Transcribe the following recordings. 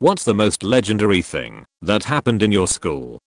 What's the most legendary thing that happened in your school?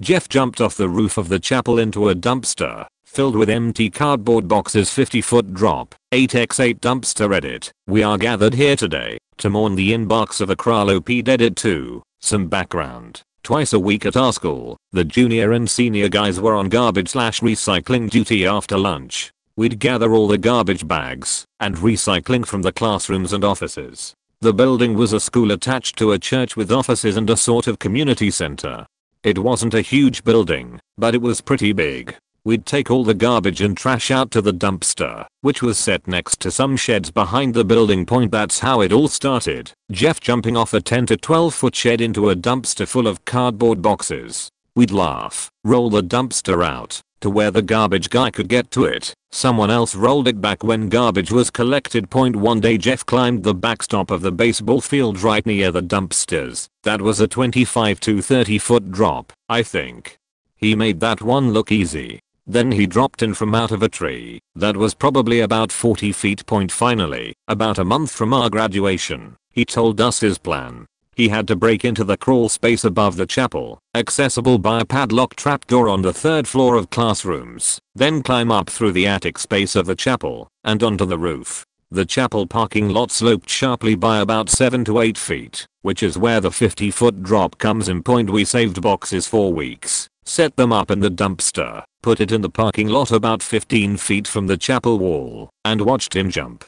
Jeff jumped off the roof of the chapel into a dumpster filled with empty cardboard boxes. 50-foot drop. 8x8 dumpster edit. We are gathered here today to mourn the inbox of a Kralopede edit 2. Some background. Twice a week at our school, the junior and senior guys were on garbage/recycling duty after lunch. We'd gather all the garbage bags and recycling from the classrooms and offices. The building was a school attached to a church with offices and a sort of community center. It wasn't a huge building, but it was pretty big. We'd take all the garbage and trash out to the dumpster, which was set next to some sheds behind the building. That's how it all started. Jeff jumping off a 10 to 12 foot shed into a dumpster full of cardboard boxes. We'd laugh, roll the dumpster out to where the garbage guy could get to it. Someone else rolled it back when garbage was collected. One day Jeff climbed the backstop of the baseball field right near the dumpsters. That was a 25 to 30 foot drop, I think. He made that one look easy. Then he dropped in from out of a tree that was probably about 40 feet. Finally, about a month from our graduation, he told us his plan. He had to break into the crawl space above the chapel, accessible by a padlock trapdoor on the 3rd floor of classrooms, then climb up through the attic space of the chapel and onto the roof. The chapel parking lot sloped sharply by about 7 to 8 feet, which is where the 50-foot drop comes in. We saved boxes for weeks, set them up in the dumpster, put it in the parking lot about 15 feet from the chapel wall, and watched him jump.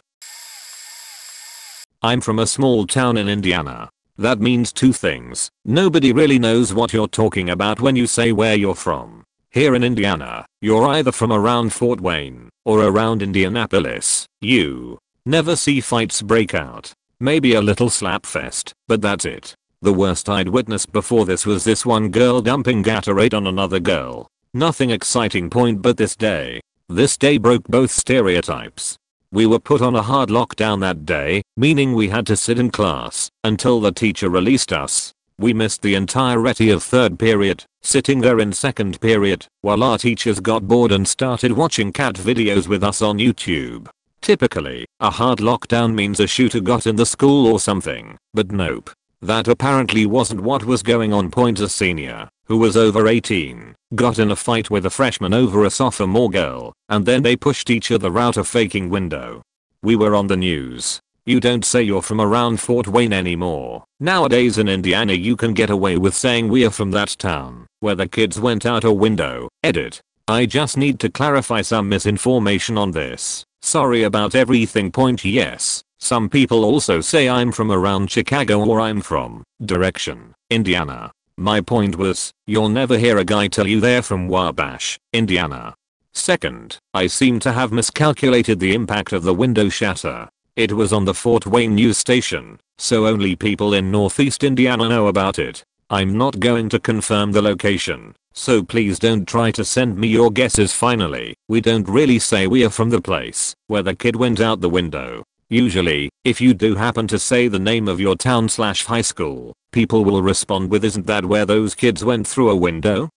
I'm from a small town in Indiana. That means two things. Nobody really knows what you're talking about when you say where you're from. Here in Indiana, you're either from around Fort Wayne or around Indianapolis. You never see fights break out. Maybe a little slap fest, but that's it. The worst I'd witnessed before this was this one girl dumping Gatorade on another girl. Nothing exciting. But this day broke both stereotypes. We were put on a hard lockdown that day, meaning we had to sit in class until the teacher released us. We missed the entirety of 3rd period, sitting there in 2nd period, while our teachers got bored and started watching cat videos with us on YouTube. Typically, a hard lockdown means a shooter got in the school or something, but nope. That apparently wasn't what was going on. A senior, who was over 18, got in a fight with a freshman over a sophomore girl, and then they pushed each other out a faking window. We were on the news. You don't say you're from around Fort Wayne anymore. Nowadays in Indiana you can get away with saying we're from that town where the kids went out a window. Edit. I just need to clarify some misinformation on this. Sorry about everything. Yes. Some people also say I'm from around Chicago or I'm from direction, Indiana. My point was, you'll never hear a guy tell you they're from Wabash, Indiana. Second, I seem to have miscalculated the impact of the window shatter. It was on the Fort Wayne news station, so only people in Northeast Indiana know about it. I'm not going to confirm the location, so please don't try to send me your guesses. Finally, we don't really say we are from the place where the kid went out the window. Usually, if you do happen to say the name of your town/high school, people will respond with, isn't that where those kids went through a window?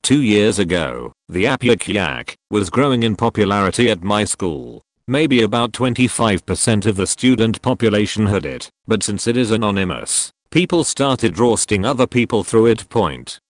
2 years ago, the app Yik Yak was growing in popularity at my school. Maybe about 25% of the student population had it, but since it is anonymous, people started roasting other people through it.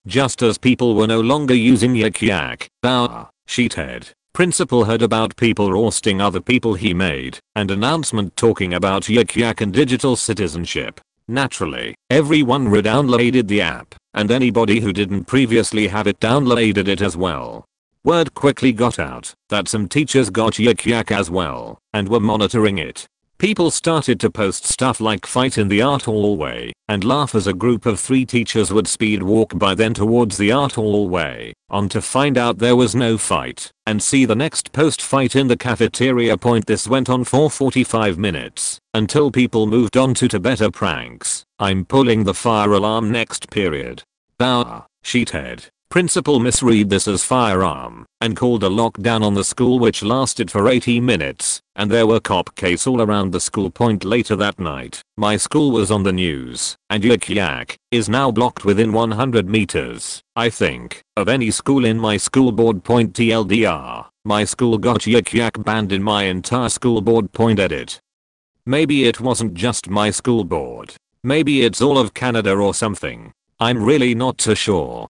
Just as people were no longer using Yik Yak, our sheethead principal heard about people roasting other people. He made an announcement talking about Yik Yak and digital citizenship. Naturally, everyone re-downloaded the app, and anybody who didn't previously have it downloaded it as well. Word quickly got out that some teachers got Yik Yak as well and were monitoring it. People started to post stuff like fight in the art hallway and laugh as a group of 3 teachers would speed walk by then towards the art hallway, on to find out there was no fight and see the next post fight in the cafeteria. This went on for 45 minutes until people moved on to better pranks. I'm pulling the fire alarm next period. Our sheethead principal misread this as firearm and called a lockdown on the school, which lasted for 80 minutes, and there were cop case all around the school. Later that night, my school was on the news, and Yik Yak is now blocked within 100 meters, I think, of any school in my school board. TLDR, my school got Yik Yak banned in my entire school board. Edit. Maybe it wasn't just my school board. Maybe it's all of Canada or something. I'm really not too sure.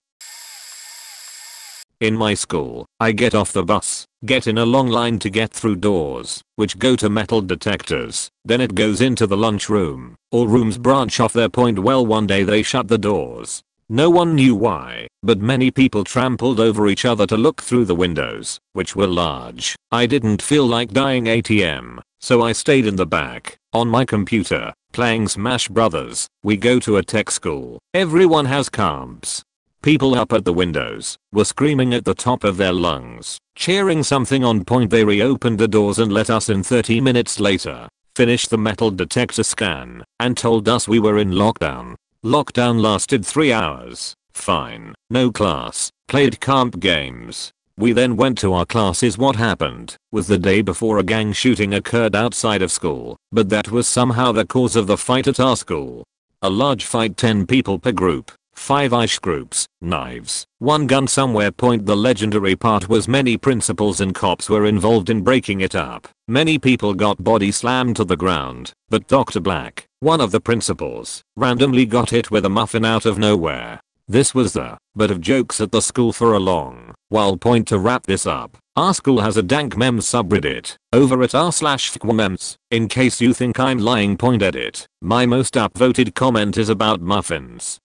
In my school, I get off the bus, get in a long line to get through doors, which go to metal detectors, then it goes into the lunchroom. All rooms branch off their point. Well, one day they shut the doors. No one knew why, but many people trampled over each other to look through the windows, which were large. I didn't feel like dying ATM, so I stayed in the back, on my computer, playing Smash Brothers. We go to a tech school. Everyone has comps. People up at the windows were screaming at the top of their lungs, cheering something on point. They reopened the doors and let us in 30 minutes later, finished the metal detector scan, and told us we were in lockdown. Lockdown lasted 3 hours. Fine. No class. Played comp games. We then went to our classes. What happened was the day before a gang shooting occurred outside of school, but that was somehow the cause of the fight at our school. A large fight, 10 people per group. 5-ish groups, knives, one gun somewhere. The legendary part was many principals and cops were involved in breaking it up. Many people got body slammed to the ground, but Dr. Black, one of the principals, randomly got hit with a muffin out of nowhere. This was the butt of jokes at the school for a long while. To wrap this up, our school has a dank memes subreddit over at r/memes. In case you think I'm lying, edit. My most upvoted comment is about muffins.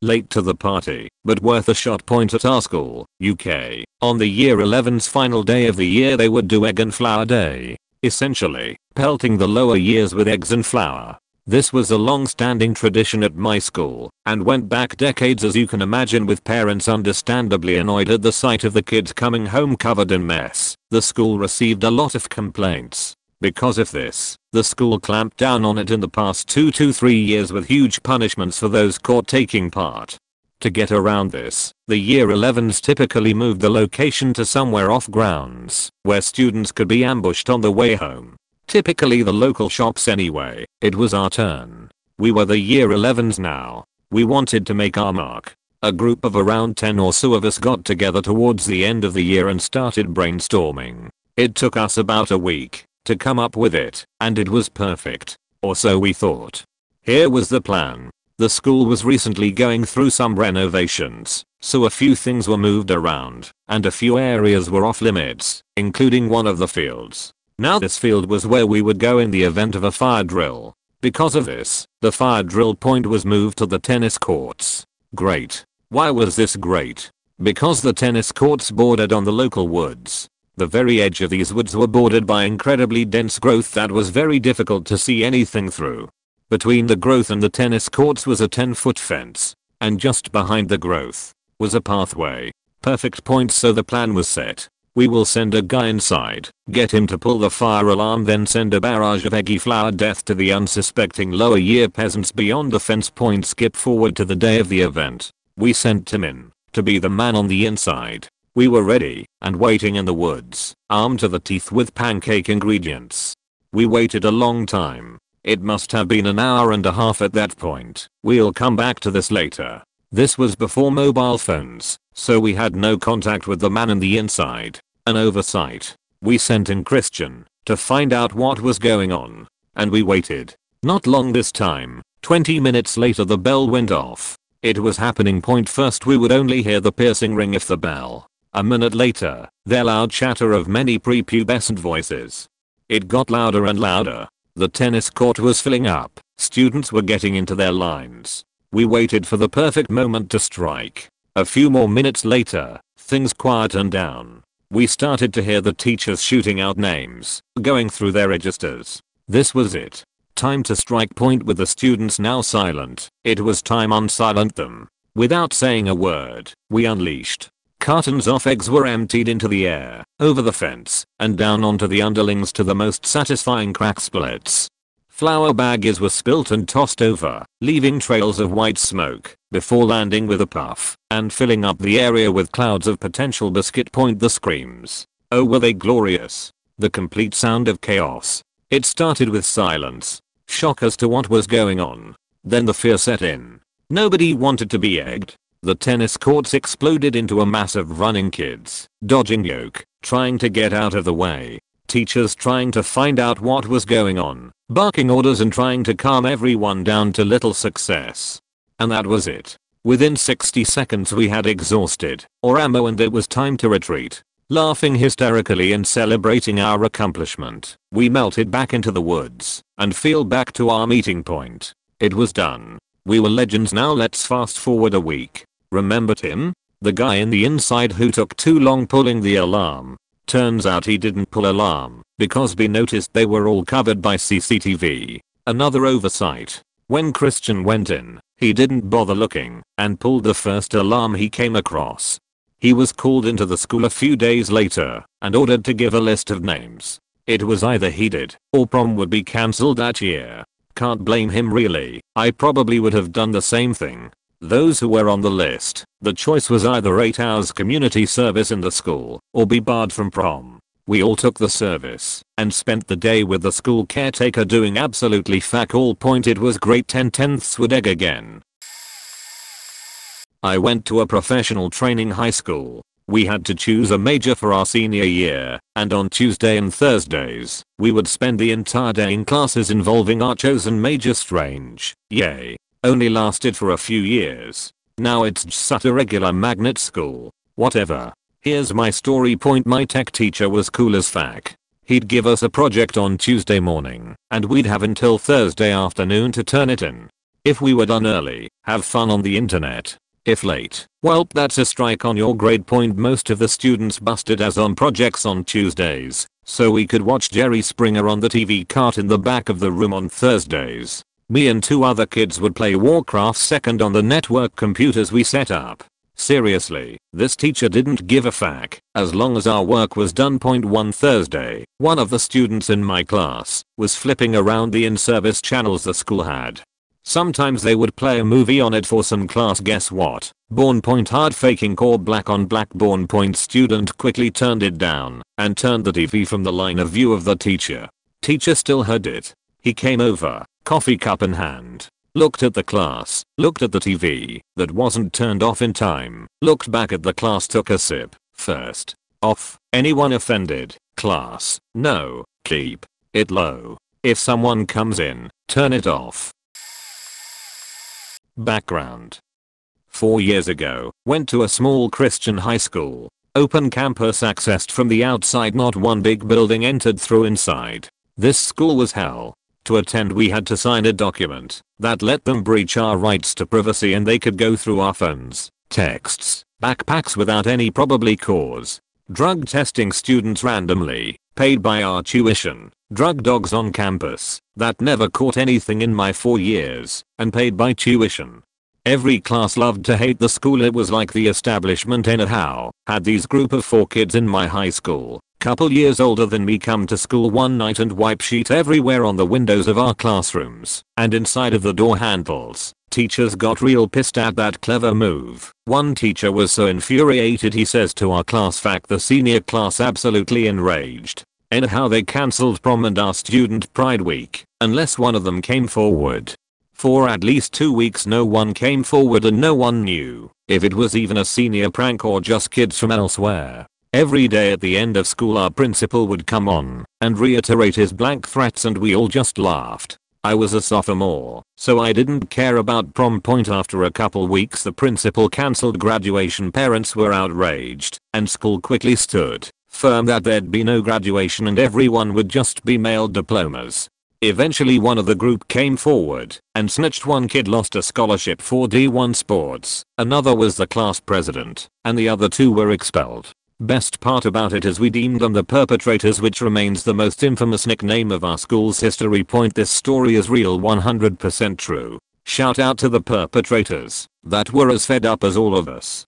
Late to the party, but worth a shot. At our school, UK, on the year 11's final day of the year they would do egg and flour day. Essentially, pelting the lower years with eggs and flour. This was a long-standing tradition at my school, and went back decades, as you can imagine, with parents understandably annoyed at the sight of the kids coming home covered in mess. The school received a lot of complaints. Because of this, the school clamped down on it in the past 2 to 3 years with huge punishments for those caught taking part. To get around this, the year 11s typically moved the location to somewhere off grounds, where students could be ambushed on the way home. Typically the local shops anyway. It was our turn. We were the year 11s now. We wanted to make our mark. A group of around 10 or so of us got together towards the end of the year and started brainstorming. It took us about a week to come up with it, and it was perfect. Or so we thought. Here was the plan. The school was recently going through some renovations, so a few things were moved around, and a few areas were off limits, including one of the fields. Now this field was where we would go in the event of a fire drill. Because of this, the fire drill point was moved to the tennis courts. Great. Why was this great? Because the tennis courts bordered on the local woods. The very edge of these woods were bordered by incredibly dense growth that was very difficult to see anything through. Between the growth and the tennis courts was a 10-foot fence, and just behind the growth was a pathway. Perfect. So the plan was set. We will send a guy inside, get him to pull the fire alarm, then send a barrage of eggy flour death to the unsuspecting lower year peasants beyond the fence. Skip forward to the day of the event. We sent Tim in to be the man on the inside. We were ready and waiting in the woods, armed to the teeth with pancake ingredients. We waited a long time. It must have been an hour and a half at that point. We'll come back to this later. This was before mobile phones, so we had no contact with the man on the inside. An oversight. We sent in Christian to find out what was going on, and we waited. Not long this time. 20 minutes later the bell went off. It was happening. First we would only hear the piercing ring if the bell. A minute later, the loud chatter of many prepubescent voices. It got louder and louder. The tennis court was filling up. Students were getting into their lines. We waited for the perfect moment to strike. A few more minutes later, things quietened down. We started to hear the teachers shooting out names, going through their registers. This was it. Time to strike. With the students now silent, it was time unsilent them. Without saying a word, we unleashed. Cartons of eggs were emptied into the air, over the fence, and down onto the underlings to the most satisfying crack splits. Flour baggies were spilt and tossed over, leaving trails of white smoke, before landing with a puff, and filling up the area with clouds of potential biscuit. The screams. Oh, were they glorious. The complete sound of chaos. It started with silence. Shock as to what was going on. Then the fear set in. Nobody wanted to be egged. The tennis courts exploded into a mass of running kids, dodging yoke, trying to get out of the way. Teachers trying to find out what was going on, barking orders and trying to calm everyone down to little success. And that was it. Within 60 seconds we had exhausted our ammo and it was time to retreat. Laughing hysterically and celebrating our accomplishment, we melted back into the woods and fell back to our meeting point. It was done. We were legends. Now let's fast forward a week. Remember Tim? The guy in the inside who took too long pulling the alarm. Turns out he didn't pull alarm because we noticed they were all covered by CCTV. Another oversight. When Christian went in, he didn't bother looking and pulled the first alarm he came across. He was called into the school a few days later and ordered to give a list of names. It was either he did or prom would be cancelled that year. Can't blame him really. I probably would have done the same thing. Those who were on the list, the choice was either 8 hours community service in the school or be barred from prom. We all took the service and spent the day with the school caretaker doing absolutely fuck all. Point, it was great. 10/10ths would egg again. I went to a professional training high school. We had to choose a major for our senior year, and on Tuesday and Thursdays, we would spend the entire day in classes involving our chosen major. Strange, yay. Only lasted for a few years. Now it's just a regular magnet school. Whatever. Here's my story. Point, my tech teacher was cool as fuck. He'd give us a project on Tuesday morning, and we'd have until Thursday afternoon to turn it in. If we were done early, have fun on the internet. If late, well, that's a strike on your grade. Point, most of the students busted us on projects on Tuesdays, so we could watch Jerry Springer on the TV cart in the back of the room on Thursdays. Me and 2 other kids would play Warcraft 2nd on the network computers we set up. Seriously, this teacher didn't give a fuck as long as our work was done. Point, one Thursday, one of the students in my class was flipping around the in-service channels the school had. Sometimes they would play a movie on it for some class. Guess what? Born. Point, hard faking core black on black. Born. Point, student quickly turned it down and turned the TV from the line of view of the teacher. Teacher still heard it. He came over, coffee cup in hand, looked at the class, looked at the TV that wasn't turned off in time, looked back at the class, took a sip. First off. Anyone offended? Class, no, keep it low. If someone comes in, turn it off. Background. 4 years ago, went to a small Christian high school. Open campus accessed from the outside, not one big building entered through inside. This school was hell. To attend we had to sign a document that let them breach our rights to privacy and they could go through our phones, texts, backpacks without any probably cause. Drug testing students randomly, paid by our tuition. Drug dogs on campus that never caught anything in my 4 years and paid by tuition. Every class loved to hate the school. It was like the establishment anyhow. Had these group of 4 kids in my high school, couple years older than me, come to school one night and wipe sheet everywhere on the windows of our classrooms and inside of the door handles. Teachers got real pissed at that clever move. One teacher was so infuriated he says to our class, fact the senior class absolutely enraged. Anyhow they cancelled prom and our student pride week unless one of them came forward. For at least 2 weeks no one came forward and no one knew if it was even a senior prank or just kids from elsewhere. Every day at the end of school our principal would come on and reiterate his blank threats and we all just laughed. I was a sophomore, so I didn't care about prom. Point, after a couple weeks the principal cancelled graduation. Parents were outraged and school quickly stood firm that there'd be no graduation and everyone would just be mailed diplomas. Eventually one of the group came forward and snitched. One kid lost a scholarship for D1 sports, another was the class president, and the other 2 were expelled. Best part about it is we deemed them the perpetrators, which remains the most infamous nickname of our school's history. Point, this story is real, 100% true. Shout out to the perpetrators that were as fed up as all of us.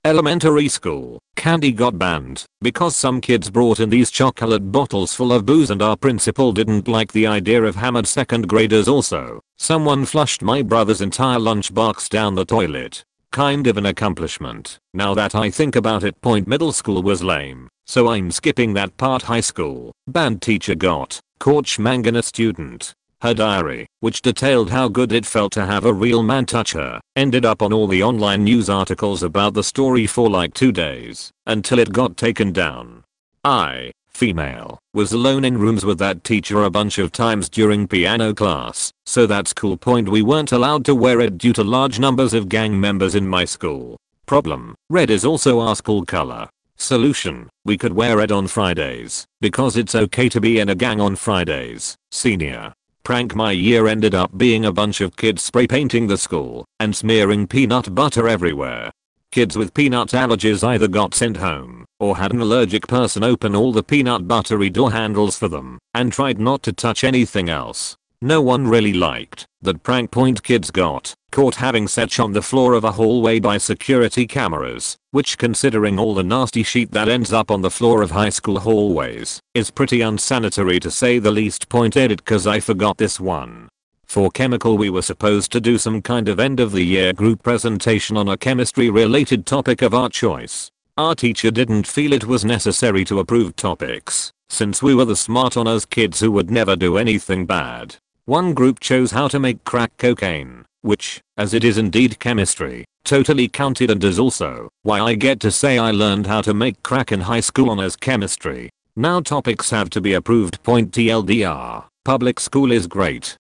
Elementary school, candy got banned because some kids brought in these chocolate bottles full of booze and our principal didn't like the idea of hammered 2nd graders. Also, someone flushed my brother's entire lunchbox down the toilet. Kind of an accomplishment, now that I think about it. Point, middle school was lame, so I'm skipping that part. High school, band teacher got caught schmanging a student. Her diary, which detailed how good it felt to have a real man touch her, ended up on all the online news articles about the story for like 2 days, until it got taken down. I, female, was alone in rooms with that teacher a bunch of times during piano class, so that's cool. Point: we weren't allowed to wear it due to large numbers of gang members in my school. Problem: red is also our school color. Solution: we could wear red on Fridays, because it's okay to be in a gang on Fridays. Senior prank: my year ended up being a bunch of kids spray painting the school and smearing peanut butter everywhere. Kids with peanut allergies either got sent home or had an allergic person open all the peanut buttery door handles for them and tried not to touch anything else. No one really liked that prank. Point: kids got caught having sex on the floor of a hallway by security cameras, which, considering all the nasty shit that ends up on the floor of high school hallways, is pretty unsanitary to say the least. Point: edit, cause I forgot this one. For chemical, we were supposed to do some kind of end of the year group presentation on a chemistry related topic of our choice. Our teacher didn't feel it was necessary to approve topics, since we were the smart honors kids who would never do anything bad. One group chose how to make crack cocaine, which, as it is indeed chemistry, totally counted and is also why I get to say I learned how to make crack in high school honors chemistry. Now topics have to be approved. Point: TLDR, public school is great.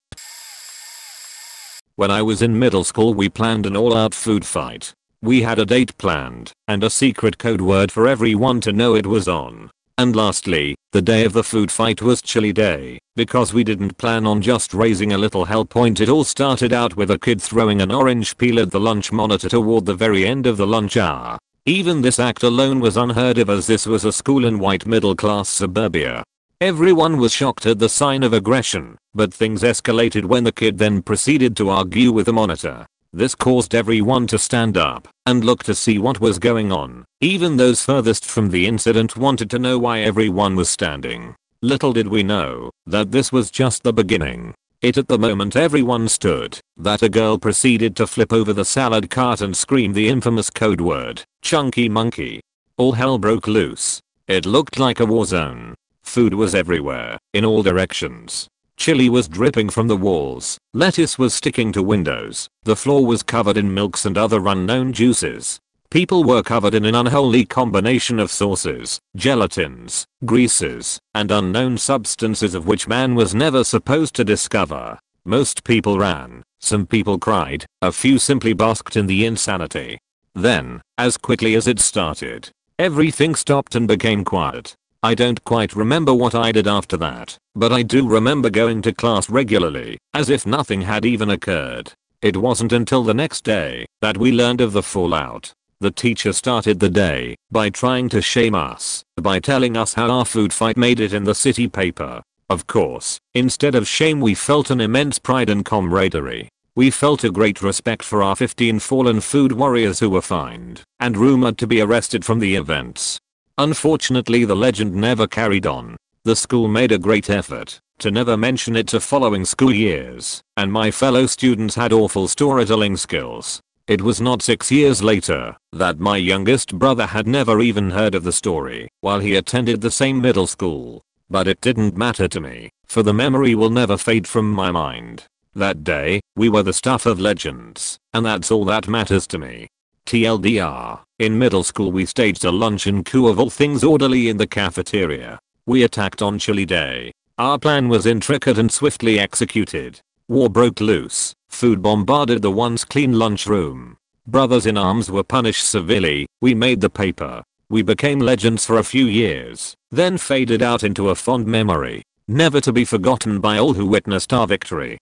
When I was in middle school, we planned an all-out food fight. We had a date planned and a secret code word for everyone to know it was on. And lastly, the day of the food fight was chili day, because we didn't plan on just raising a little hell. Point: it all started out with a kid throwing an orange peel at the lunch monitor toward the very end of the lunch hour. Even this act alone was unheard of, as this was a school in white middle-class suburbia. Everyone was shocked at the sign of aggression, but things escalated when the kid then proceeded to argue with the monitor. This caused everyone to stand up and look to see what was going on. Even those furthest from the incident wanted to know why everyone was standing. Little did we know that this was just the beginning. At the moment everyone stood, that a girl proceeded to flip over the salad cart and scream the infamous code word, "Chunky Monkey." All hell broke loose. It looked like a war zone. Food was everywhere, in all directions. Chili was dripping from the walls, lettuce was sticking to windows, the floor was covered in milks and other unknown juices. People were covered in an unholy combination of sauces, gelatins, greases, and unknown substances of which man was never supposed to discover. Most people ran, some people cried, a few simply basked in the insanity. Then, as quickly as it started, everything stopped and became quiet. I don't quite remember what I did after that, but I do remember going to class regularly, as if nothing had even occurred. It wasn't until the next day that we learned of the fallout. The teacher started the day by trying to shame us by telling us how our food fight made it in the city paper. Of course, instead of shame we felt an immense pride and camaraderie. We felt a great respect for our 15 fallen food warriors who were fined and rumored to be arrested from the events. Unfortunately, the legend never carried on. The school made a great effort to never mention it to following school years, and my fellow students had awful storytelling skills. It was not 6 years later that my youngest brother had never even heard of the story while he attended the same middle school. But it didn't matter to me, for the memory will never fade from my mind. That day, we were the stuff of legends, and that's all that matters to me. TLDR, in middle school we staged a luncheon coup of all things orderly in the cafeteria. We attacked on chili day. Our plan was intricate and swiftly executed. War broke loose. Food bombarded the once clean lunchroom. Brothers in arms were punished severely. We made the paper. We became legends for a few years, then faded out into a fond memory, never to be forgotten by all who witnessed our victory.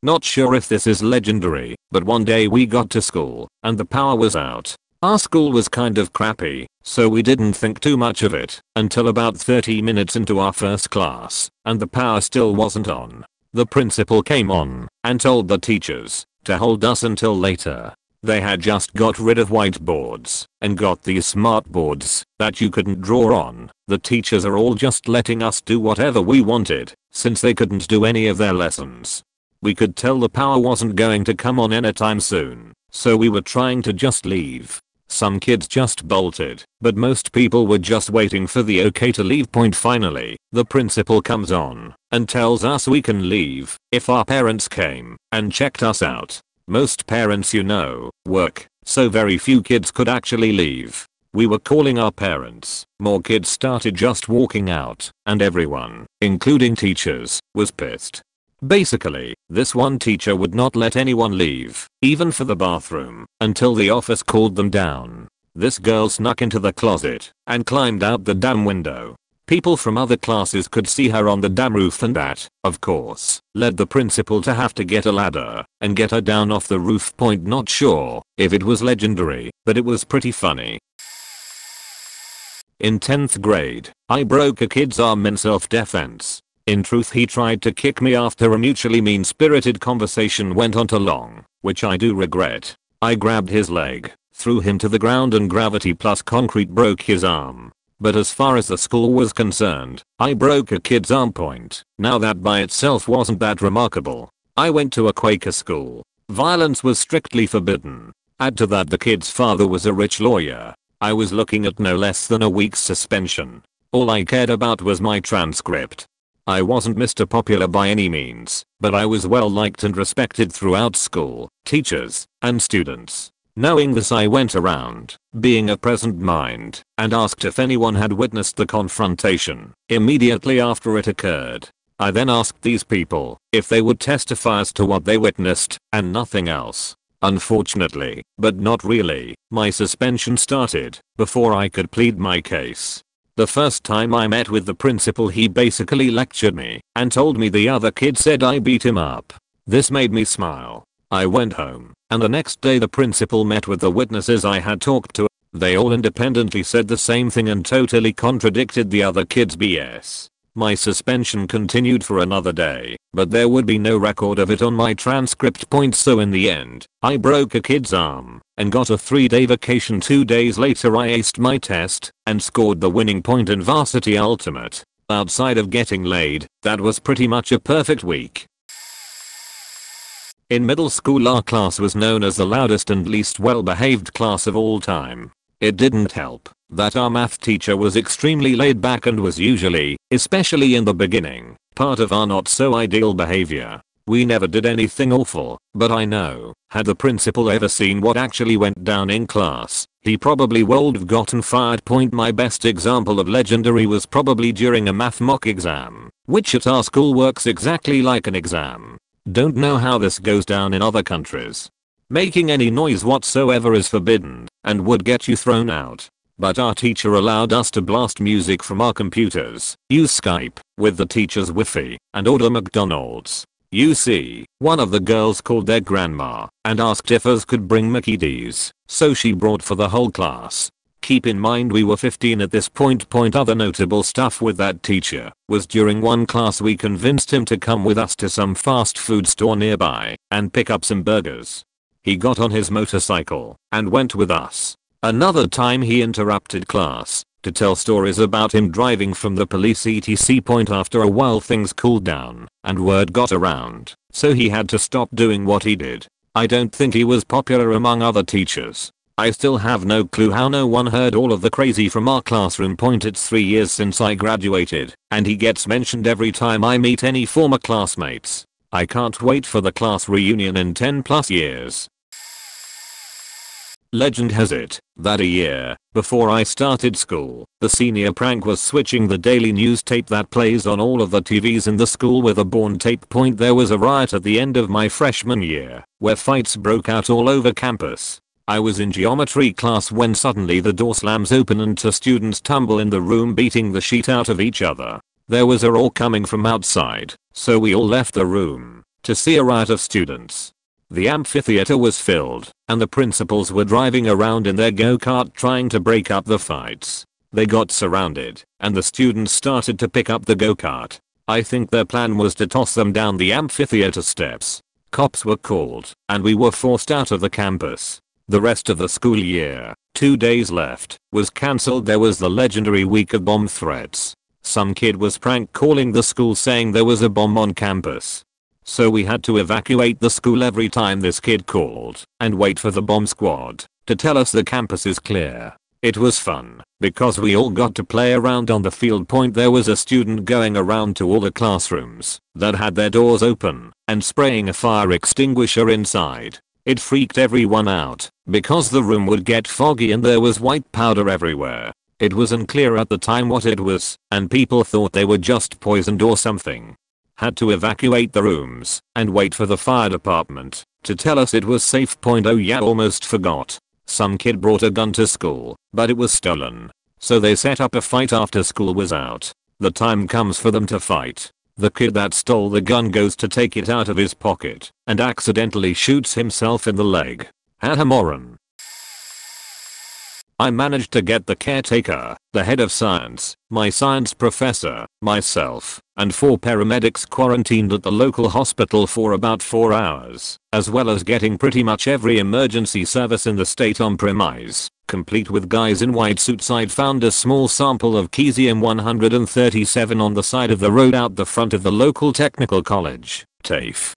Not sure if this is legendary, but one day we got to school, and the power was out. Our school was kind of crappy, so we didn't think too much of it, until about 30 minutes into our first class, and the power still wasn't on. The principal came on, and told the teachers to hold us until later. They had just got rid of whiteboards, and got these smart boards that you couldn't draw on. The teachers are all just letting us do whatever we wanted, since they couldn't do any of their lessons. We could tell the power wasn't going to come on anytime soon, so we were trying to just leave. Some kids just bolted, but most people were just waiting for the okay to leave. Finally, the principal comes on and tells us we can leave if our parents came and checked us out. Most parents, work, so very few kids could actually leave. We were calling our parents. More kids started just walking out, and everyone, including teachers, was pissed. Basically, this one teacher would not let anyone leave, even for the bathroom, until the office called them down. This girl snuck into the closet and climbed out the damn window. People from other classes could see her on the damn roof, and that, of course, led the principal to have to get a ladder and get her down off the roof. Not sure if it was legendary, but it was pretty funny. In 10th grade, I broke a kid's arm in self-defense. In truth, he tried to kick me after a mutually mean-spirited conversation went on too long, which I do regret. I grabbed his leg, threw him to the ground, and gravity plus concrete broke his arm. But as far as the school was concerned, I broke a kid's arm. Now that by itself wasn't that remarkable. I went to a Quaker school. Violence was strictly forbidden. Add to that the kid's father was a rich lawyer. I was looking at no less than a week's suspension. All I cared about was my transcript. I wasn't Mr. Popular by any means, but I was well liked and respected throughout school, teachers, and students. Knowing this, I went around, being a present mind, and asked if anyone had witnessed the confrontation immediately after it occurred. I then asked these people if they would testify as to what they witnessed, and nothing else. Unfortunately, but not really, my suspension started before I could plead my case. The first time I met with the principal, he basically lectured me and told me the other kid said I beat him up. This made me smile. I went home, and the next day the principal met with the witnesses I had talked to. They all independently said the same thing and totally contradicted the other kid's BS. My suspension continued for another day, but there would be no record of it on my transcript. So in the end, I broke a kid's arm and got a 3-day vacation. 2 days later I aced my test and scored the winning point in Varsity Ultimate. Outside of getting laid, that was pretty much a perfect week. In middle school, our class was known as the loudest and least well-behaved class of all time. It didn't help that our math teacher was extremely laid back and was usually, especially in the beginning, part of our not so ideal behavior. We never did anything awful, but I know, had the principal ever seen what actually went down in class, he probably would have gotten fired. My best example of legendary was probably during a math mock exam, which at our school works exactly like an exam. Don't know how this goes down in other countries. Making any noise whatsoever is forbidden and would get you thrown out. But our teacher allowed us to blast music from our computers, use Skype with the teacher's Wi-Fi, and order McDonald's. You see, one of the girls called their grandma and asked if us could bring Mickey D's, so she brought for the whole class. Keep in mind we were 15 at this point. Other notable stuff with that teacher was during one class we convinced him to come with us to some fast food store nearby and pick up some burgers. He got on his motorcycle and went with us. Another time he interrupted class to tell stories about him driving from the police etc. After a while things cooled down and word got around, so he had to stop doing what he did. I don't think he was popular among other teachers. I still have no clue how no one heard all of the crazy from our classroom. It's 3 years since I graduated, and he gets mentioned every time I meet any former classmates. I can't wait for the class reunion in 10+ years. Legend has it that a year before I started school, the senior prank was switching the daily news tape that plays on all of the TVs in the school with a born tape. There was a riot at the end of my freshman year where fights broke out all over campus. I was in geometry class when suddenly the door slams open and 2 students tumble in the room beating the shit out of each other. There was a roar coming from outside, so we all left the room to see a riot of students. The amphitheater was filled, and the principals were driving around in their go-kart trying to break up the fights. They got surrounded, and the students started to pick up the go-kart. I think their plan was to toss them down the amphitheater steps. Cops were called, and we were forced out of the campus. The rest of the school year, 2 days left, was cancelled. There was the legendary week of bomb threats. Some kid was prank calling the school saying there was a bomb on campus. So we had to evacuate the school every time this kid called and wait for the bomb squad to tell us the campus is clear. It was fun because we all got to play around on the field. There was a student going around to all the classrooms that had their doors open and spraying a fire extinguisher inside. It freaked everyone out because the room would get foggy and there was white powder everywhere. It was unclear at the time what it was, and people thought they were just poisoned or something. Had to evacuate the rooms and wait for the fire department to tell us it was safe. Oh yeah, almost forgot. Some kid brought a gun to school, but it was stolen. So they set up a fight after school was out. The time comes for them to fight. The kid that stole the gun goes to take it out of his pocket and accidentally shoots himself in the leg. Had a moron. I managed to get the caretaker, the head of science, my science professor, myself, and 4 paramedics quarantined at the local hospital for about 4 hours, as well as getting pretty much every emergency service in the state on premise, complete with guys in white suits. I'd found a small sample of cesium-137 on the side of the road out the front of the local technical college, TAFE.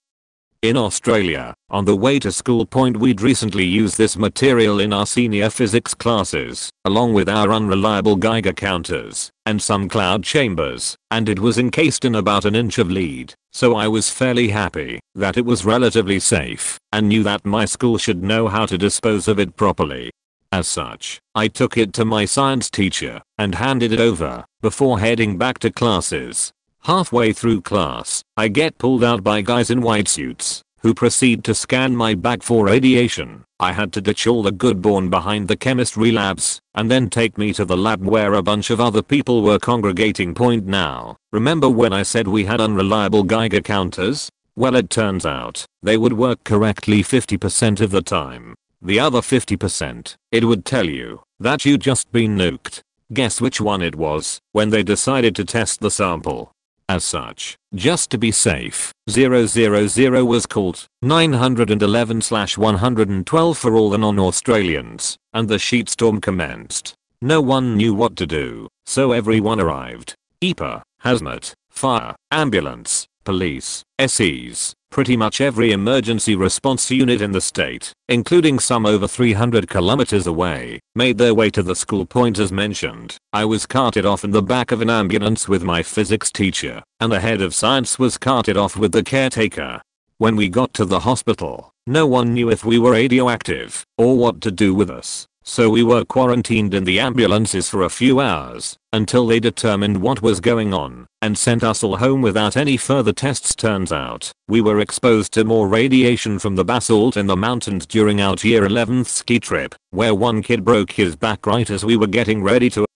In Australia, on the way to school. We'd recently used this material in our senior physics classes, along with our unreliable Geiger counters and some cloud chambers, and it was encased in about an inch of lead, so I was fairly happy that it was relatively safe and knew that my school should know how to dispose of it properly. As such, I took it to my science teacher and handed it over before heading back to classes. Halfway through class, I get pulled out by guys in white suits, who proceed to scan my bag for radiation. I had to ditch all the good-born behind the chemistry labs, and then take me to the lab where a bunch of other people were congregating. Now, remember when I said we had unreliable Geiger counters? Well, it turns out, they would work correctly 50% of the time. The other 50%, it would tell you that you'd just been nuked. Guess which one it was when they decided to test the sample. As such, just to be safe, 000 was called 911/112 for all the non-Australians, and the shitstorm commenced. No one knew what to do, so everyone arrived. EPA, hazmat, fire, ambulance, police, SEs, pretty much every emergency response unit in the state, including some over 300 kilometers away, made their way to the school. As mentioned, I was carted off in the back of an ambulance with my physics teacher, and the head of science was carted off with the caretaker. When we got to the hospital, no one knew if we were radioactive or what to do with us, so we were quarantined in the ambulances for a few hours until they determined what was going on and sent us all home without any further tests. Turns out, we were exposed to more radiation from the basalt in the mountains during our year 11th ski trip, where one kid broke his back right as we were getting ready to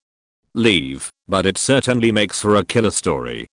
leave, but it certainly makes for a killer story.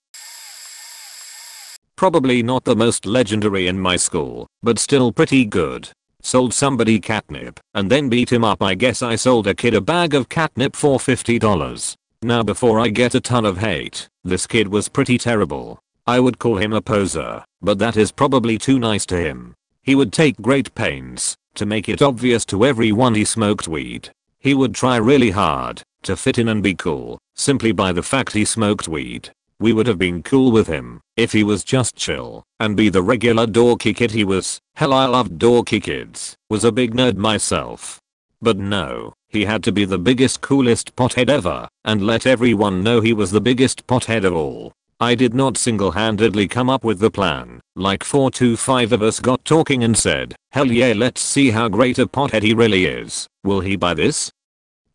Probably not the most legendary in my school, but still pretty good. Sold somebody catnip and then beat him up. I guess I sold a kid a bag of catnip for $50. Now before I get a ton of hate, this kid was pretty terrible. I would call him a poser, but that is probably too nice to him. He would take great pains to make it obvious to everyone he smoked weed. He would try really hard to fit in and be cool, simply by the fact he smoked weed. We would have been cool with him if he was just chill and be the regular dorky kid he was. Hell, I loved dorky kids, was a big nerd myself. But no, he had to be the biggest coolest pothead ever and let everyone know he was the biggest pothead of all. I did not single-handedly come up with the plan. Like 4 to 5 of us got talking and said, hell yeah, let's see how great a pothead he really is. Will he buy this?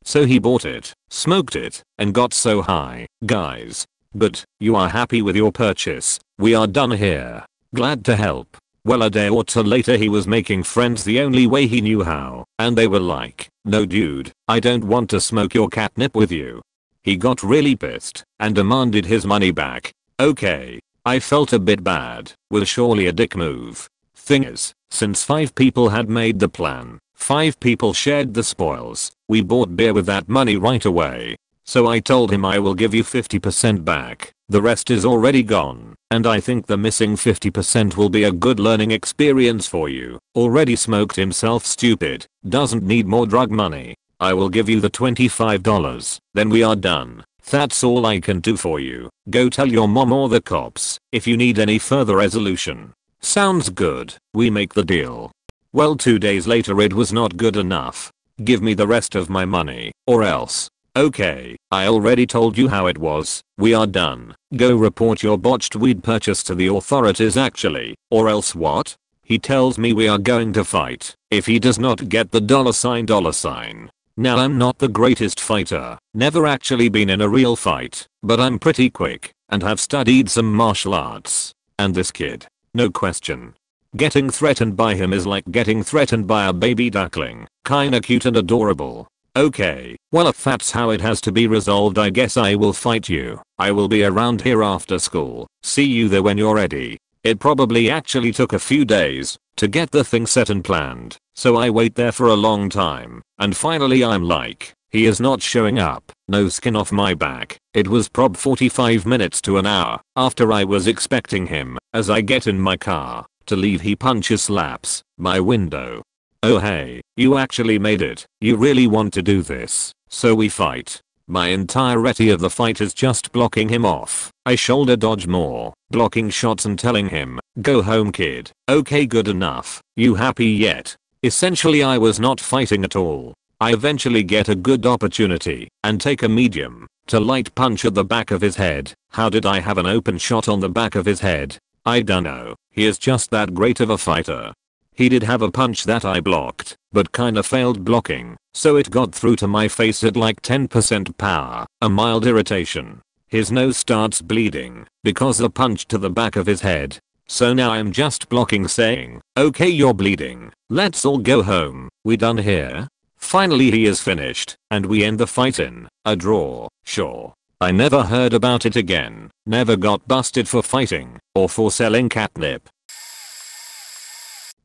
So he bought it, smoked it, and got so high. Guys, but you are happy with your purchase? We are done here. Glad to help. Well, a day or two later he was making friends the only way he knew how, and they were like, no dude, I don't want to smoke your catnip with you. He got really pissed and demanded his money back. Okay, I felt a bit bad, was surely a dick move. Thing is, since 5 people had made the plan, 5 people shared the spoils. We bought beer with that money right away. So I told him I will give you 50% back, the rest is already gone, and I think the missing 50% will be a good learning experience for you. Already smoked himself stupid, doesn't need more drug money. I will give you the $25, then we are done. That's all I can do for you. Go tell your mom or the cops if you need any further resolution. Sounds good, we make the deal. Well, 2 days later it was not good enough. Give me the rest of my money, or else. Okay, I already told you how it was. We are done. Go report your botched weed purchase to the authorities actually, or else what? He tells me we are going to fight if he does not get the $. Now I'm not the greatest fighter, never actually been in a real fight, but I'm pretty quick and have studied some martial arts. And this kid, no question. Getting threatened by him is like getting threatened by a baby duckling, kinda cute and adorable. Okay, well if that's how it has to be resolved, I guess I will fight you. I will be around here after school. See you there when you're ready. It probably actually took a few days to get the thing set and planned, so I wait there for a long time, and finally I'm like, he is not showing up, no skin off my back. It was prob 45 minutes to an hour after I was expecting him. As I get in my car to leave, he punches slaps my window. Oh hey, you actually made it. You really want to do this. So we fight. My entirety of the fight is just blocking him off. I shoulder dodge more, blocking shots and telling him, go home kid. Okay, good enough. You happy yet? Essentially I was not fighting at all. I eventually get a good opportunity and take a medium to light punch at the back of his head. How did I have an open shot on the back of his head? I dunno. He is just that great of a fighter. He did have a punch that I blocked, but kinda failed blocking, so it got through to my face at like 10% power, a mild irritation. His nose starts bleeding because the punch to the back of his head. So now I'm just blocking saying, okay you're bleeding, let's all go home, we done here? Finally he is finished, and we end the fight in a draw, sure. I never heard about it again, never got busted for fighting, or for selling catnip.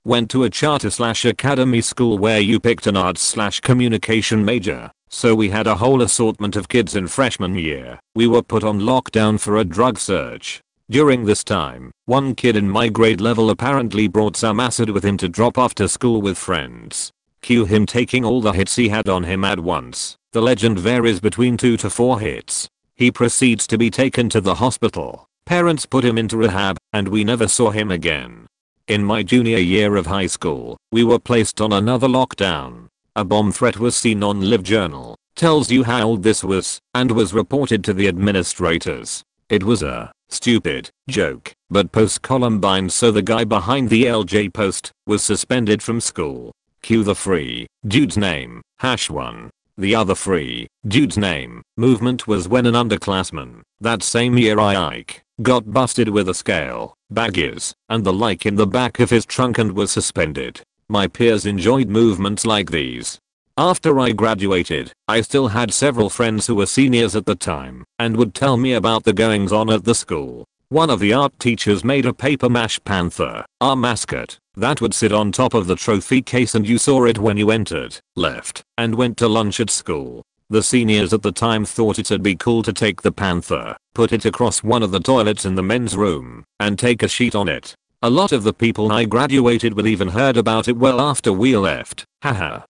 Went to a charter/academy school where you picked an arts/communication major, so we had a whole assortment of kids in freshman year. We were put on lockdown for a drug search. During this time, one kid in my grade level apparently brought some acid with him to drop off to school with friends. Cue him taking all the hits he had on him at once. The legend varies between 2 to 4 hits. He proceeds to be taken to the hospital. Parents put him into rehab, and we never saw him again. In my junior year of high school, we were placed on another lockdown. A bomb threat was seen on LiveJournal. Tells you how old this was, and was reported to the administrators. It was a stupid joke, but post-Columbine, so the guy behind the LJ post was suspended from school. Cue the free dude's name, #1. The other free dude's name movement was when an underclassman that same year Ike got busted with a scale, baggies, and the like in the back of his trunk and was suspended. My peers enjoyed movements like these. After I graduated, I still had several friends who were seniors at the time and would tell me about the goings on at the school. One of the art teachers made a paper mache panther, our mascot, that would sit on top of the trophy case and you saw it when you entered, left, and went to lunch at school. The seniors at the time thought it'd be cool to take the panther, put it across one of the toilets in the men's room, and take a sheet on it. A lot of the people I graduated with even heard about it well after we left, haha.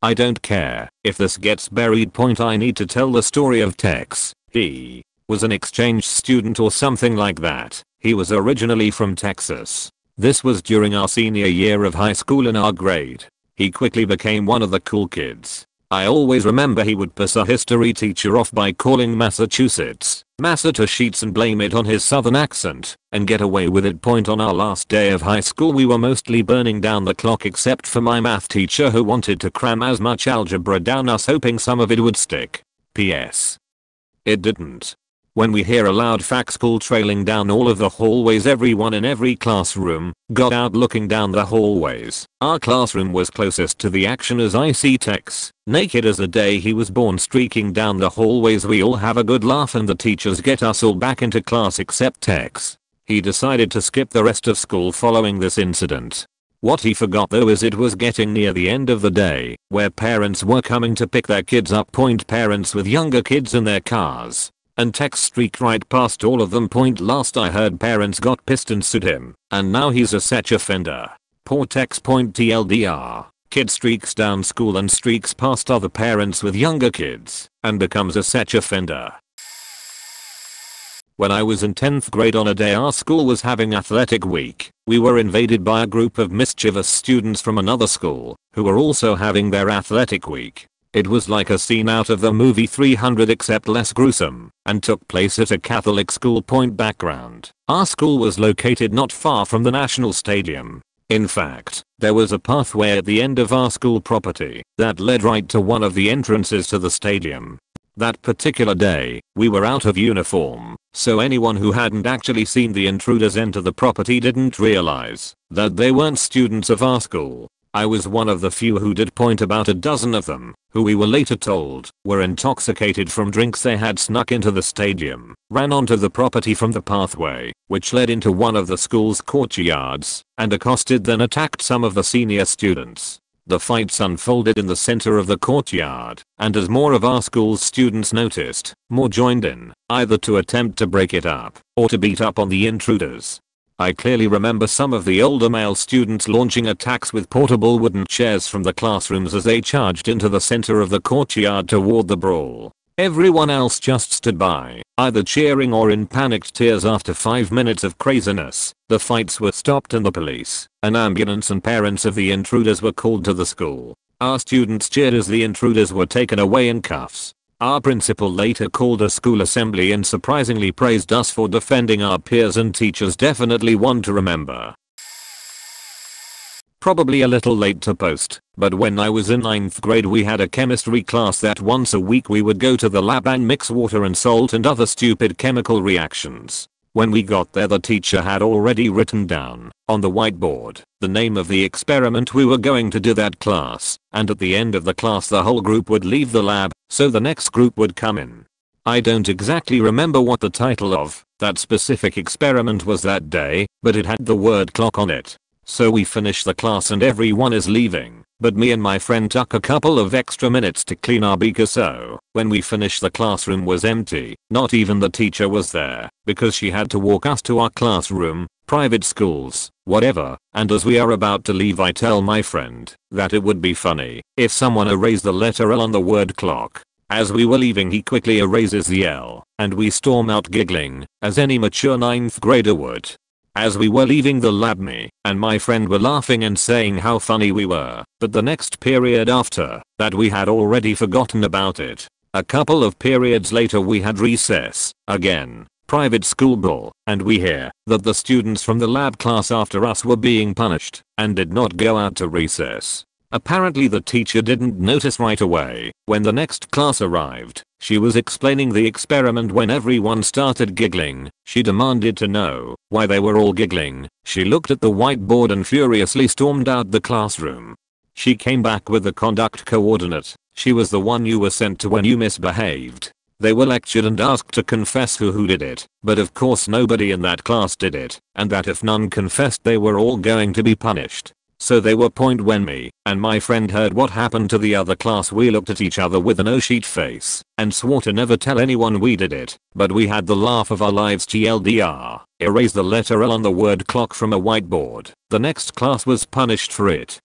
I don't care if this gets buried. Point, I need to tell the story of Tex. He was an exchange student or something like that. He was originally from Texas. This was during our senior year of high school in our grade. He quickly became one of the cool kids. I always remember he would piss a history teacher off by calling Massachusetts Massa to sheets and blame it on his southern accent and get away with it. Point, on our last day of high school we were mostly burning down the clock except for my math teacher who wanted to cram as much algebra down us hoping some of it would stick. P.S. It didn't. When we hear a loud fax call trailing down all of the hallways, everyone in every classroom got out looking down the hallways. Our classroom was closest to the action as I see Tex, naked as the day he was born, streaking down the hallways. We all have a good laugh and the teachers get us all back into class except Tex. He decided to skip the rest of school following this incident. What he forgot though is it was getting near the end of the day where parents were coming to pick their kids up. Point, parents with younger kids in their cars. And Tex streaked right past all of them. Point, last I heard parents got pissed and sued him, and now he's a such offender. Poor Tex. Point, TLDR. Kid streaks down school and streaks past other parents with younger kids, and becomes a such offender. When I was in 10th grade on a day our school was having athletic week, we were invaded by a group of mischievous students from another school, who were also having their athletic week. It was like a scene out of the movie 300 except less gruesome, and took place at a Catholic school. Point background. Our school was located not far from the National Stadium. In fact, there was a pathway at the end of our school property that led right to one of the entrances to the stadium. That particular day, we were out of uniform, so anyone who hadn't actually seen the intruders enter the property didn't realize that they weren't students of our school. I was one of the few who did. About a dozen of them, who we were later told were intoxicated from drinks they had snuck into the stadium, ran onto the property from the pathway, which led into one of the school's courtyards, and accosted then attacked some of the senior students. The fights unfolded in the center of the courtyard, and as more of our school's students noticed, more joined in, either to attempt to break it up, or to beat up on the intruders. I clearly remember some of the older male students launching attacks with portable wooden chairs from the classrooms as they charged into the center of the courtyard toward the brawl. Everyone else just stood by, either cheering or in panicked tears. After 5 minutes of craziness, the fights were stopped and the police, an ambulance and parents of the intruders were called to the school. Our students cheered as the intruders were taken away in cuffs. Our principal later called a school assembly and surprisingly praised us for defending our peers and teachers. Definitely one to remember. Probably a little late to post, but when I was in 9th grade we had a chemistry class that once a week we would go to the lab and mix water and salt and other stupid chemical reactions. When we got there the teacher had already written down, on the whiteboard, the name of the experiment we were going to do that class, and at the end of the class the whole group would leave the lab, so the next group would come in. I don't exactly remember what the title of that specific experiment was that day, but it had the word clock on it. So we finish the class and everyone is leaving, but me and my friend took a couple of extra minutes to clean our beaker, so when we finished the classroom was empty, not even the teacher was there, because she had to walk us to our classroom, private schools, whatever, and as we are about to leave I tell my friend that it would be funny if someone erased the letter L on the word clock. As we were leaving he quickly erases the L, and we storm out giggling, as any mature 9th grader would. As we were leaving the lab me and my friend were laughing and saying how funny we were, but the next period after that we had already forgotten about it. A couple of periods later we had recess, again, private school ball, and we hear that the students from the lab class after us were being punished and did not go out to recess. Apparently the teacher didn't notice right away. When the next class arrived, she was explaining the experiment. When everyone started giggling, she demanded to know why they were all giggling. She looked at the whiteboard and furiously stormed out the classroom. She came back with the conduct coordinate. She was the one you were sent to when you misbehaved. They were lectured and asked to confess who did it, but of course nobody in that class did it, and that if none confessed they were all going to be punished. So they were point. When me and my friend heard what happened to the other class we looked at each other with an oh shit face and swore to never tell anyone we did it, but we had the laugh of our lives. TLDR, erase the letter L on the word clock from a whiteboard. The next class was punished for it.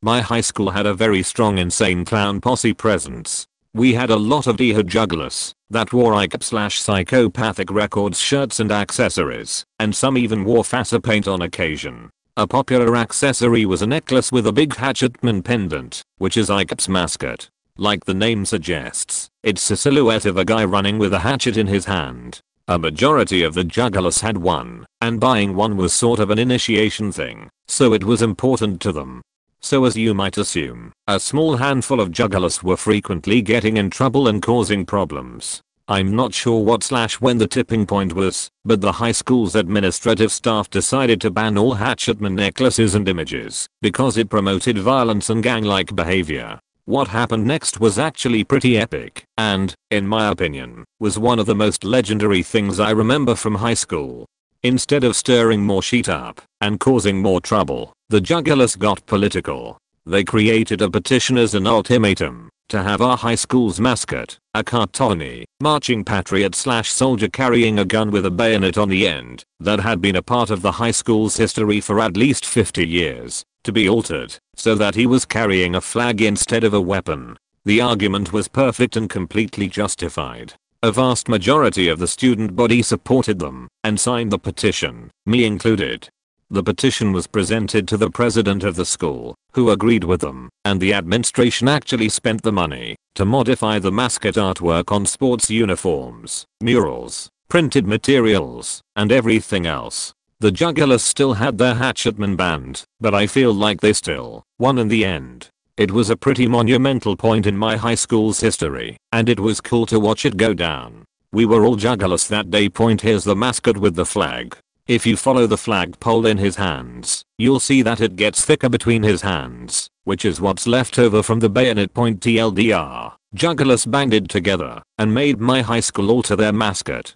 My high school had a very strong insane clown posse presence. We had a lot of D-hood jugglers that wore ICAP/psychopathic records shirts and accessories, and some even wore Fassa paint on occasion. A popular accessory was a necklace with a big Hatchetman pendant, which is ICAP's mascot. Like the name suggests, it's a silhouette of a guy running with a hatchet in his hand. A majority of the jugglers had one, and buying one was sort of an initiation thing, so it was important to them. So as you might assume, a small handful of jugglers were frequently getting in trouble and causing problems. I'm not sure what/when the tipping point was, but the high school's administrative staff decided to ban all Hatchetman necklaces and images because it promoted violence and gang-like behavior. What happened next was actually pretty epic and, in my opinion, was one of the most legendary things I remember from high school. Instead of stirring more shit up and causing more trouble, the jugglers got political. They created a petition as an ultimatum to have our high school's mascot, a cartoony, marching patriot/soldier carrying a gun with a bayonet on the end that had been a part of the high school's history for at least 50 years, to be altered so that he was carrying a flag instead of a weapon. The argument was perfect and completely justified. A vast majority of the student body supported them and signed the petition, me included. The petition was presented to the president of the school, who agreed with them, and the administration actually spent the money to modify the mascot artwork on sports uniforms, murals, printed materials, and everything else. The Jugglers still had their Hatchetman band, but I feel like they still won in the end. It was a pretty monumental point in my high school's history, and it was cool to watch it go down. We were all Jugglers that day. Here's the mascot with the flag. If you follow the flagpole in his hands, you'll see that it gets thicker between his hands, which is what's left over from the bayonet point. TLDR, Jugglers banded together and made my high school alter their mascot.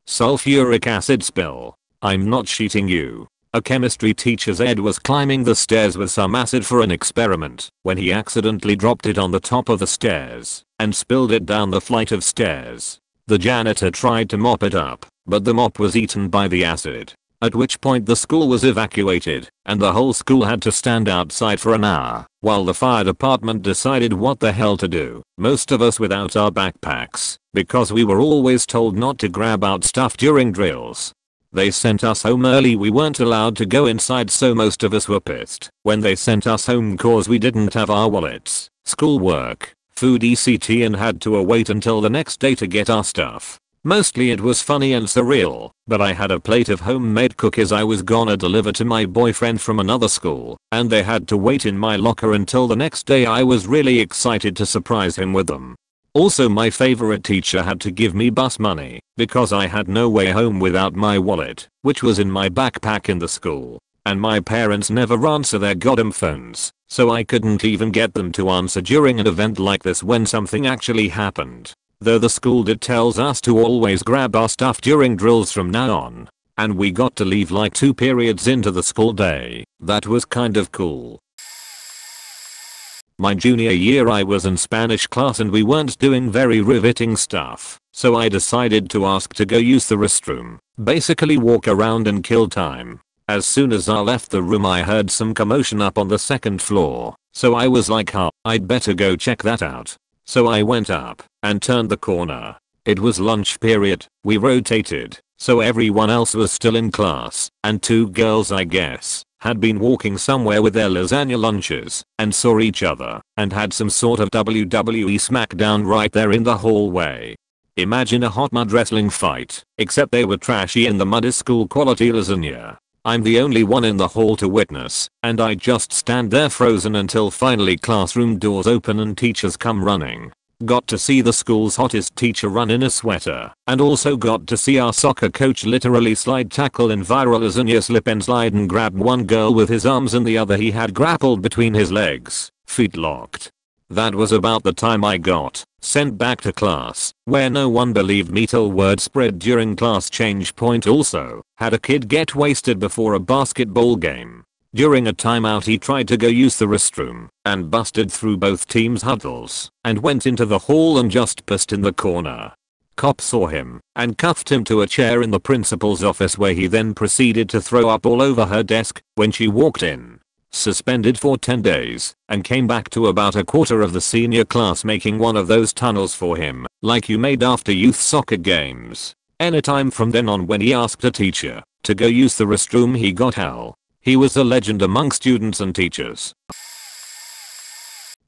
Sulfuric acid spill. I'm not cheating you. A chemistry teacher's Ed was climbing the stairs with some acid for an experiment when he accidentally dropped it on the top of the stairs and spilled it down the flight of stairs. The janitor tried to mop it up, but the mop was eaten by the acid, at which point the school was evacuated and the whole school had to stand outside for an hour while the fire department decided what the hell to do, most of us without our backpacks because we were always told not to grab out stuff during drills. They sent us home early. We weren't allowed to go inside, so most of us were pissed when they sent us home cause we didn't have our wallets, schoolwork, food etc, and had to wait until the next day to get our stuff. Mostly it was funny and surreal, but I had a plate of homemade cookies I was gonna deliver to my boyfriend from another school, and they had to wait in my locker until the next day. I was really excited to surprise him with them. Also, my favorite teacher had to give me bus money because I had no way home without my wallet, which was in my backpack in the school, and my parents never answer their goddamn phones, so I couldn't even get them to answer during an event like this when something actually happened. Though the school did tells us to always grab our stuff during drills from now on, and we got to leave like 2 periods into the school day. That was kind of cool. My junior year I was in Spanish class and we weren't doing very riveting stuff, so I decided to ask to go use the restroom, basically walk around and kill time. As soon as I left the room I heard some commotion up on the 2nd floor, so I was like, I'd better go check that out. So I went up and turned the corner. It was lunch period. We rotated, so everyone else was still in class, and 2 girls, I guess, had been walking somewhere with their lasagna lunches and saw each other and had some sort of WWE smackdown right there in the hallway. Imagine a hot mud wrestling fight, except they were trashy and the mud is school quality lasagna. I'm the only one in the hall to witness, and I just stand there frozen until finally classroom doors open and teachers come running. Got to see the school's hottest teacher run in a sweater, and also got to see our soccer coach literally slide tackle in viral lasagna slip and slide and grab one girl with his arms and the other he had grappled between his legs, feet locked. That was about the time I got sent back to class, where no one believed me till word spread during class change. Also, had a kid get wasted before a basketball game. During a timeout he tried to go use the restroom and busted through both teams' huddles and went into the hall and just pissed in the corner. Cop saw him and cuffed him to a chair in the principal's office where he then proceeded to throw up all over her desk when she walked in. Suspended for 10 days and came back to about a quarter of the senior class making one of those tunnels for him like you made after youth soccer games. Anytime from then on when he asked a teacher to go use the restroom he got hell. He was a legend among students and teachers.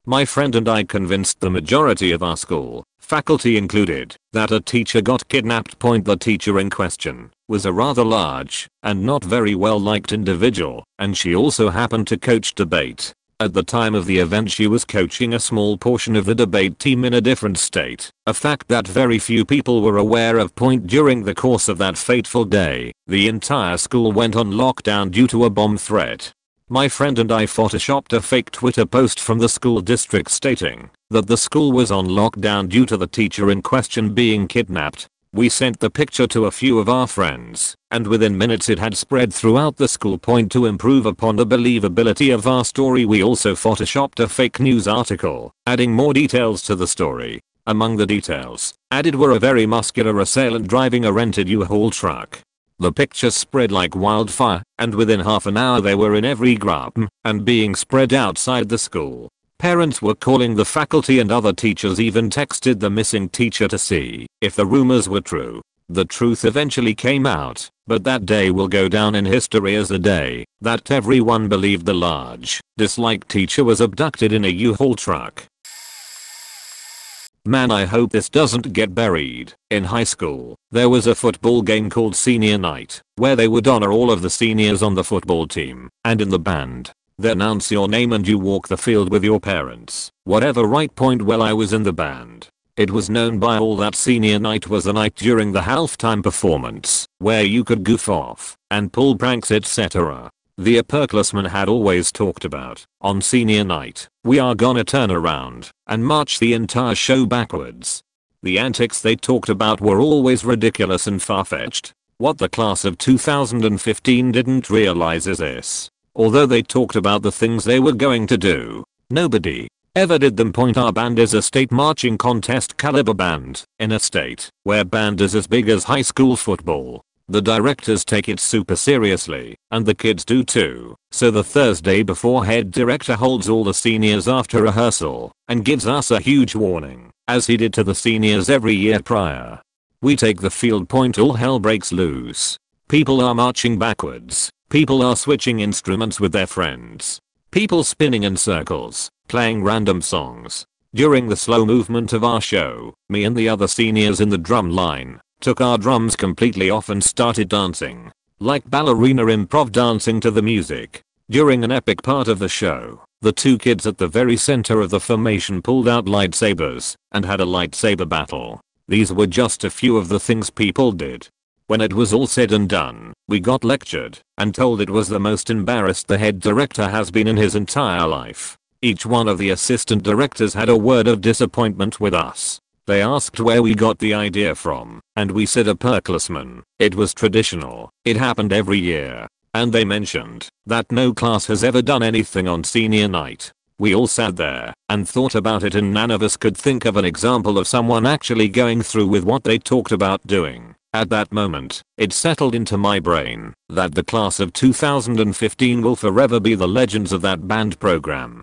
My friend and I convinced the majority of our school, faculty included, that a teacher got kidnapped. The teacher in question was a rather large and not very well liked individual, and she also happened to coach debate. At the time of the event she was coaching a small portion of the debate team in a different state, a fact that very few people were aware of. During the course of that fateful day, the entire school went on lockdown due to a bomb threat. My friend and I photoshopped a fake Twitter post from the school district stating that the school was on lockdown due to the teacher in question being kidnapped. We sent the picture to a few of our friends, and within minutes it had spread throughout the school. To improve upon the believability of our story we also photoshopped a fake news article, adding more details to the story. Among the details added were a very muscular assailant driving a rented U-Haul truck. The pictures spread like wildfire, and within half an hour they were in every group and being spread outside the school. Parents were calling the faculty and other teachers even texted the missing teacher to see if the rumors were true. The truth eventually came out, but that day will go down in history as the day that everyone believed the large, disliked teacher was abducted in a U-Haul truck. Man, I hope this doesn't get buried. In high school, there was a football game called Senior Night, where they would honor all of the seniors on the football team, and in the band, they announce your name and you walk the field with your parents. Whatever, right? Point. Well, I was in the band. It was known by all that Senior Night was a night during the halftime performance, where you could goof off, and pull pranks, etc. The upperclassmen had always talked about, on Senior Night, we are gonna turn around and march the entire show backwards. The antics they talked about were always ridiculous and far-fetched. What the class of 2015 didn't realize is this. Although they talked about the things they were going to do, nobody ever did them. Point. Our band is a state marching contest caliber band in a state where band is as big as high school football. The directors take it super seriously, and the kids do too. So the Thursday before, head director holds all the seniors after rehearsal and gives us a huge warning, as he did to the seniors every year prior. We take the field. Point. All hell breaks loose. People are marching backwards. People are switching instruments with their friends. People spinning in circles, playing random songs. During the slow movement of our show, me and the other seniors in the drum line took our drums completely off and started dancing. Like ballerina improv, dancing to the music. During an epic part of the show, the two kids at the very center of the formation pulled out lightsabers and had a lightsaber battle. These were just a few of the things people did. When it was all said and done, we got lectured and told it was the most embarrassed the head director has been in his entire life. Each one of the assistant directors had a word of disappointment with us. They asked where we got the idea from, and we said upperclassmen. It was traditional. It happened every year. And they mentioned that no class has ever done anything on Senior Night. We all sat there and thought about it, and none of us could think of an example of someone actually going through with what they talked about doing. At that moment, it settled into my brain that the class of 2015 will forever be the legends of that band program.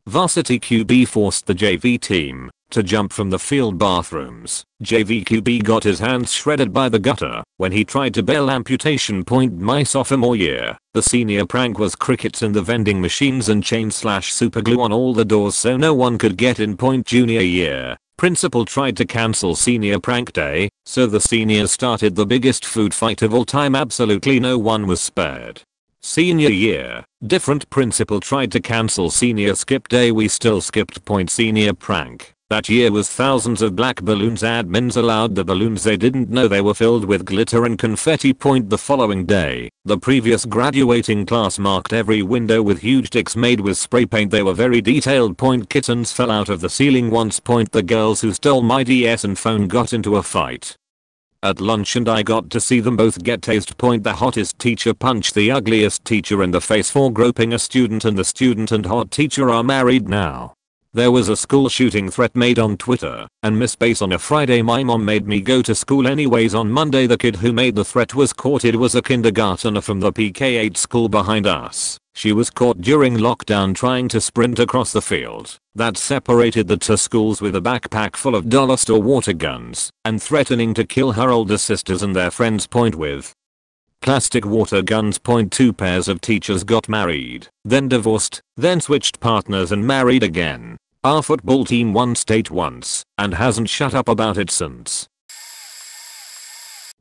Varsity QB forced the JV team to jump from the field bathrooms. JV QB got his hands shredded by the gutter when he tried to bail amputation. Point. My sophomore year, the senior prank was crickets in the vending machines and chain/superglue on all the doors so no one could get in. Point. Junior year, principal tried to cancel senior prank day, so the seniors started the biggest food fight of all time. Absolutely no one was spared. Senior year, different principal tried to cancel senior skip day. We still skipped. Point. Senior prank that year was thousands of black balloons. Admins allowed the balloons, they didn't know they were filled with glitter and confetti. Point. The following day, the previous graduating class marked every window with huge ticks made with spray paint. They were very detailed. Point. Kittens fell out of the ceiling once. Point. The girls who stole my DS and phone got into a fight at lunch and I got to see them both get tased. Point. The hottest teacher punched the ugliest teacher in the face for groping a student, and the student and hot teacher are married now. There was a school shooting threat made on Twitter and Miss Base on a Friday. My mom made me go to school anyways. On Monday, the kid who made the threat was caught. It was a kindergartner from the PK8 school behind us. She was caught during lockdown trying to sprint across the field that separated the two schools with a backpack full of dollar store water guns and threatening to kill her older sisters and their friends. Point. With plastic water guns. Point. Two pairs of teachers got married, then divorced, then switched partners and married again. Our football team won state once and hasn't shut up about it since.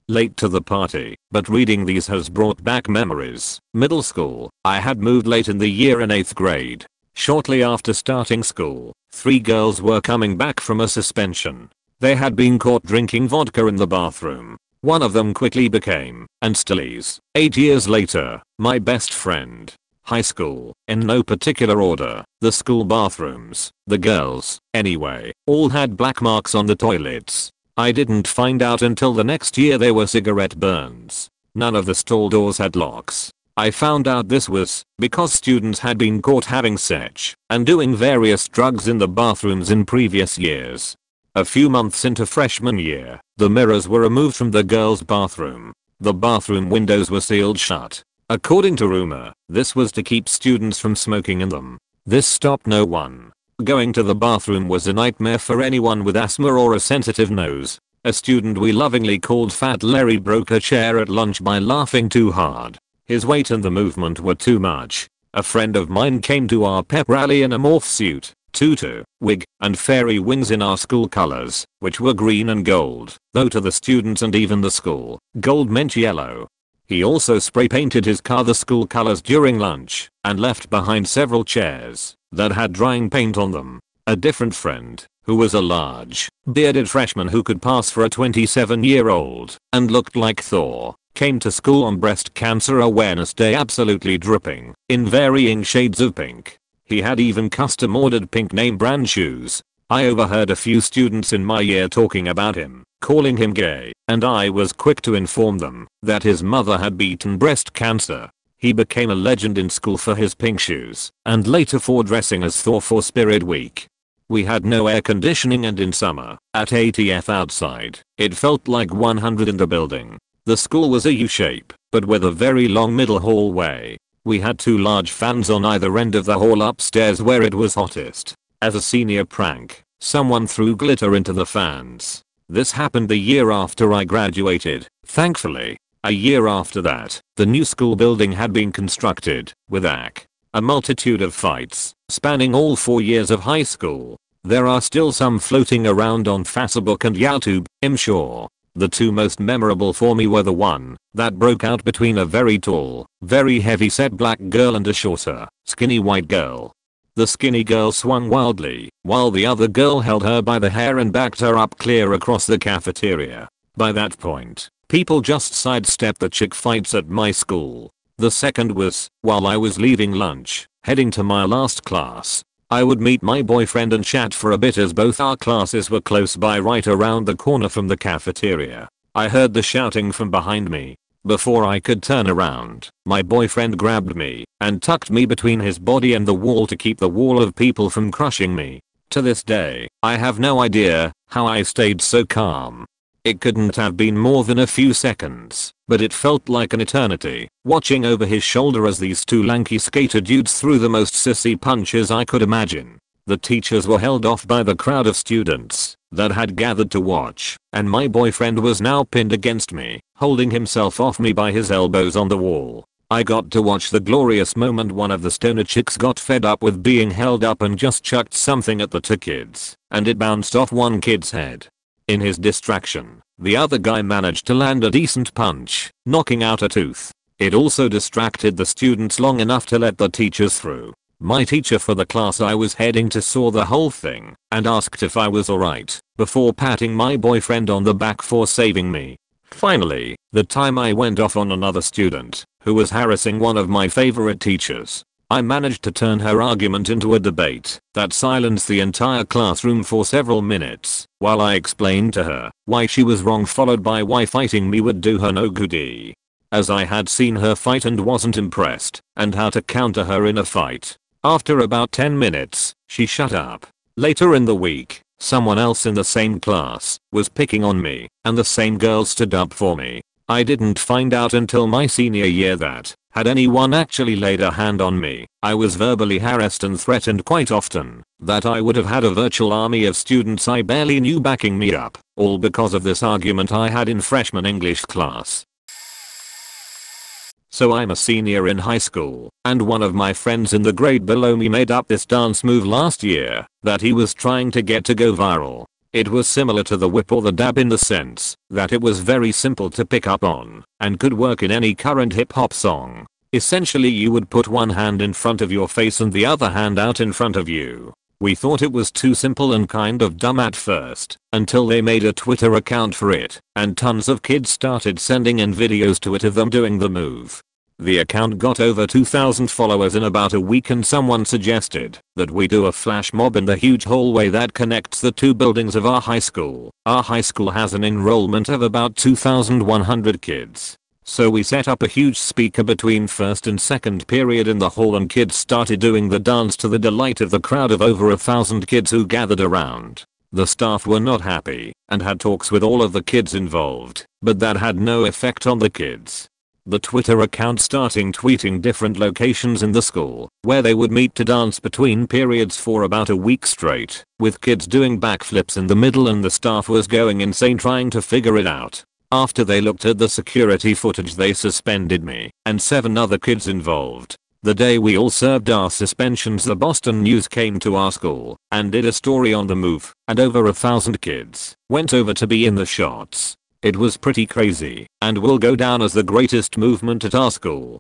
Late to the party, but reading these has brought back memories. Middle school, I had moved late in the year in 8th grade. Shortly after starting school, 3 girls were coming back from a suspension. They had been caught drinking vodka in the bathroom. One of them quickly became, and still is, 8 years later, my best friend. High school, in no particular order, the school bathrooms, the girls, anyway, all had black marks on the toilets. I didn't find out until the next year they were cigarette burns. None of the stall doors had locks. I found out this was because students had been caught having sex and doing various drugs in the bathrooms in previous years. A few months into freshman year, the mirrors were removed from the girls' bathroom. The bathroom windows were sealed shut. According to rumor, this was to keep students from smoking in them. This stopped no one. Going to the bathroom was a nightmare for anyone with asthma or a sensitive nose. A student we lovingly called Fat Larry broke a chair at lunch by laughing too hard. His weight and the movement were too much. A friend of mine came to our pep rally in a morph suit, tutu, wig, and fairy wings in our school colors, which were green and gold, though to the students and even the school, gold meant yellow. He also spray painted his car the school colors during lunch, and left behind several chairs that had drying paint on them. A different friend, who was a large, bearded freshman who could pass for a 27-year-old, and looked like Thor, came to school on Breast Cancer Awareness Day absolutely dripping, in varying shades of pink. He had even custom ordered pink name brand shoes. I overheard a few students in my year talking about him, calling him gay, and I was quick to inform them that his mother had beaten breast cancer. He became a legend in school for his pink shoes, and later for dressing as Thor for Spirit Week. We had no air conditioning, and in summer, at ATF outside, it felt like 100 in the building. The school was a U-shape, but with a very long middle hallway. We had 2 large fans on either end of the hall upstairs where it was hottest. As a senior prank, someone threw glitter into the fans. This happened the year after I graduated, thankfully. A year after that, the new school building had been constructed, with a multitude of fights, spanning all 4 years of high school. There are still some floating around on Facebook and YouTube, I'm sure. The 2 most memorable for me were the one that broke out between a very tall, very heavy-set black girl and a shorter, skinny white girl. The skinny girl swung wildly, while the other girl held her by the hair and backed her up clear across the cafeteria. By that point, people just sidestepped the chick fights at my school. The second was, while I was leaving lunch, heading to my last class. I would meet my boyfriend and chat for a bit as both our classes were close by right around the corner from the cafeteria. I heard the shouting from behind me. Before I could turn around, my boyfriend grabbed me and tucked me between his body and the wall to keep the wall of people from crushing me. To this day, I have no idea how I stayed so calm. It couldn't have been more than a few seconds, but it felt like an eternity, watching over his shoulder as these 2 lanky skater dudes threw the most sissy punches I could imagine. The teachers were held off by the crowd of students that had gathered to watch, and my boyfriend was now pinned against me, holding himself off me by his elbows on the wall. I got to watch the glorious moment one of the stoner chicks got fed up with being held up and just chucked something at the 2 kids, and it bounced off one kid's head. In his distraction, the other guy managed to land a decent punch, knocking out a tooth. It also distracted the students long enough to let the teachers through. My teacher for the class I was heading to saw the whole thing and asked if I was alright, before patting my boyfriend on the back for saving me. Finally, the time I went off on another student who was harassing one of my favorite teachers, I managed to turn her argument into a debate that silenced the entire classroom for several minutes while I explained to her why she was wrong, followed by why fighting me would do her no goodie. As I had seen her fight and wasn't impressed, and how to counter her in a fight. After about 10 minutes, she shut up. Later in the week, someone else in the same class was picking on me, and the same girl stood up for me. I didn't find out until my senior year that, had anyone actually laid a hand on me, I was verbally harassed and threatened quite often, that I would have had a virtual army of students I barely knew backing me up, all because of this argument I had in freshman English class. So I'm a senior in high school, and one of my friends in the grade below me made up this dance move last year that he was trying to get to go viral. It was similar to the whip or the dab in the sense that it was very simple to pick up on and could work in any current hip hop song. Essentially, you would put one hand in front of your face and the other hand out in front of you. We thought it was too simple and kind of dumb at first, until they made a Twitter account for it, and tons of kids started sending in videos to it of them doing the move. The account got over 2,000 followers in about a week, and someone suggested that we do a flash mob in the huge hallway that connects the 2 buildings of our high school. Our high school has an enrollment of about 2,100 kids. So we set up a huge speaker between first and second period in the hall, and kids started doing the dance to the delight of the crowd of over 1,000 kids who gathered around. The staff were not happy and had talks with all of the kids involved, but that had no effect on the kids. The Twitter account starting tweeting different locations in the school where they would meet to dance between periods for about a week straight, with kids doing backflips in the middle and the staff was going insane trying to figure it out. After they looked at the security footage they suspended me and 7 other kids involved. The day we all served our suspensions the Boston News came to our school and did a story on the move and over 1,000 kids went over to be in the shots. It was pretty crazy and will go down as the greatest movement at our school.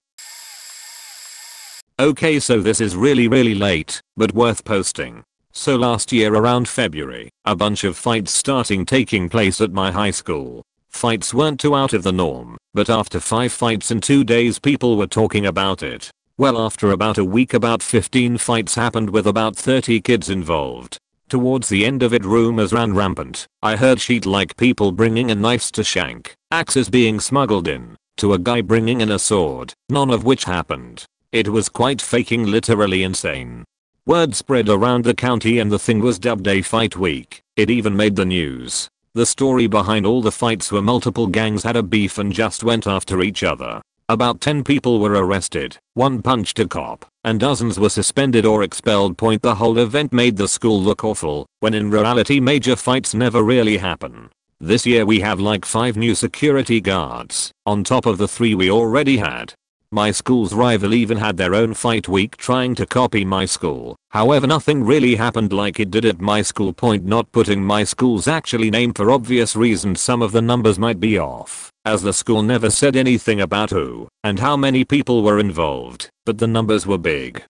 Okay, so this is really late, but worth posting. So last year around February, a bunch of fights taking place at my high school. Fights weren't too out of the norm, but after 5 fights in 2 days people were talking about it. Well, after about a week about 15 fights happened with about 30 kids involved. Towards the end of it rumors ran rampant. I heard shit like people bringing in knives to shank, axes being smuggled in, to a guy bringing in a sword, none of which happened. It was quite fucking literally insane. Word spread around the county and the thing was dubbed a fight week. It even made the news. The story behind all the fights were multiple gangs had a beef and just went after each other. About 10 people were arrested, 1 punched a cop, and dozens were suspended or expelled. The whole event made the school look awful, when in reality major fights never really happen. This year we have like 5 new security guards, on top of the 3 we already had. My school's rival even had their own fight week trying to copy my school. However, nothing really happened like it did at my school. Not putting my school's actually name for obvious reasons. Some of the numbers might be off, as the school never said anything about who and how many people were involved, but the numbers were big.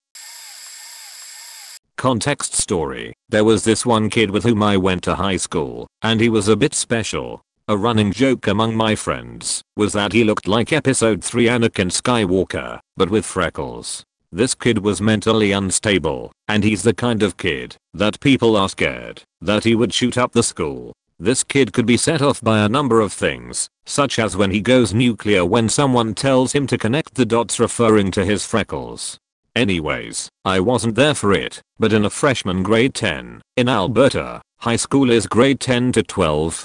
Context story. There was this one kid with whom I went to high school, and he was a bit special. A running joke among my friends was that he looked like episode 3 Anakin Skywalker, but with freckles. This kid was mentally unstable, and he's the kind of kid that people are scared that he would shoot up the school. This kid could be set off by a number of things, such as when he goes nuclear when someone tells him to connect the dots referring to his freckles. Anyways, I wasn't there for it, but in a freshman grade 10, in Alberta, high school is grade 10 to 12,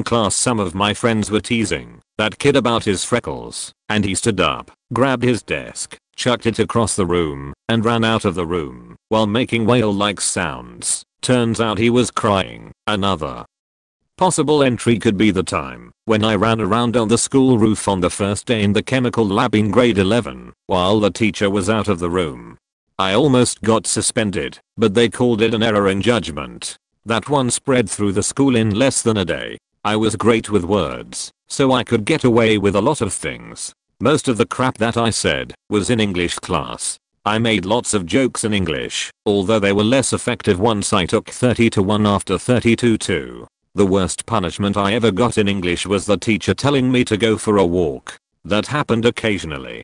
class some of my friends were teasing that kid about his freckles, and he stood up, grabbed his desk, chucked it across the room, and ran out of the room, while making whale-like sounds. Turns out he was crying. Another possible entry could be the time when I ran around on the school roof on the first day in the chemical lab in grade 11, while the teacher was out of the room. I almost got suspended, but they called it an error in judgment. That one spread through the school in less than a day. I was great with words, so I could get away with a lot of things. Most of the crap that I said was in English class. I made lots of jokes in English, although they were less effective once I took 30-1 after 32-2. The worst punishment I ever got in English was the teacher telling me to go for a walk. That happened occasionally.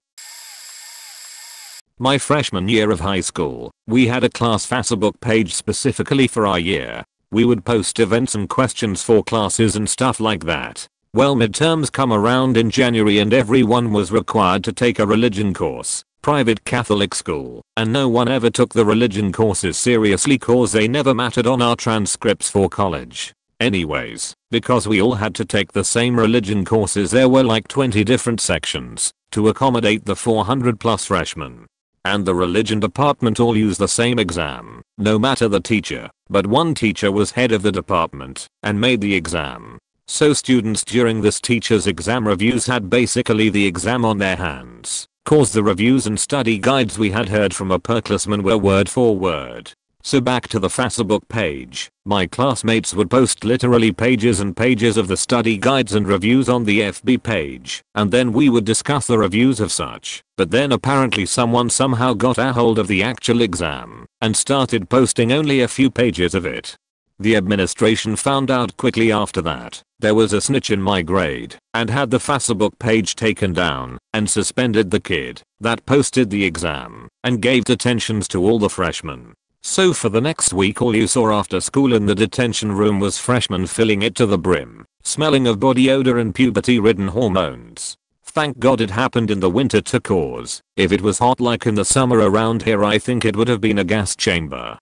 My freshman year of high school, we had a class Facebook page specifically for our year. We would post events and questions for classes and stuff like that. Well, midterms come around in January and everyone was required to take a religion course. Private Catholic school, and no one ever took the religion courses seriously cause they never mattered on our transcripts for college. Anyways, because we all had to take the same religion courses, there were like 20 different sections to accommodate the 400 plus freshmen. And the religion department all used the same exam, no matter the teacher, but one teacher was head of the department and made the exam. So students during this teacher's exam reviews had basically the exam on their hands, cause the reviews and study guides we had heard from upperclassmen were word for word. So back to the Facebook page, my classmates would post literally pages and pages of the study guides and reviews on the FB page, and then we would discuss the reviews of such. But then apparently someone somehow got a hold of the actual exam and started posting only a few pages of it. The administration found out quickly after that there was a snitch in my grade and had the Facebook page taken down and suspended the kid that posted the exam and gave detentions to all the freshmen. So for the next week all you saw after school in the detention room was freshmen filling it to the brim, smelling of body odor and puberty-ridden hormones. Thank God it happened in the winter to cause, if it was hot like in the summer around here I think it would have been a gas chamber.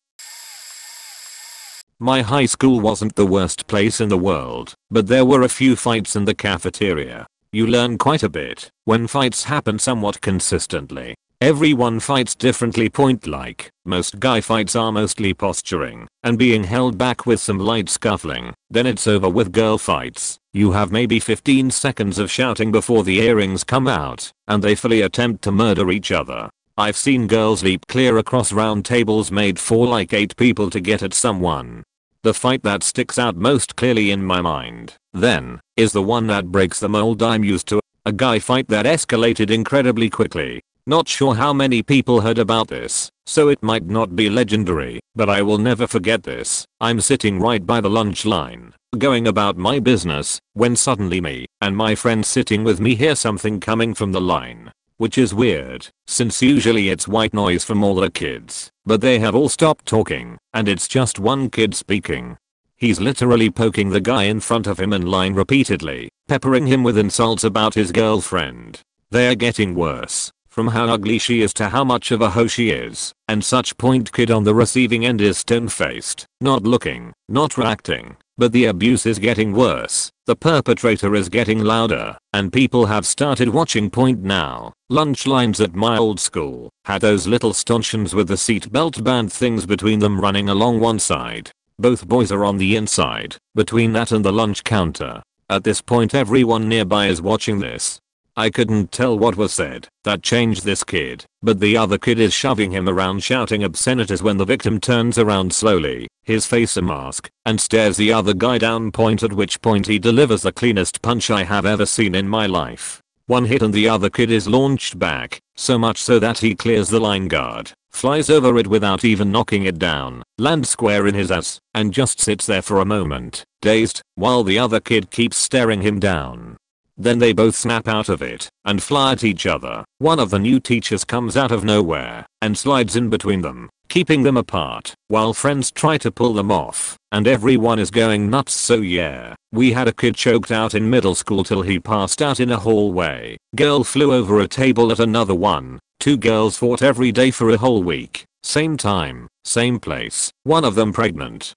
My high school wasn't the worst place in the world, but there were a few fights in the cafeteria. You learn quite a bit when fights happen somewhat consistently. Everyone fights differently. Point like, most guy fights are mostly posturing and being held back with some light scuffling. Then it's over with girl fights. You have maybe 15 seconds of shouting before the earrings come out and they fully attempt to murder each other. I've seen girls leap clear across round tables made for like 8 people to get at someone. The fight that sticks out most clearly in my mind, then, is the one that breaks the mold I'm used to, a guy fight that escalated incredibly quickly. Not sure how many people heard about this, so it might not be legendary, but I will never forget this. I'm sitting right by the lunch line, going about my business, when suddenly me and my friend sitting with me hear something coming from the line. Which is weird, since usually it's white noise from all the kids, but they have all stopped talking, and it's just one kid speaking. He's literally poking the guy in front of him in line repeatedly, peppering him with insults about his girlfriend. They're getting worse, from how ugly she is to how much of a hoe she is, and such point kid on the receiving end is stone-faced, not looking, not reacting. But the abuse is getting worse, the perpetrator is getting louder, and people have started watching point now. Lunch lines at my old school had those little stanchions with the seatbelt band things between them running along one side. Both boys are on the inside, between that and the lunch counter. At this point everyone nearby is watching this. I couldn't tell what was said that changed this kid, but the other kid is shoving him around shouting obscenities when the victim turns around slowly, his face a mask, and stares the other guy down, point at which point he delivers the cleanest punch I have ever seen in my life. One hit and the other kid is launched back, so much so that he clears the line guard, flies over it without even knocking it down, lands square in his ass, and just sits there for a moment, dazed, while the other kid keeps staring him down. Then they both snap out of it and fly at each other. One of the new teachers comes out of nowhere and slides in between them, keeping them apart, while friends try to pull them off, and everyone is going nuts. So yeah, we had a kid choked out in middle school till he passed out in a hallway. Girl flew over a table at another one. 2 girls fought every day for a whole week. Same time, same place, one of them pregnant.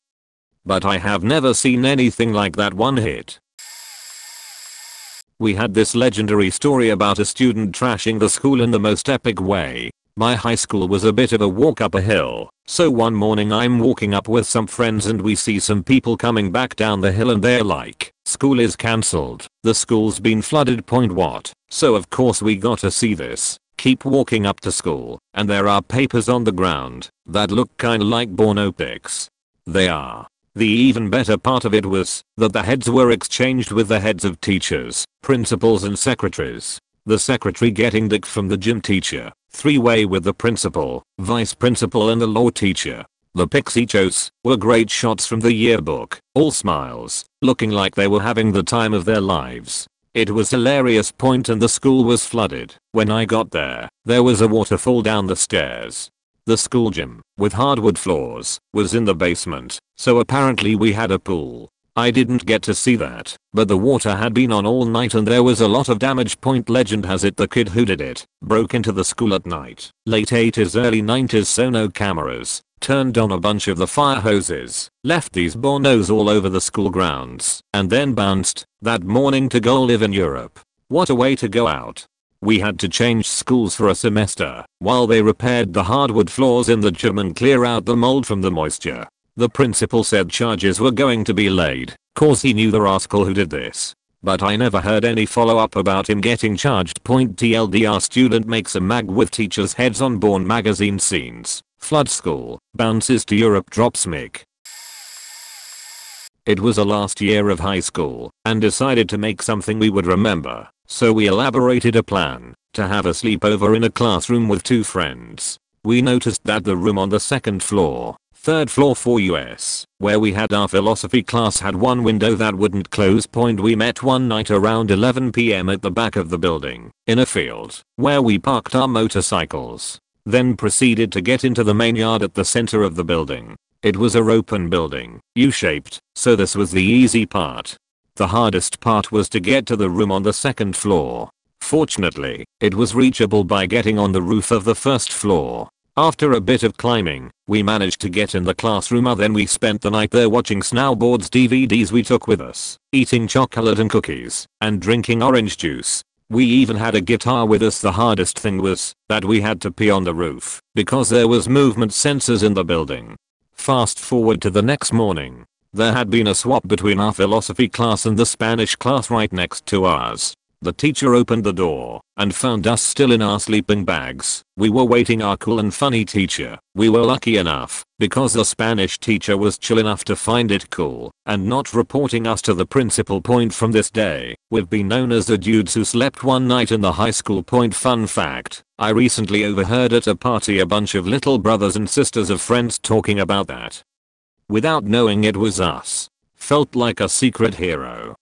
But I have never seen anything like that one hit. We had this legendary story about a student trashing the school in the most epic way. My high school was a bit of a walk up a hill, so one morning I'm walking up with some friends and we see some people coming back down the hill and they're like, "School is cancelled, the school's been flooded." Point what? So of course we got to see this. Keep walking up to school, and there are papers on the ground that look kinda like porno pics. They are. The even better part of it was that the heads were exchanged with the heads of teachers, principals and secretaries. The secretary getting dick from the gym teacher, 3-way with the principal, vice principal and the law teacher. The pics he chose were great shots from the yearbook, all smiles, looking like they were having the time of their lives. It was hilarious. Point and the school was flooded. When I got there was a waterfall down the stairs. The school gym, with hardwood floors, was in the basement, so apparently we had a pool. I didn't get to see that, but the water had been on all night and there was a lot of damage. Point legend has it the kid who did it broke into the school at night, late 80s early 90s, so no cameras, turned on a bunch of the fire hoses, left these bornos all over the school grounds, and then bounced that morning to go live in Europe. What a way to go out. We had to change schools for a semester while they repaired the hardwood floors in the gym and clear out the mold from the moisture. The principal said charges were going to be laid, cause he knew the rascal who did this. But I never heard any follow up about him getting charged. Point TLDR student makes a mag with teachers' heads on Born magazine scenes. Flood school, bounces to Europe, drops mic. It was a last year of high school and decided to make something we would remember. So we elaborated a plan to have a sleepover in a classroom with 2 friends. We noticed that the room on the 2nd floor, 3rd floor for US, where we had our philosophy class, had one window that wouldn't close. Point we met one night around 11 PM at the back of the building, in a field, where we parked our motorcycles. Then proceeded to get into the main yard at the center of the building. It was a open building, U-shaped, so this was the easy part. The hardest part was to get to the room on the 2nd floor. Fortunately, it was reachable by getting on the roof of the 1st floor. After a bit of climbing, we managed to get in the classroom. Then we spent the night there watching Snowboards DVDs we took with us, eating chocolate and cookies, and drinking orange juice. We even had a guitar with us. The hardest thing was that we had to pee on the roof because there was movement sensors in the building. Fast forward to the next morning. There had been a swap between our philosophy class and the Spanish class right next to ours. The teacher opened the door and found us still in our sleeping bags. We were waiting our cool and funny teacher. We were lucky enough because the Spanish teacher was chill enough to find it cool and not reporting us to the principal. Point from this day, we've been known as the dudes who slept one night in the high school. Point fun fact, I recently overheard at a party a bunch of little brothers and sisters of friends talking about that. Without knowing it was us. Felt like a secret hero.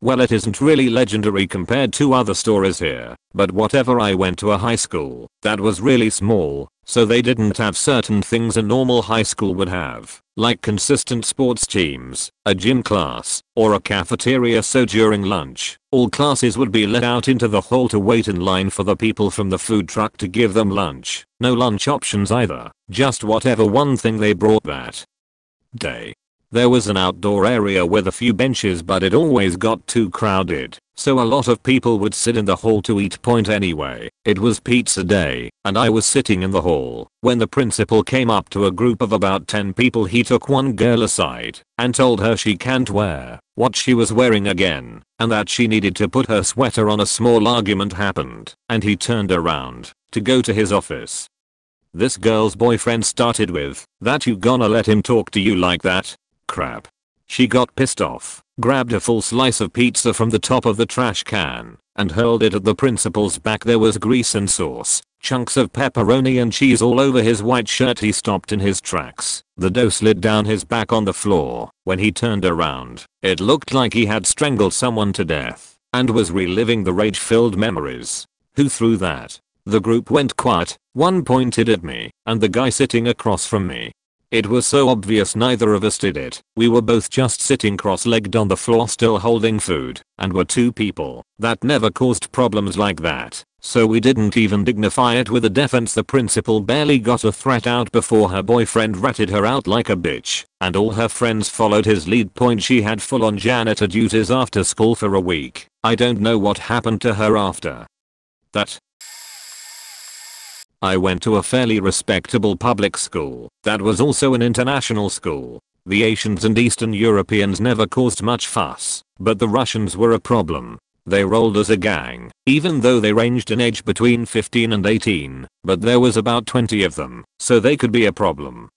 Well, it isn't really legendary compared to other stories here, but whatever. I went to a high school that was really small, so they didn't have certain things a normal high school would have, like consistent sports teams, a gym class, or a cafeteria. So during lunch, all classes would be let out into the hall to wait in line for the people from the food truck to give them lunch. No lunch options either, just whatever one thing they brought that day. There was an outdoor area with a few benches, but it always got too crowded, so a lot of people would sit in the hall to eat. Point anyway, it was pizza day, and I was sitting in the hall when the principal came up to a group of about 10 people. He took one girl aside and told her she can't wear what she was wearing again, and that she needed to put her sweater on. A small argument happened, and he turned around to go to his office. This girl's boyfriend started with, "That you gonna let him talk to you like that? Crap." She got pissed off, grabbed a full slice of pizza from the top of the trash can, and hurled it at the principal's back. There was grease and sauce, chunks of pepperoni and cheese all over his white shirt. He stopped in his tracks. The dough slid down his back on the floor. When he turned around, it looked like he had strangled someone to death, and was reliving the rage-filled memories. "Who threw that?" The group went quiet. One pointed at me, and the guy sitting across from me. It was so obvious neither of us did it. We were both just sitting cross-legged on the floor still holding food, and were two people that never caused problems like that, so we didn't even dignify it with a defense. The principal barely got a threat out before her boyfriend ratted her out like a bitch, and all her friends followed his lead. Point she had full-on janitor duties after school for a week. I don't know what happened to her after that. I went to a fairly respectable public school that was also an international school. The Asians and Eastern Europeans never caused much fuss, but the Russians were a problem. They rolled as a gang, even though they ranged in age between 15 and 18, but there was about 20 of them, so they could be a problem.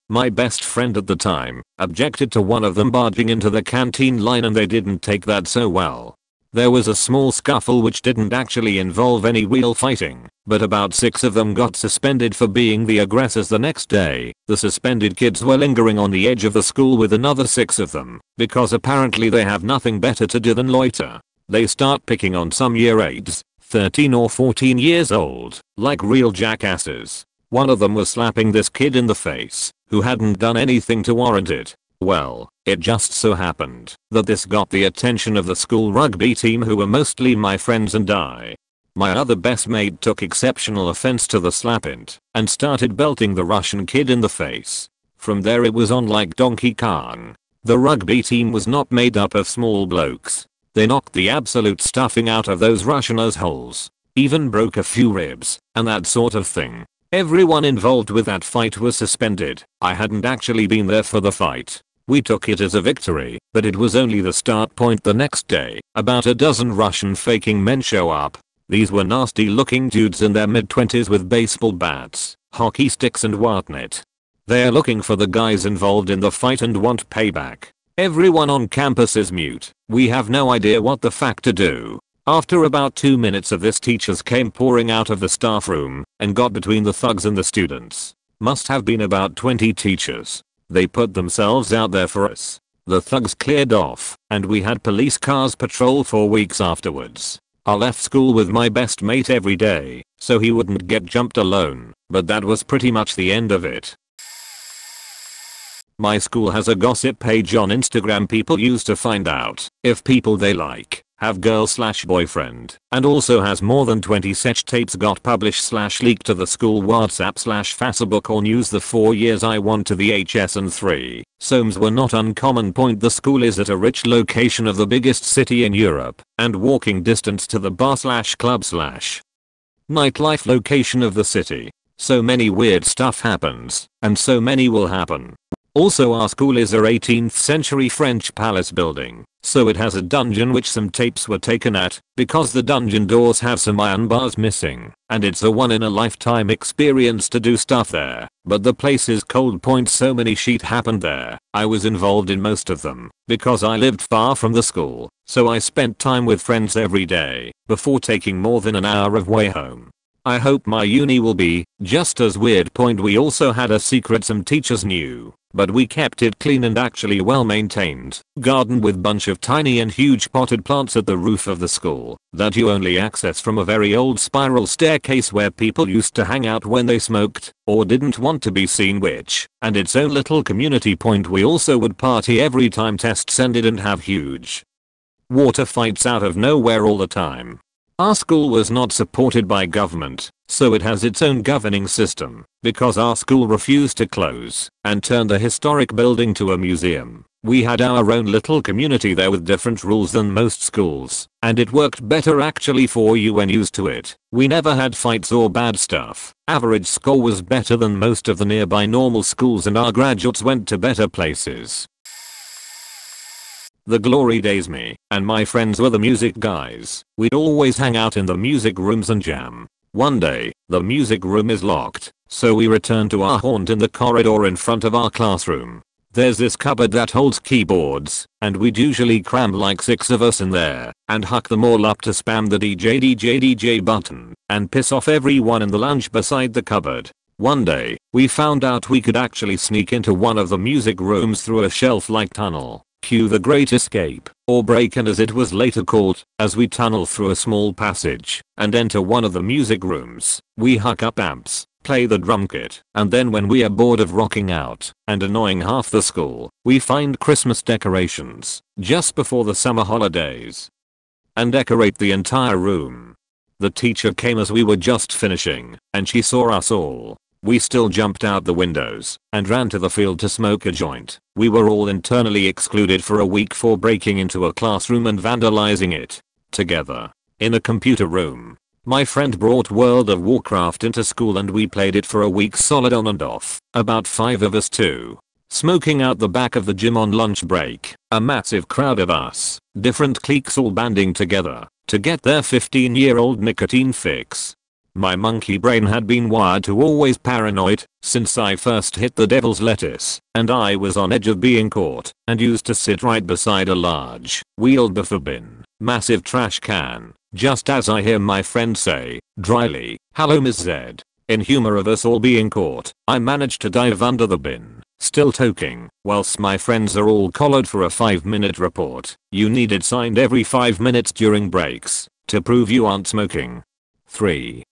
My best friend at the time, objected to one of them barging into the canteen line, and they didn't take that so well. There was a small scuffle which didn't actually involve any real fighting, but about 6 of them got suspended for being the aggressors. The next day, the suspended kids were lingering on the edge of the school with another 6 of them, because apparently they have nothing better to do than loiter. They start picking on some year 8s, 13 or 14 years old, like real jackasses. One of them was slapping this kid in the face, who hadn't done anything to warrant it. Well, it just so happened that this got the attention of the school rugby team, who were mostly my friends and I. My other best mate took exceptional offense to the slapping and started belting the Russian kid in the face. From there it was on like Donkey Kong. The rugby team was not made up of small blokes. They knocked the absolute stuffing out of those Russianers' holes. Even broke a few ribs, and that sort of thing. Everyone involved with that fight was suspended. I hadn't actually been there for the fight. We took it as a victory, but it was only the start point. The next day, about a dozen Russian faking men show up. These were nasty looking dudes in their mid-20s with baseball bats, hockey sticks and whatnot. They're looking for the guys involved in the fight and want payback. Everyone on campus is mute. We have no idea what the fuck to do. After about 2 minutes of this, teachers came pouring out of the staff room and got between the thugs and the students. Must have been about 20 teachers. They put themselves out there for us. The thugs cleared off, and we had police cars patrol for weeks afterwards. I left school with my best mate every day, so he wouldn't get jumped alone, but that was pretty much the end of it. My school has a gossip page on Instagram people use to find out if people they like have girl/boyfriend, and also has more than 20 such tapes got published/leaked to the school WhatsApp/Facebook or news. The 4 years I went to the HS and 3 SOMs were not uncommon. Point: the school is at a rich location of the biggest city in Europe and walking distance to the bar/club/nightlife location of the city. So many weird stuff happens, and so many will happen. Also, our school is a 18th century French palace building, so it has a dungeon which some tapes were taken at, because the dungeon doors have some iron bars missing, and it's a one in a lifetime experience to do stuff there. But the place is cold. Point: so many shit happened there. I was involved in most of them, because I lived far from the school, so I spent time with friends every day, before taking more than an hour of way home. I hope my uni will be just as weird. Point: we also had a secret some teachers knew, but we kept it clean and actually well maintained garden with bunch of tiny and huge potted plants at the roof of the school that you only access from a very old spiral staircase where people used to hang out when they smoked or didn't want to be seen, which and its own little community. Point: we also would party every time tests ended and have huge water fights out of nowhere all the time. Our school was not supported by government, so it has its own governing system, because our school refused to close and turn the historic building to a museum. We had our own little community there with different rules than most schools, and it worked better actually for you when used to it. We never had fights or bad stuff. Average score was better than most of the nearby normal schools, and our graduates went to better places. The glory days. Me and my friends were the music guys. We'd always hang out in the music rooms and jam. One day, the music room is locked, so we return to our haunt in the corridor in front of our classroom. There's this cupboard that holds keyboards, and we'd usually cram like 6 of us in there and hook them all up to spam the DJ button and piss off everyone in the lounge beside the cupboard. One day, we found out we could actually sneak into one of the music rooms through a shelf-like tunnel. Cue The Great Escape, or Break-In as it was later called, as we tunnel through a small passage and enter one of the music rooms. We hook up amps, play the drum kit, and then when we are bored of rocking out and annoying half the school, we find Christmas decorations just before the summer holidays and decorate the entire room. The teacher came as we were just finishing, and she saw us all. We still jumped out the windows and ran to the field to smoke a joint. We were all internally excluded for a week for breaking into a classroom and vandalizing it together. In a computer room, my friend brought World of Warcraft into school and we played it for a week solid on and off. About 5 of us too. Smoking out the back of the gym on lunch break. A massive crowd of us, different cliques all banding together to get their 15-year-old nicotine fix. My monkey brain had been wired to always paranoid since I first hit the devil's lettuce, and I was on edge of being caught and used to sit right beside a large, wheeled buffer bin, massive trash can, just as I hear my friend say, dryly, "Hello Ms. Z." In humor of us all being caught, I managed to dive under the bin, still toking, whilst my friends are all collared for a 5-minute report. You need it signed every 5 minutes during breaks to prove you aren't smoking. 3.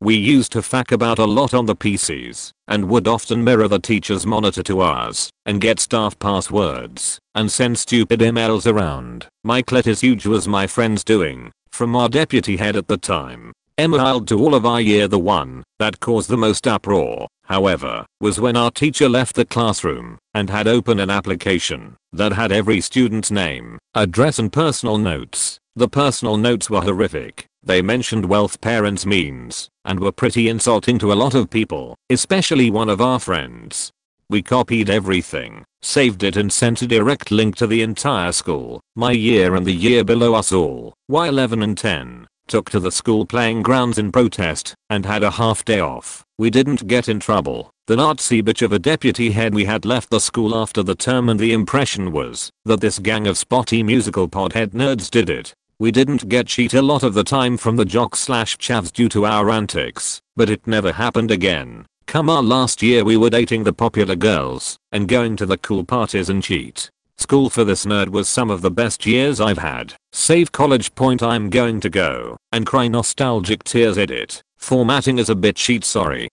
We used to fack about a lot on the PCs and would often mirror the teacher's monitor to ours and get staff passwords and send stupid emails around. My clit huge was my friend's doing, from our deputy head at the time. Emailed to all of our year. The one that caused the most uproar, however, was when our teacher left the classroom and had opened an application that had every student's name, address and personal notes. The personal notes were horrific. They mentioned wealth, parents, means, and were pretty insulting to a lot of people, especially one of our friends. We copied everything, saved it and sent a direct link to the entire school, my year and the year below us all. Y11 and 10 took to the school playing grounds in protest and had a half day off. We didn't get in trouble. The Nazi bitch of a deputy head we had left the school after the term, and the impression was that this gang of spotty musical podhead nerds did it. We didn't get cheat a lot of the time from the jocks/chavs due to our antics, but it never happened again. Come our last year we were dating the popular girls and going to the cool parties and cheat. School for this nerd was some of the best years I've had. Save college. I'm going to go and cry nostalgic tears. Edit. Formatting is a bit cheat, sorry.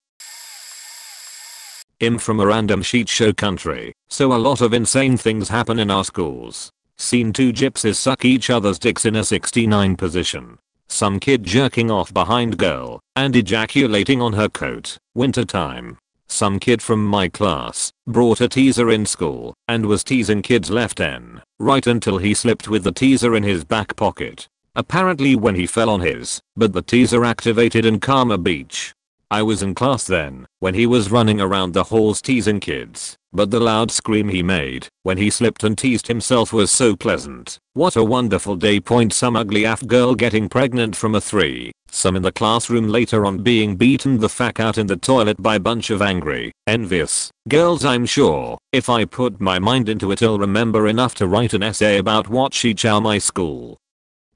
I'm from a random shit show country, so a lot of insane things happen in our schools. Seen two gypsies suck each other's dicks in a 69 position. Some kid jerking off behind girl and ejaculating on her coat. Winter time. Some kid from my class brought a teaser in school and was teasing kids left and right until he slipped with the teaser in his back pocket. Apparently when he fell on his, but the teaser activated in Karma Beach. I was in class then when he was running around the halls teasing kids, but the loud scream he made when he slipped and teased himself was so pleasant. What a wonderful day. Some ugly AF girl getting pregnant from a 3. Some in the classroom later on being beaten the fuck out in the toilet by bunch of angry, envious girls. I'm sure if I put my mind into it I'll remember enough to write an essay about what she chow my school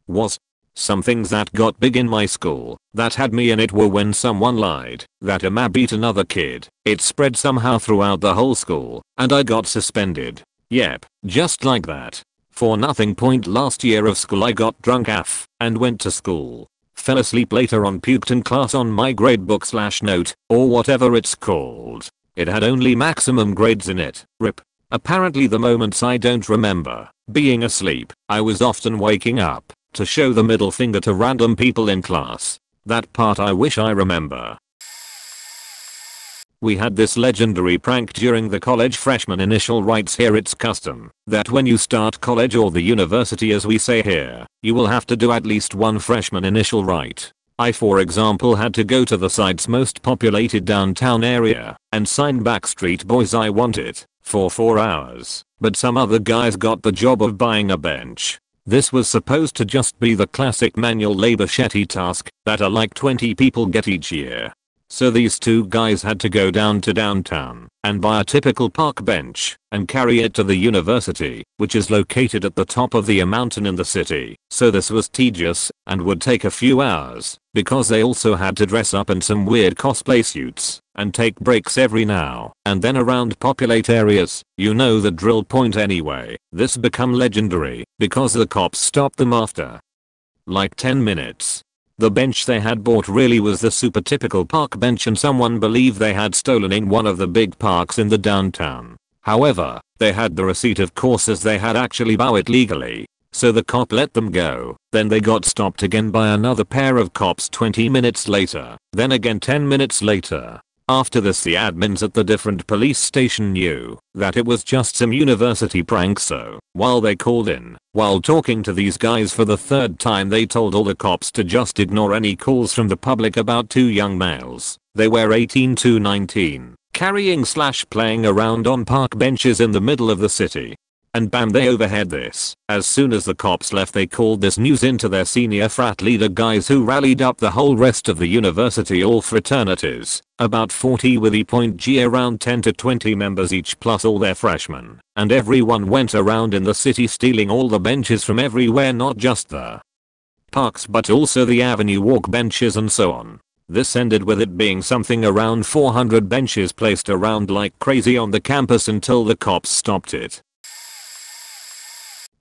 was. Some things that got big in my school that had me in it were when someone lied that a ma beat another kid. It spread somehow throughout the whole school and I got suspended. Yep, just like that. For nothing. Last year of school I got drunk AF and went to school. Fell asleep later on, puked in class on my gradebook/note or whatever it's called. It had only maximum grades in it. RIP. Apparently the moments I don't remember being asleep, I was often waking up to show the middle finger to random people in class. That part I wish I remember. We had this legendary prank during the college freshman initial rites. Here it's custom that when you start college or the university as we say here, you will have to do at least one freshman initial rite. I for example had to go to the site's most populated downtown area and sign Backstreet Boys I Want It for 4 hours, but some other guys got the job of buying a bench. This was supposed to just be the classic manual labor shetty task that like 20 people get each year. So these two guys had to go down to downtown and buy a typical park bench and carry it to the university, which is located at the top of the mountain in the city. So this was tedious and would take a few hours because they also had to dress up in some weird cosplay suits and take breaks every now and then around populate areas. You know the drill. Anyway, this become legendary because the cops stopped them after like 10 minutes. The bench they had bought really was the super typical park bench and someone believed they had stolen in one of the big parks in the downtown. However, they had the receipt of course as they had actually bought it legally. So the cop let them go. Then they got stopped again by another pair of cops 20 minutes later. Then again 10 minutes later. After this the admins at the different police station knew that it was just some university prank, so while they called in, while talking to these guys for the 3rd time they told all the cops to just ignore any calls from the public about 2 young males. They were 18 to 19, carrying/playing around on park benches in the middle of the city. And bam, they overheard this. As soon as the cops left they called this news into their senior frat leader guys who rallied up the whole rest of the university, all fraternities, about 40 with E.G around 10 to 20 members each plus all their freshmen. And everyone went around in the city stealing all the benches from everywhere, not just the parks but also the Avenue Walk benches and so on. This ended with it being something around 400 benches placed around like crazy on the campus until the cops stopped it.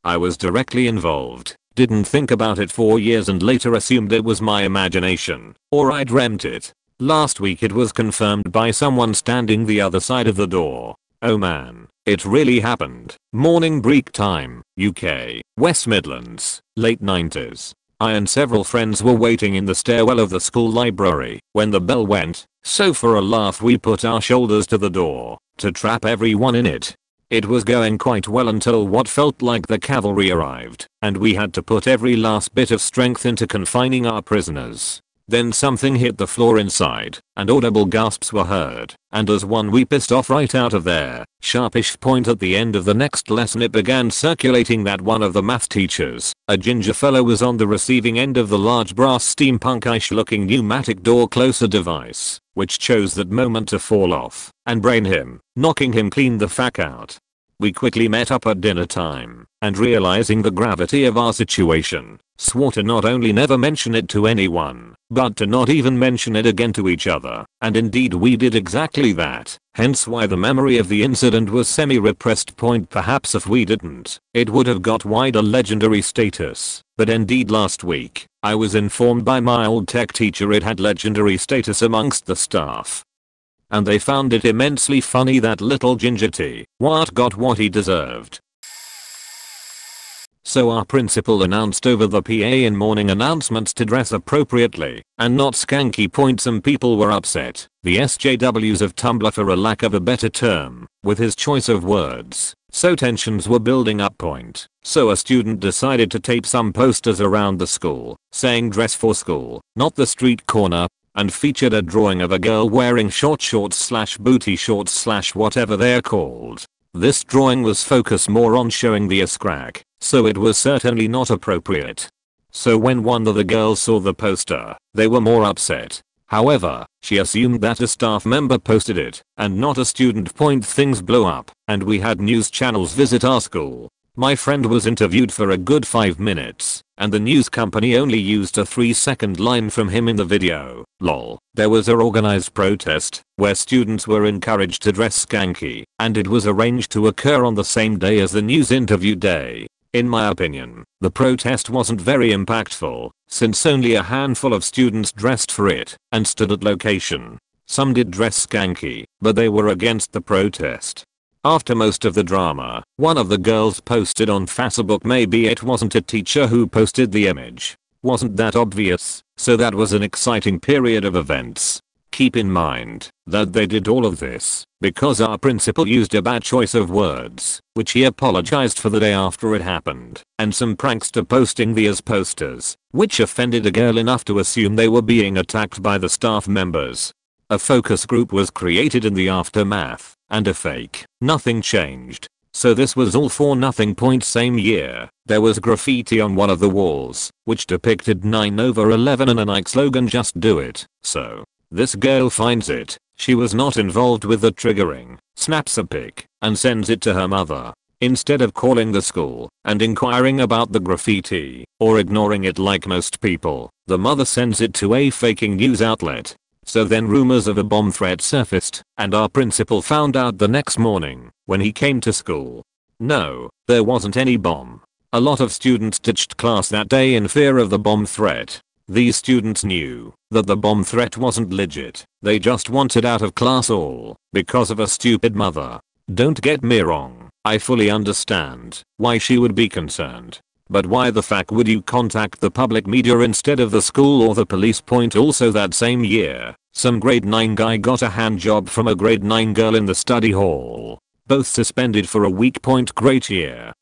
I was directly involved, didn't think about it for years and later assumed it was my imagination, or I dreamt it. Last week it was confirmed by someone standing the other side of the door. Oh man, it really happened. Morning break time, UK, West Midlands, late 90s. I and several friends were waiting in the stairwell of the school library when the bell went, so for a laugh we put our shoulders to the door to trap everyone in it. It was going quite well until what felt like the cavalry arrived, and we had to put every last bit of strength into confining our prisoners. Then something hit the floor inside, and audible gasps were heard, and as one we pissed off right out of there, sharpish point at the end of the next lesson it began circulating that one of the math teachers, a ginger fellow, was on the receiving end of the large brass steampunk-ish looking pneumatic door closer device, which chose that moment to fall off and brain him, knocking him clean the fuck out. We quickly met up at dinner time, and realizing the gravity of our situation, swore to not only never mention it to anyone, but to not even mention it again to each other, and indeed we did exactly that, hence why the memory of the incident was semi-repressed. Perhaps if we didn't, it would have got wider legendary status, but indeed last week, I was informed by my old tech teacher it had legendary status amongst the staff. And they found it immensely funny that little ginger got what he deserved. So our principal announced over the PA in morning announcements to dress appropriately and not skanky. Some people were upset, the SJWs of Tumblr for a lack of a better term, with his choice of words. So tensions were building up. So a student decided to tape some posters around the school saying dress for school, not the street corner, and featured a drawing of a girl wearing short shorts / booty shorts / whatever they're called. This drawing was focused more on showing the ass crack, so it was certainly not appropriate. So when one of the girls saw the poster, they were more upset. However, she assumed that a staff member posted it and not a student. Things blew up and we had news channels visit our school. My friend was interviewed for a good 5 minutes and the news company only used a 3-second line from him in the video. Lol. There was a organized protest where students were encouraged to dress skanky and it was arranged to occur on the same day as the news interview day. In my opinion, the protest wasn't very impactful since only a handful of students dressed for it and stood at location. Some did dress skanky, but they were against the protest. After most of the drama, one of the girls posted on Facebook. Maybe it wasn't a teacher who posted the image. Wasn't that obvious? So that was an exciting period of events. Keep in mind that they did all of this because our principal used a bad choice of words, which he apologized for the day after it happened, and some prankster posting the as posters, which offended a girl enough to assume they were being attacked by the staff members. A focus group was created in the aftermath, and a fake nothing changed. So this was all for nothing. Same year, there was graffiti on one of the walls, which depicted 9/11 and a Nike slogan, just do it. So this girl finds it, she was not involved with the triggering, snaps a pic, and sends it to her mother. Instead of calling the school and inquiring about the graffiti, or ignoring it like most people, the mother sends it to a faking news outlet. So then rumors of a bomb threat surfaced, and our principal found out the next morning when he came to school. No, there wasn't any bomb. A lot of students ditched class that day in fear of the bomb threat. These students knew that the bomb threat wasn't legit. They just wanted out of class all because of a stupid mother. Don't get me wrong, I fully understand why she would be concerned. But why the fuck would you contact the public media instead of the school or the police? Also that same year, some grade 9 guy got a hand job from a grade 9 girl in the study hall. Both suspended for a week. Great year.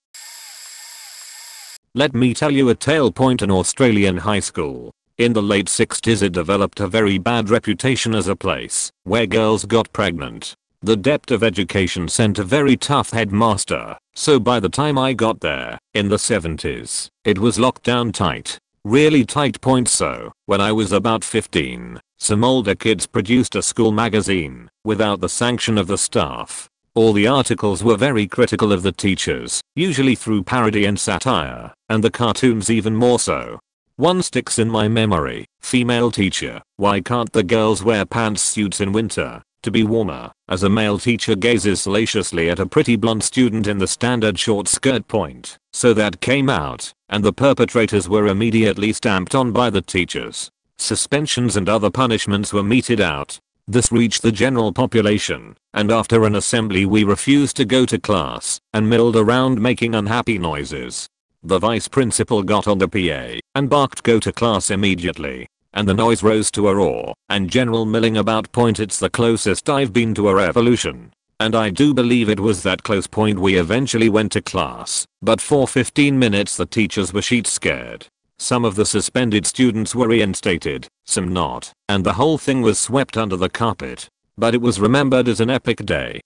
Let me tell you a tale. An Australian high school. In the late 60s it developed a very bad reputation as a place where girls got pregnant. The depth of education sent a very tough headmaster, so by the time I got there, in the 70s, it was locked down tight. Really tight. So, when I was about 15, some older kids produced a school magazine, without the sanction of the staff. All the articles were very critical of the teachers, usually through parody and satire, and the cartoons even more so. One sticks in my memory, female teacher, why can't the girls wear pantsuits in winter? To be warmer, as a male teacher gazes salaciously at a pretty blonde student in the standard short skirt. So that came out, and the perpetrators were immediately stamped on by the teachers. Suspensions and other punishments were meted out. This reached the general population, and after an assembly we refused to go to class and milled around making unhappy noises. The vice principal got on the PA and barked go to class immediately. And the noise rose to a roar and general milling about. It's the closest I've been to a revolution. And I do believe it was that close. We eventually went to class, but for 15 minutes the teachers were sheet scared. Some of the suspended students were reinstated, some not, and the whole thing was swept under the carpet. But it was remembered as an epic day.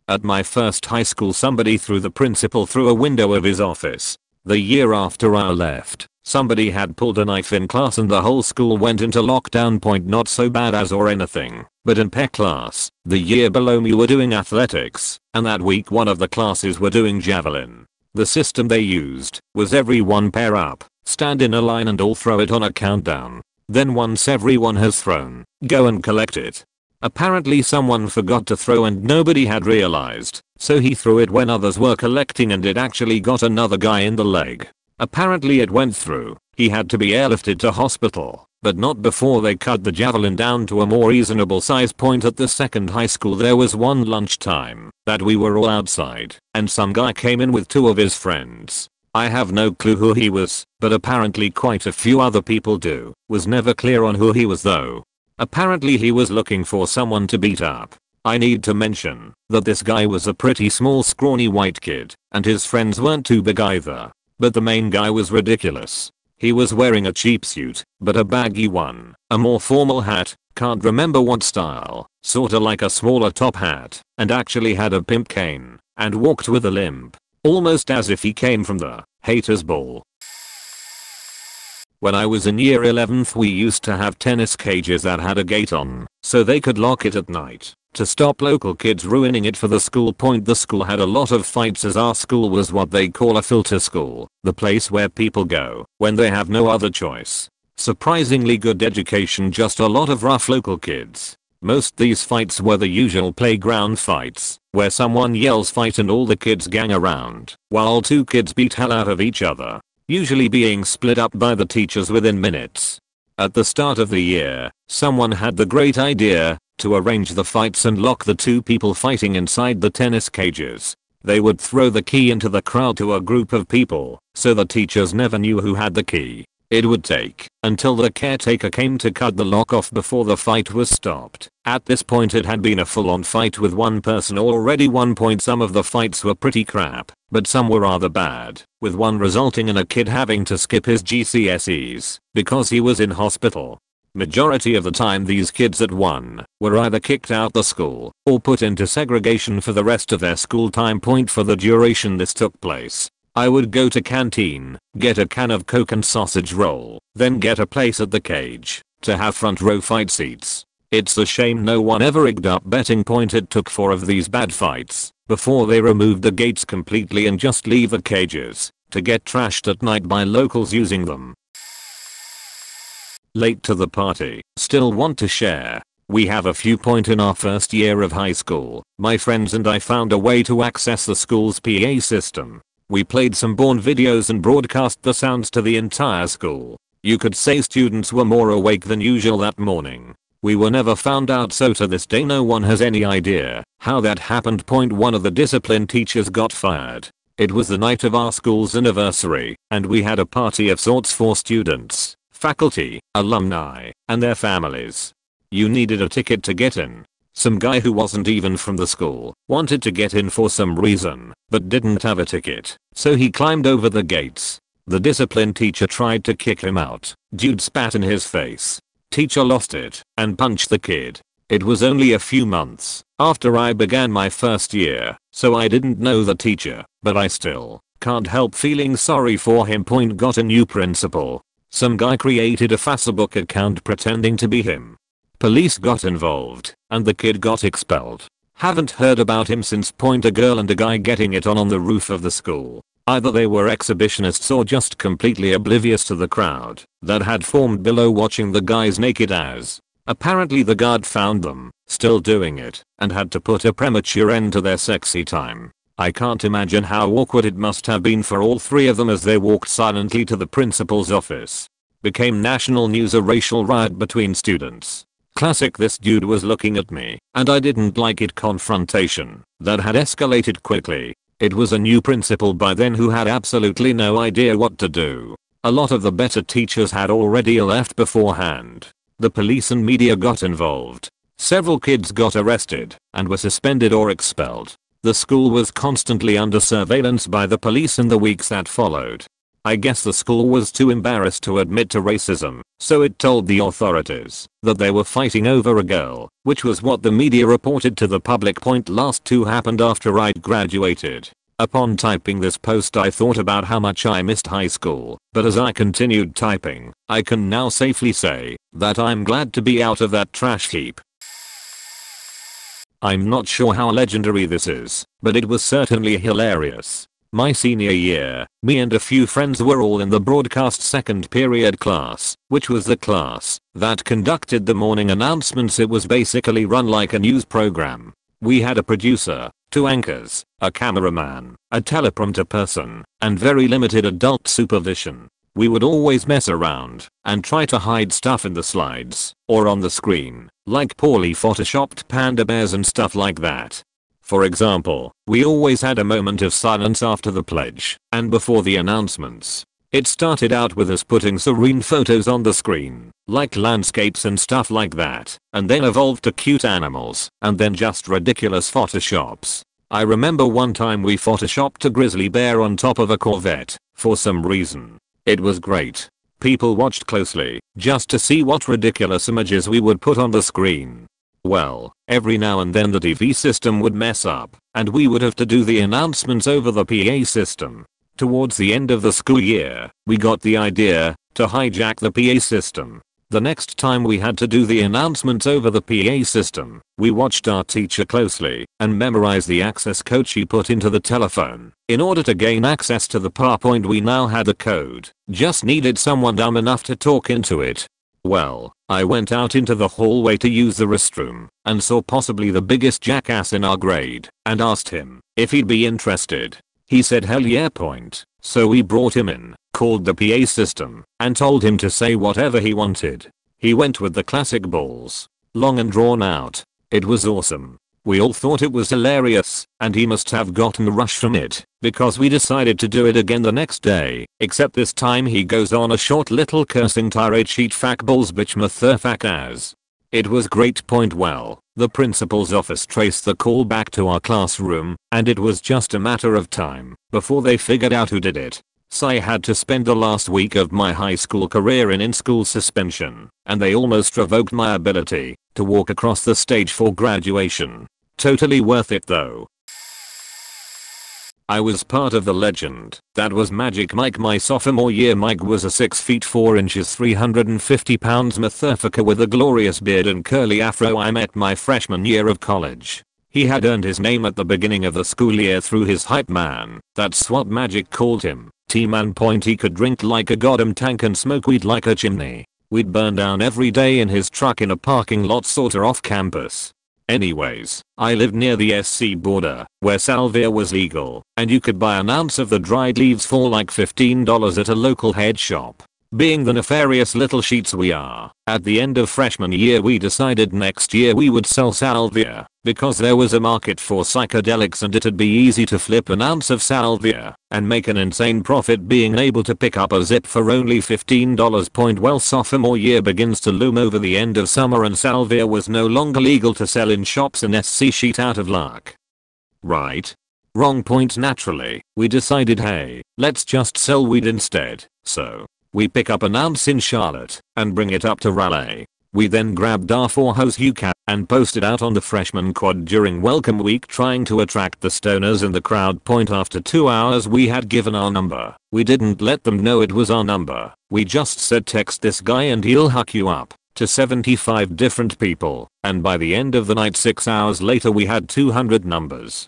At my first high school somebody threw the principal through a window of his office. The year after I left, somebody had pulled a knife in class and the whole school went into lockdown. Not so bad as or anything, but in PE class, the year below me were doing athletics, and that week one of the classes were doing javelin. The system they used was everyone pair up, stand in a line and all throw it on a countdown. Then once everyone has thrown, go and collect it. Apparently someone forgot to throw and nobody had realized, so he threw it when others were collecting and it actually got another guy in the leg. Apparently it went through, he had to be airlifted to hospital, but not before they cut the javelin down to a more reasonable size. At the second high school there was one lunchtime, that we were all outside and some guy came in with two of his friends. I have no clue who he was, but apparently quite a few other people do. Was never clear on who he was though. Apparently he was looking for someone to beat up. I need to mention that this guy was a pretty small scrawny white kid, and his friends weren't too big either. But the main guy was ridiculous. He was wearing a cheap suit, but a baggy one, a more formal hat, can't remember what style, sorta like a smaller top hat, and actually had a pimp cane, and walked with a limp, almost as if he came from the haters ball. When I was in year 11th we used to have tennis cages that had a gate on, so they could lock it at night, to stop local kids ruining it for the school. The school had a lot of fights as our school was what they call a filter school, the place where people go when they have no other choice. Surprisingly good education, just a lot of rough local kids. Most these fights were the usual playground fights, where someone yells fight and all the kids gang around, while two kids beat hell out of each other, usually being split up by the teachers within minutes. At the start of the year, someone had the great idea to arrange the fights and lock the two people fighting inside the tennis cages. They would throw the key into the crowd to a group of people, so the teachers never knew who had the key. It would take until the caretaker came to cut the lock off before the fight was stopped. At this point it had been a full-on fight with one person already. Some of the fights were pretty crap, but some were rather bad, with one resulting in a kid having to skip his GCSEs because he was in hospital. Majority of the time these kids at one were either kicked out the school or put into segregation for the rest of their school time. For the duration this took place, I would go to canteen, get a can of Coke and sausage roll, then get a place at the cage to have front row fight seats. It's a shame no one ever rigged up betting. It took 4 of these bad fights before they removed the gates completely and just leave the cages to get trashed at night by locals using them. Late to the party, still want to share. We have a few. In our first year of high school, my friends and I found a way to access the school's PA system. We played some Bourne videos and broadcast the sounds to the entire school. You could say students were more awake than usual that morning. We were never found out, so to this day no one has any idea how that happened. One of the discipline teachers got fired. It was the night of our school's anniversary, and we had a party of sorts for students, faculty, alumni, and their families. You needed a ticket to get in. Some guy who wasn't even from the school wanted to get in for some reason, but didn't have a ticket, so he climbed over the gates. The discipline teacher tried to kick him out. Dude spat in his face. Teacher lost it and punched the kid. It was only a few months after I began my first year, so I didn't know the teacher, but I still can't help feeling sorry for him. Got a new principal. Some guy created a Facebook account pretending to be him. Police got involved, and the kid got expelled. Haven't heard about him since. A girl and a guy getting it on the roof of the school. Either they were exhibitionists or just completely oblivious to the crowd that had formed below watching the guys naked ass. Apparently the guard found them still doing it and had to put a premature end to their sexy time. I can't imagine how awkward it must have been for all 3 of them as they walked silently to the principal's office. Became national news, a racial riot between students. Classic. This dude was looking at me and I didn't like it. Confrontation that had escalated quickly. It was a new principal by then who had absolutely no idea what to do. A lot of the better teachers had already left beforehand. The police and media got involved. Several kids got arrested and were suspended or expelled. The school was constantly under surveillance by the police in the weeks that followed. I guess the school was too embarrassed to admit to racism, so it told the authorities that they were fighting over a girl, which was what the media reported to the public. Last 2 happened after I'd graduated. Upon typing this post I thought about how much I missed high school, but as I continued typing, I can now safely say that I'm glad to be out of that trash heap. I'm not sure how legendary this is, but it was certainly hilarious. My senior year, me and a few friends were all in the broadcast second period class, which was the class that conducted the morning announcements. It was basically run like a news program. We had a producer, 2 anchors, a cameraman, a teleprompter person, and very limited adult supervision. We would always mess around and try to hide stuff in the slides or on the screen, like poorly photoshopped panda bears and stuff like that. For example, we always had a moment of silence after the pledge and before the announcements. It started out with us putting serene photos on the screen, like landscapes and stuff like that, and then evolved to cute animals, and then just ridiculous photoshops. I remember one time we photoshopped a grizzly bear on top of a Corvette, for some reason. It was great. People watched closely, just to see what ridiculous images we would put on the screen. Well, every now and then the TV system would mess up, and we would have to do the announcements over the PA system. Towards the end of the school year, we got the idea to hijack the PA system. The next time we had to do the announcements over the PA system, we watched our teacher closely and memorized the access code she put into the telephone. In order to gain access to the PowerPoint, we now had the code, just needed someone dumb enough to talk into it. Well, I went out into the hallway to use the restroom and saw possibly the biggest jackass in our grade and asked him if he'd be interested. He said hell yeah point, so we brought him in, called the PA system, and told him to say whatever he wanted. He went with the classic balls, long and drawn out. It was awesome. We all thought it was hilarious, and he must have gotten a rush from it, because we decided to do it again the next day, except this time he goes on a short little cursing tirade sheet fuck balls bitch motherfuck ass. It was great point. Well, the principal's office traced the call back to our classroom, and it was just a matter of time before they figured out who did it. So I had to spend the last week of my high school career in in-school suspension, and they almost revoked my ability to walk across the stage for graduation. Totally worth it though. I was part of the legend that was Magic Mike my sophomore year. Mike was a 6 feet 4 inches 350 pounds motherfucker with a glorious beard and curly afro I met my freshman year of college. He had earned his name at the beginning of the school year through his hype man. That's what Magic called him. T-Man point. He could drink like a goddamn tank and smoke weed like a chimney. We'd burn down every day in his truck in a parking lot sorta off campus. Anyways, I lived near the SC border, where salvia was legal, and you could buy an ounce of the dried leaves for like $15 at a local head shop. Being the nefarious little sheets we are, at the end of freshman year we decided next year we would sell salvia, because there was a market for psychedelics and it'd be easy to flip an ounce of salvia and make an insane profit being able to pick up a zip for only $15. Well, sophomore year begins to loom over the end of summer and salvia was no longer legal to sell in shops in SC. Sheet out of luck. Right? Wrong point. Naturally, we decided hey, let's just sell weed instead. So we pick up an ounce in Charlotte and bring it up to Raleigh. We then grabbed our 4-hose UCAP and posted out on the freshman quad during welcome week trying to attract the stoners in the crowd. After 2 hours we had given our number. We didn't let them know it was our number. We just said text this guy and he'll hook you up, to 75 different people, and by the end of the night 6 hours later we had 200 numbers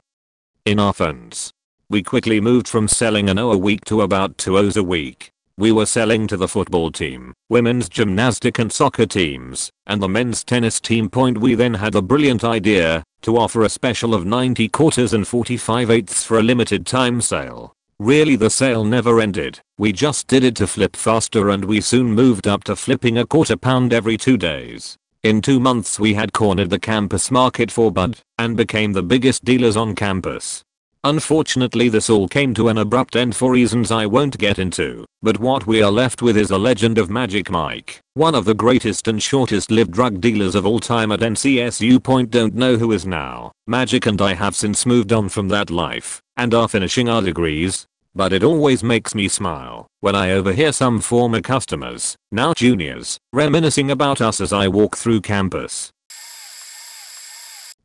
in our phones. We quickly moved from selling an O a week to about 2 O's a week. We were selling to the football team, women's gymnastic and soccer teams, and the men's tennis team. We then had the brilliant idea to offer a special of 90 quarters and 45/8 for a limited time sale. Really, the sale never ended. We just did it to flip faster, and we soon moved up to flipping a £1/4 every 2 days. In 2 months we had cornered the campus market for bud and became the biggest dealers on campus. Unfortunately, this all came to an abrupt end for reasons I won't get into, but what we are left with is a legend of Magic Mike, one of the greatest and shortest lived drug dealers of all time at NCSU. Don't know who is now. Magic and I have since moved on from that life and are finishing our degrees, but it always makes me smile when I overhear some former customers, now juniors, reminiscing about us as I walk through campus.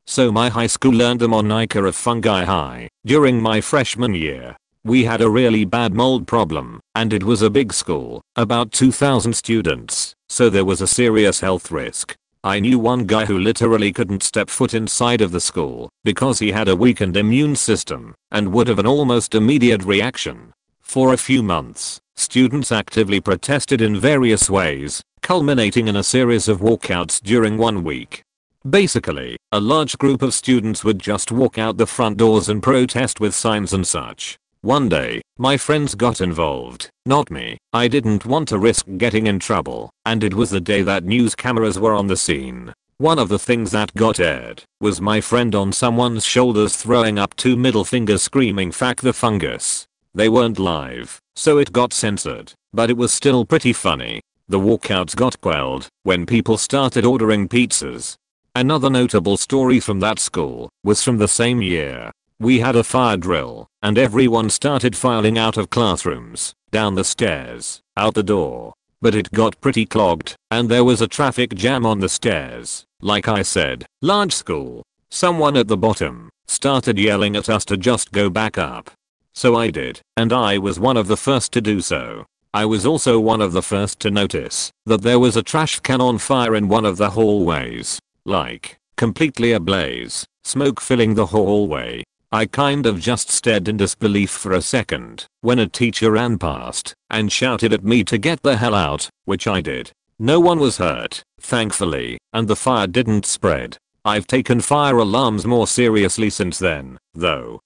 So my high school earned the moniker of Fungi High. During my freshman year, we had a really bad mold problem, and it was a big school, about 2,000 students, so there was a serious health risk. I knew one guy who literally couldn't step foot inside of the school because he had a weakened immune system and would have an almost immediate reaction. For a few months, students actively protested in various ways, culminating in a series of walkouts during 1 week. Basically, a large group of students would just walk out the front doors and protest with signs and such. One day, my friends got involved, not me. I didn't want to risk getting in trouble, and it was the day that news cameras were on the scene. One of the things that got aired was my friend on someone's shoulders throwing up 2 middle fingers screaming "Fuck the fungus." They weren't live, so it got censored, but it was still pretty funny. The walkouts got quelled when people started ordering pizzas. Another notable story from that school was from the same year. We had a fire drill, and everyone started filing out of classrooms, down the stairs, out the door. But it got pretty clogged, and there was a traffic jam on the stairs. Like I said, large school. Someone at the bottom started yelling at us to just go back up. So I did, and I was one of the first to do so. I was also one of the first to notice that there was a trash can on fire in one of the hallways. Like, completely ablaze, smoke filling the hallway. I kind of just stared in disbelief for a second when a teacher ran past and shouted at me to get the hell out, which I did. No one was hurt, thankfully, and the fire didn't spread. I've taken fire alarms more seriously since then, though.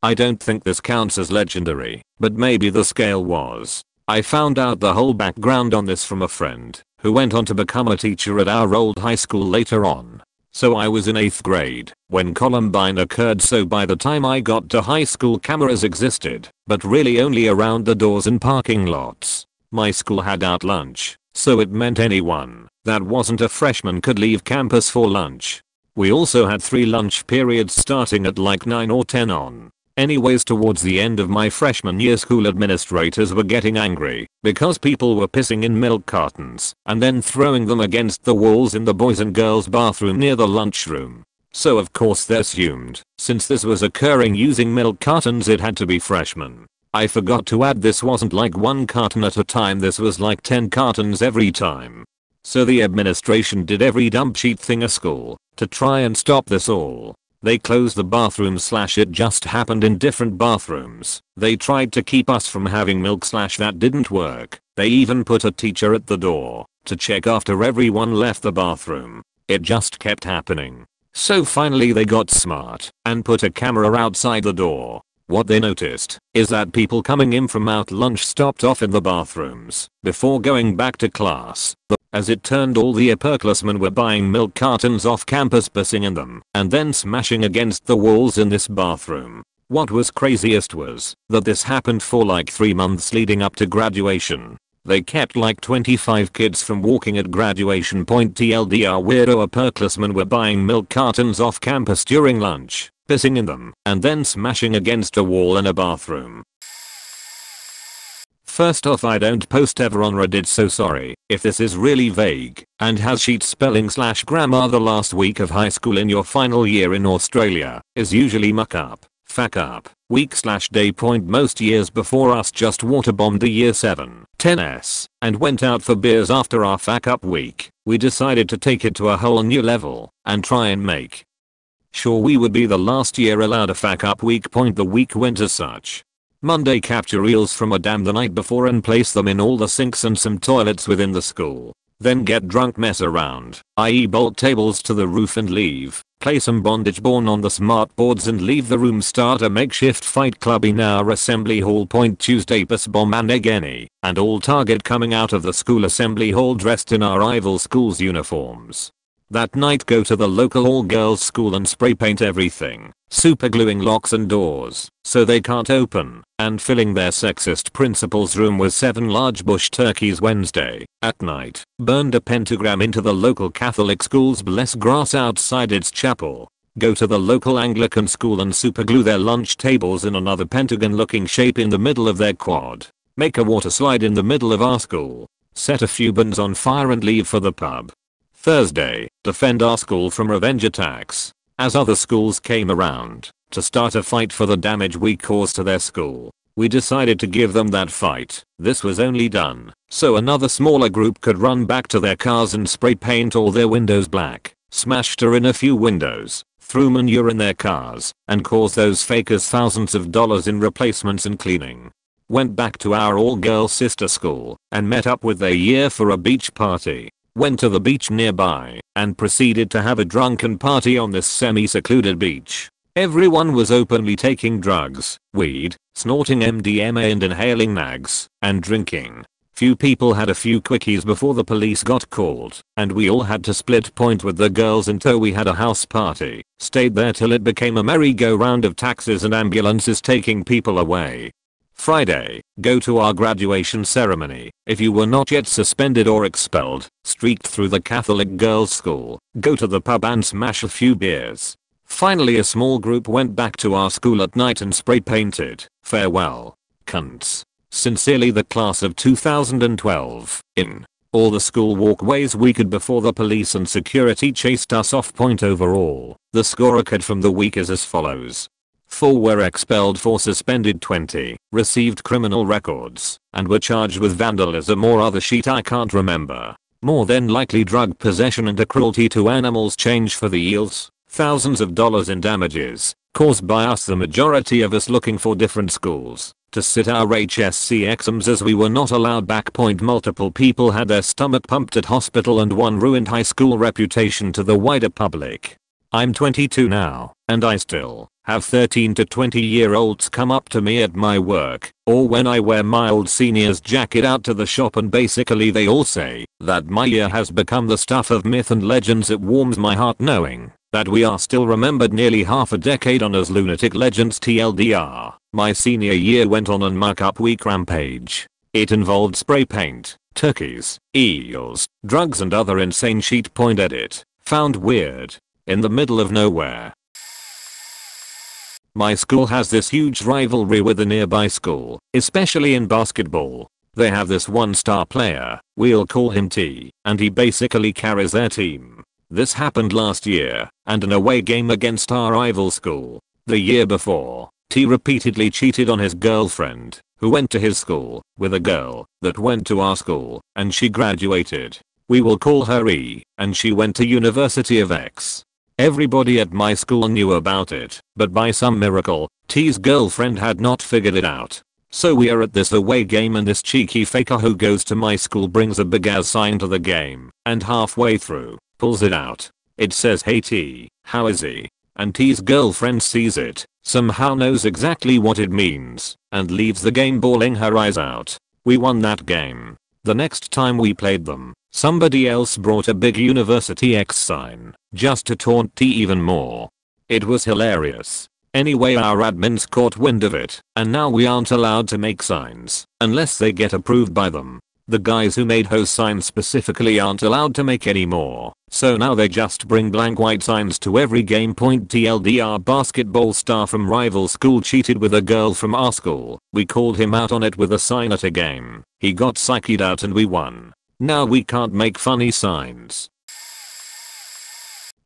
I don't think this counts as legendary, but maybe the scale was. I found out the whole background on this from a friend who went on to become a teacher at our old high school later on. So I was in 8th grade when Columbine occurred, so by the time I got to high school cameras existed, but really only around the doors and parking lots. My school had out lunch, so it meant anyone that wasn't a freshman could leave campus for lunch. We also had 3 lunch periods starting at like 9 or 10 on. Anyways, towards the end of my freshman year, school administrators were getting angry because people were pissing in milk cartons and then throwing them against the walls in the boys and girls bathroom near the lunchroom. So of course they assumed, since this was occurring using milk cartons, it had to be freshmen. I forgot to add this wasn't like 1 carton at a time, this was like 10 cartons every time. So the administration did every dump sheet thing a school to try and stop this all. They closed the bathroom / it just happened in different bathrooms. They tried to keep us from having milk / that didn't work. They even put a teacher at the door to check after everyone left the bathroom. It just kept happening. So finally they got smart and put a camera outside the door. What they noticed is that people coming in from out lunch stopped off in the bathrooms before going back to class. As it turned, all the upperclassmen were buying milk cartons off campus, pissing in them, and then smashing against the walls in this bathroom. What was craziest was that this happened for like 3 months leading up to graduation. They kept like 25 kids from walking at graduation. TLDR, weirdo upperclassmen were buying milk cartons off campus during lunch, pissing in them, and then smashing against a wall in a bathroom. First off, I don't post ever on Reddit, so sorry if this is really vague and has sheet spelling / grammar. The last week of high school in your final year in Australia is usually muck up, fuck up, week / day. Most years before us just waterbombed the year 7, 10s and went out for beers after our fuck up week. We decided to take it to a whole new level and try and make sure we would be the last year allowed a fuck up week. The week went as such. Monday, capture eels from a dam the night before and place them in all the sinks and some toilets within the school. Then get drunk, mess around, i.e. bolt tables to the roof and leave. Play some bondage born on the smart boards and leave the room. Start a makeshift fight club in our assembly hall. Tuesday, piss bomb and egg any and all target coming out of the school assembly hall dressed in our rival school's uniforms. That night, go to the local all-girls school and spray paint everything, supergluing locks and doors so they can't open, and filling their sexist principal's room with 7 large bush turkeys. Wednesday, at night, burned a pentagram into the local Catholic school's blessed grass outside its chapel. Go to the local Anglican school and superglue their lunch tables in another pentagon-looking shape in the middle of their quad. Make a water slide in the middle of our school. Set a few bins on fire and leave for the pub. Thursday, defend our school from revenge attacks. As other schools came around to start a fight for the damage we caused to their school, we decided to give them that fight. This was only done so another smaller group could run back to their cars and spray paint all their windows black, smashed her in a few windows, threw manure in their cars, and caused those fakers thousands of dollars in replacements and cleaning. Went back to our all-girls sister school and met up with their year for a beach party. Went to the beach nearby and proceeded to have a drunken party on this semi-secluded beach. Everyone was openly taking drugs, weed, snorting MDMA and inhaling nags, and drinking. Few people had a few quickies before the police got called, and we all had to split point with the girls until we had a house party. Stayed there till it became a merry-go-round of taxis and ambulances taking people away. Friday, go to our graduation ceremony. If you were not yet suspended or expelled, streaked through the Catholic girls' school, go to the pub and smash a few beers. Finally a small group went back to our school at night and spray painted, "Farewell, cunts." Sincerely the class of 2012, in. All the school walkways we could before the police and security chased us off. Point overall, the scorecard from the week is as follows. 4 were expelled, 4 suspended, 20 received criminal records and were charged with vandalism or other shit I can't remember. More than likely drug possession and a cruelty to animals change for the eels. Thousands of dollars in damages caused by us, the majority of us looking for different schools to sit our HSC exams as we were not allowed back. Point multiple people had their stomach pumped at hospital and 1 ruined high school reputation to the wider public. I'm 22 now, and I still have 13 to 20-year-olds come up to me at my work, or when I wear my old senior's jacket out to the shop, and basically they all say that my year has become the stuff of myth and legends. It warms my heart knowing that we are still remembered nearly half a decade on as lunatic legends. TLDR, my senior year went on an muck-up week rampage. It involved spray paint, turkeys, eels, drugs and other insane shit. Point edit, found weird. In the middle of nowhere. My school has this huge rivalry with a nearby school, especially in basketball. They have this one star player, we'll call him T, and he basically carries their team. This happened last year, and an away game against our rival school. The year before, T repeatedly cheated on his girlfriend, who went to his school, with a girl that went to our school, and she graduated. We will call her E, and she went to University of X. Everybody at my school knew about it, but by some miracle, T's girlfriend had not figured it out. So we are at this away game and this cheeky faker who goes to my school brings a big ass sign to the game, and halfway through, pulls it out. It says, "Hey T, how is he?" And T's girlfriend sees it, somehow knows exactly what it means, and leaves the game bawling her eyes out. We won that game. The next time we played them, somebody else brought a big University X sign, just to taunt T even more. It was hilarious. Anyway, our admins caught wind of it, and now we aren't allowed to make signs, unless they get approved by them. The guys who made those signs specifically aren't allowed to make any more, so now they just bring blank white signs to every game. Point TLDR, basketball star from rival school cheated with a girl from our school. We called him out on it with a sign at a game. He got psyched out and we won. Now we can't make funny signs.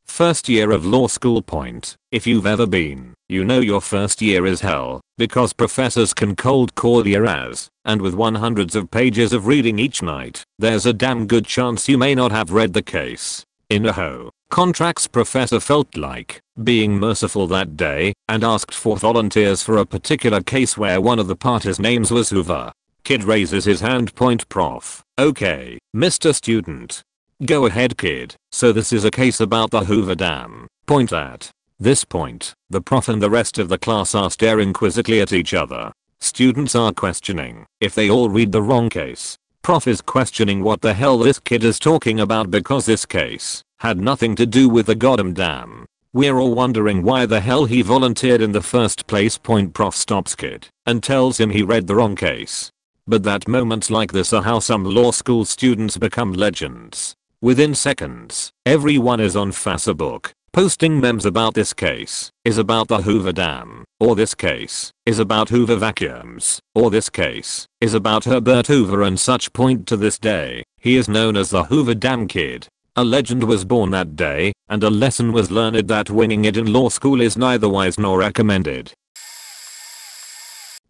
First year of law school. Point. If you've ever been, you know your first year is hell, because professors can cold call your ass, and with hundreds of pages of reading each night, there's a damn good chance you may not have read the case. In a contracts professor felt like being merciful that day and asked for volunteers for a particular case where one of the parties' names was Hoover. Kid raises his hand. Point prof. Okay, Mr. Student. Go ahead kid. So this is a case about the Hoover Dam. Point at this point, the prof and the rest of the class are staring quizzically at each other. Students are questioning if they all read the wrong case. Prof is questioning what the hell this kid is talking about because this case had nothing to do with the goddamn dam. We're all wondering why the hell he volunteered in the first place. Point prof stops kid and tells him he read the wrong case. But that moments like this are how some law school students become legends. Within seconds, everyone is on Facebook, posting memes about this case is about the Hoover Dam, or this case is about Hoover vacuums, or this case is about Herbert Hoover and such. Point to this day, he is known as the Hoover Dam Kid. A legend was born that day, and a lesson was learned that winging it in law school is neither wise nor recommended.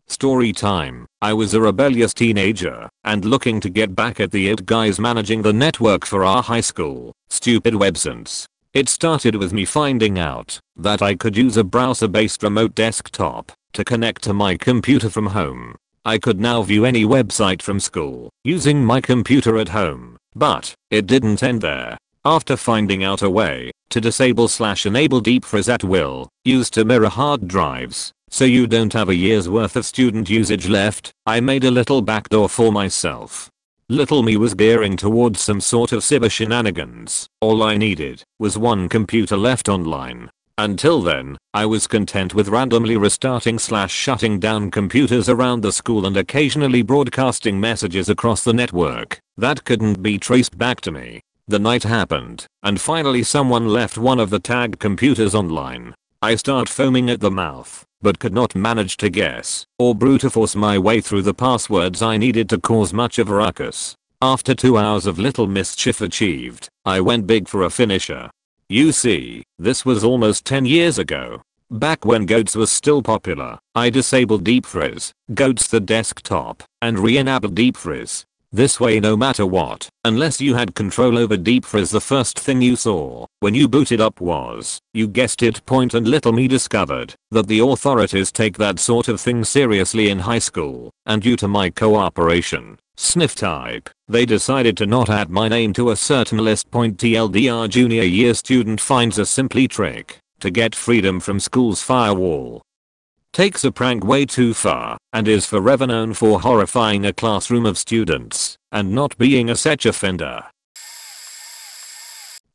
Story time. I was a rebellious teenager and looking to get back at the it guys managing the network for our high school. Stupid websites. It started with me finding out that I could use a browser-based remote desktop to connect to my computer from home. I could now view any website from school using my computer at home, but it didn't end there. After finding out a way to disable/enable deep freeze at will, used to mirror hard drives, so you don't have a year's worth of student usage left, I made a little backdoor for myself. Little me was gearing towards some sort of cyber shenanigans. All I needed was one computer left online. Until then, I was content with randomly restarting/shutting down computers around the school and occasionally broadcasting messages across the network that couldn't be traced back to me. The night happened, and finally someone left one of the tagged computers online. I start foaming at the mouth, but could not manage to guess or brute force my way through the passwords I needed to cause much of a ruckus. After 2 hours of little mischief achieved, I went big for a finisher. You see, this was almost 10 years ago. Back when Goats was still popular, I disabled Deep Freeze, Goats the desktop, and re-enabled Deep Freeze. This way no matter what, unless you had control over Deep Freeze, the first thing you saw when you booted up was, you guessed it, point, and little me discovered that the authorities take that sort of thing seriously in high school, and due to my cooperation, sniff type, they decided to not add my name to a certain list. TLDR, junior year student finds a simply trick to get freedom from school's firewall. Takes a prank way too far and is forever known for horrifying a classroom of students and not being a such offender.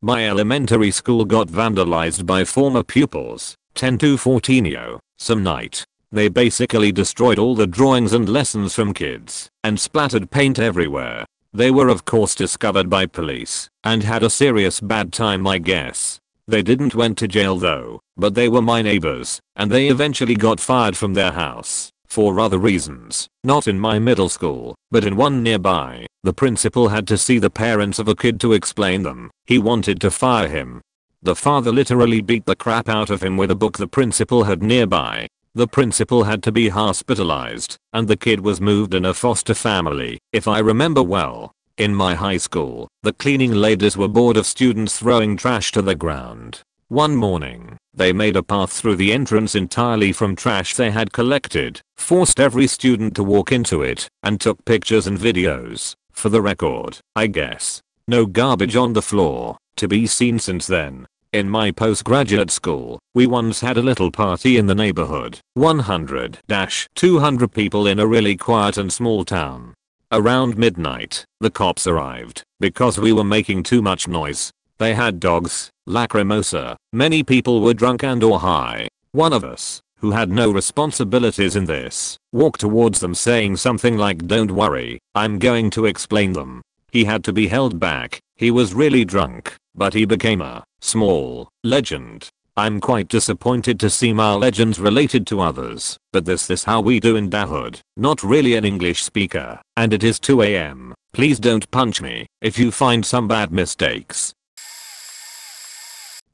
My elementary school got vandalized by former pupils, 10 to 14 some night. They basically destroyed all the drawings and lessons from kids and splattered paint everywhere. They were of course discovered by police and had a serious bad time, I guess. They didn't went to jail though, but they were my neighbors, and they eventually got fired from their house for other reasons. Not in my middle school, but in one nearby. The principal had to see the parents of a kid to explain them. He wanted to fire him. The father literally beat the crap out of him with a book the principal had nearby. The principal had to be hospitalized, and the kid was moved in a foster family, if I remember well. In my high school, the cleaning ladies were bored of students throwing trash to the ground. One morning, they made a path through the entrance entirely from trash they had collected, forced every student to walk into it, and took pictures and videos, for the record, I guess. No garbage on the floor to be seen since then. In my postgraduate school, we once had a little party in the neighborhood, 100-200 people in a really quiet and small town. Around midnight, the cops arrived because we were making too much noise. They had dogs, lacrimosa, many people were drunk and or high. One of us, who had no responsibilities in this, walked towards them saying something like, "Don't worry, I'm going to explain them." He had to be held back. He was really drunk, but he became a small legend. I'm quite disappointed to see my legends related to others, but this is how we do in Dahood. Not really an English speaker, and it is 2 AM. Please don't punch me if you find some bad mistakes.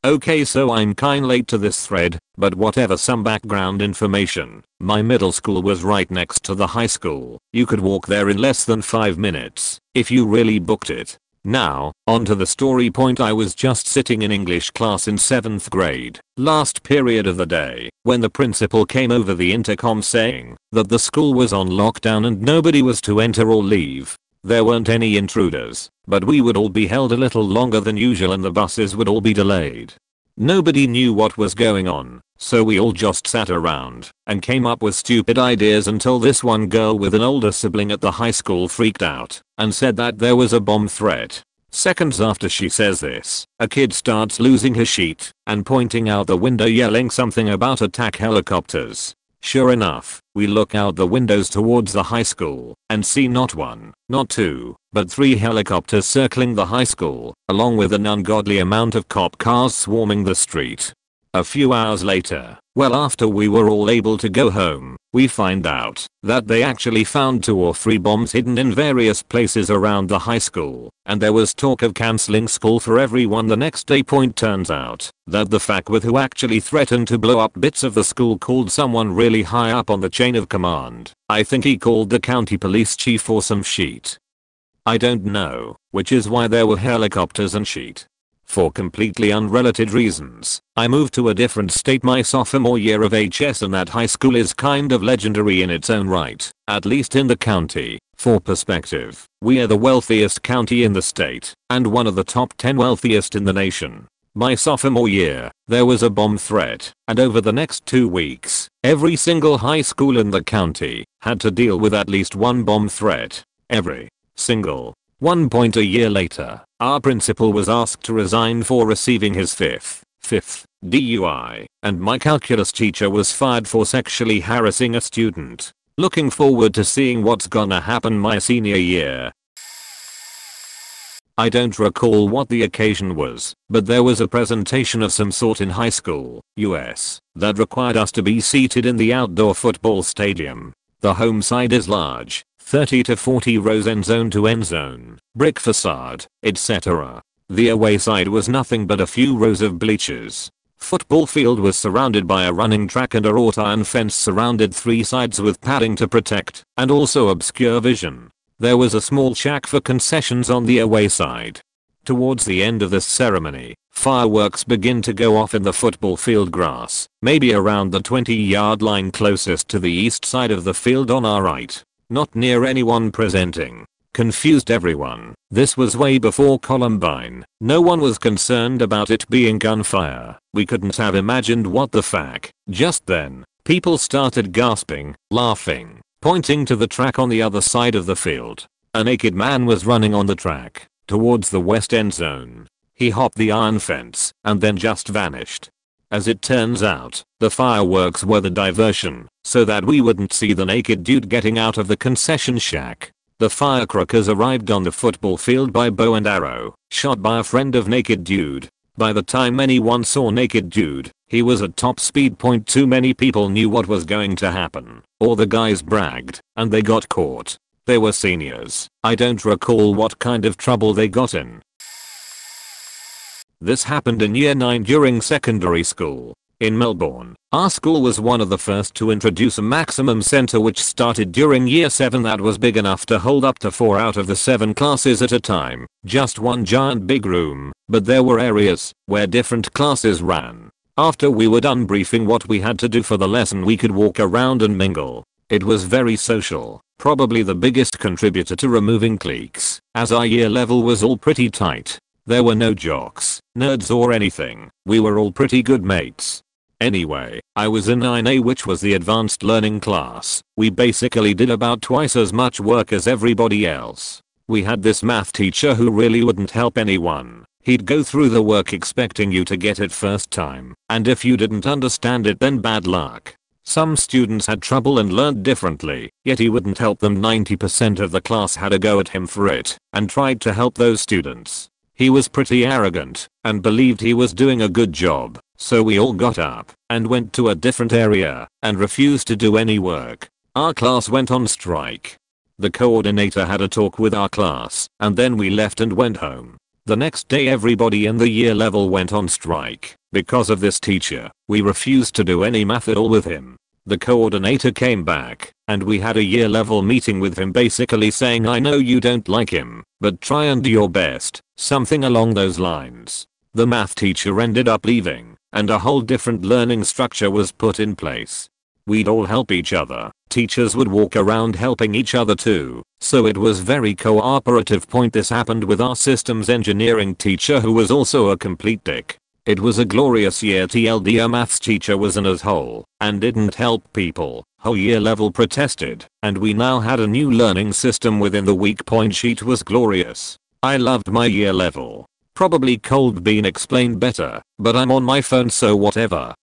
Okay, so I'm kinda late to this thread, but whatever, some background information. My middle school was right next to the high school. You could walk there in less than 5 minutes if you really booked it. Now, on to the story point. I was just sitting in English class in 7th grade, last period of the day, when the principal came over the intercom saying that the school was on lockdown and nobody was to enter or leave. There weren't any intruders, but we would all be held a little longer than usual and the buses would all be delayed. Nobody knew what was going on, so we all just sat around and came up with stupid ideas until this one girl with an older sibling at the high school freaked out and said that there was a bomb threat. Seconds after she says this, a kid starts losing his shit and pointing out the window yelling something about attack helicopters. Sure enough, we look out the windows towards the high school and see not one, not two, but 3 helicopters circling the high school, along with an ungodly amount of cop cars swarming the street. A few hours later, well after we were all able to go home, we find out that they actually found 2 or 3 bombs hidden in various places around the high school, and there was talk of cancelling school for everyone the next day. Turns out that the fuckwit who actually threatened to blow up bits of the school called someone really high up on the chain of command. I think he called the county police chief or some shit. I don't know, which is why there were helicopters and shit. For completely unrelated reasons, I moved to a different state my sophomore year of HS, and that high school is kind of legendary in its own right, at least in the county. For perspective, we are the wealthiest county in the state, and one of the top 10 wealthiest in the nation. My sophomore year, there was a bomb threat, and over the next 2 weeks, every single high school in the county had to deal with at least one bomb threat. Every single. 1 point a year later, our principal was asked to resign for receiving his fifth DUI, and my calculus teacher was fired for sexually harassing a student. Looking forward to seeing what's gonna happen my senior year. I don't recall what the occasion was, but there was a presentation of some sort in high school, US, that required us to be seated in the outdoor football stadium. The home side is large, 30 to 40 rows end zone to end zone, brick facade, etc. The away side was nothing but a few rows of bleachers. Football field was surrounded by a running track and a wrought iron fence surrounded 3 sides with padding to protect, and also obscure vision. There was a small shack for concessions on the away side. Towards the end of the ceremony, fireworks begin to go off in the football field grass, maybe around the 20-yard line closest to the east side of the field on our right. Not near anyone presenting. Confused everyone. This was way before Columbine. No one was concerned about it being gunfire. We couldn't have imagined what the fuck. Just then, people started gasping, laughing, pointing to the track on the other side of the field. A naked man was running on the track, towards the west end zone. He hopped the iron fence, and then just vanished. As it turns out, the fireworks were the diversion, so that we wouldn't see the naked dude getting out of the concession shack. The firecrackers arrived on the football field by bow and arrow, shot by a friend of naked dude. By the time anyone saw naked dude, he was at top speed. Too many people knew what was going to happen, or the guys bragged, and they got caught. They were seniors. I don't recall what kind of trouble they got in. This happened in year 9 during secondary school. In Melbourne, our school was one of the first to introduce a maximum center which started during year 7 that was big enough to hold up to 4 out of the 7 classes at a time. Just one giant big room, but there were areas where different classes ran. After we were done briefing what we had to do for the lesson, we could walk around and mingle. It was very social, probably the biggest contributor to removing cliques, as our year level was all pretty tight. There were no jocks, nerds or anything. We were all pretty good mates. Anyway, I was in 9A, which was the advanced learning class. We basically did about twice as much work as everybody else. We had this math teacher who really wouldn't help anyone. He'd go through the work expecting you to get it first time, and if you didn't understand it then bad luck. Some students had trouble and learned differently, yet he wouldn't help them. 90% of the class had a go at him for it, and tried to help those students. He was pretty arrogant, and believed he was doing a good job, so we all got up, and went to a different area, and refused to do any work. Our class went on strike. The coordinator had a talk with our class, and then we left and went home. The next day everybody in the year level went on strike. Because of this teacher, we refused to do any math at all with him. The coordinator came back, and we had a year level meeting with him basically saying, I know you don't like him, but try and do your best, something along those lines. The math teacher ended up leaving, and a whole different learning structure was put in place. We'd all help each other, teachers would walk around helping each other too, so it was very cooperative. This happened with our systems engineering teacher who was also a complete dick. It was a glorious year. TLD, our maths teacher was an asshole and didn't help people. Whole year level protested, and we now had a new learning system within the week. Sheet was glorious. I loved my year level. Probably cold bean explained better, but I'm on my phone so whatever.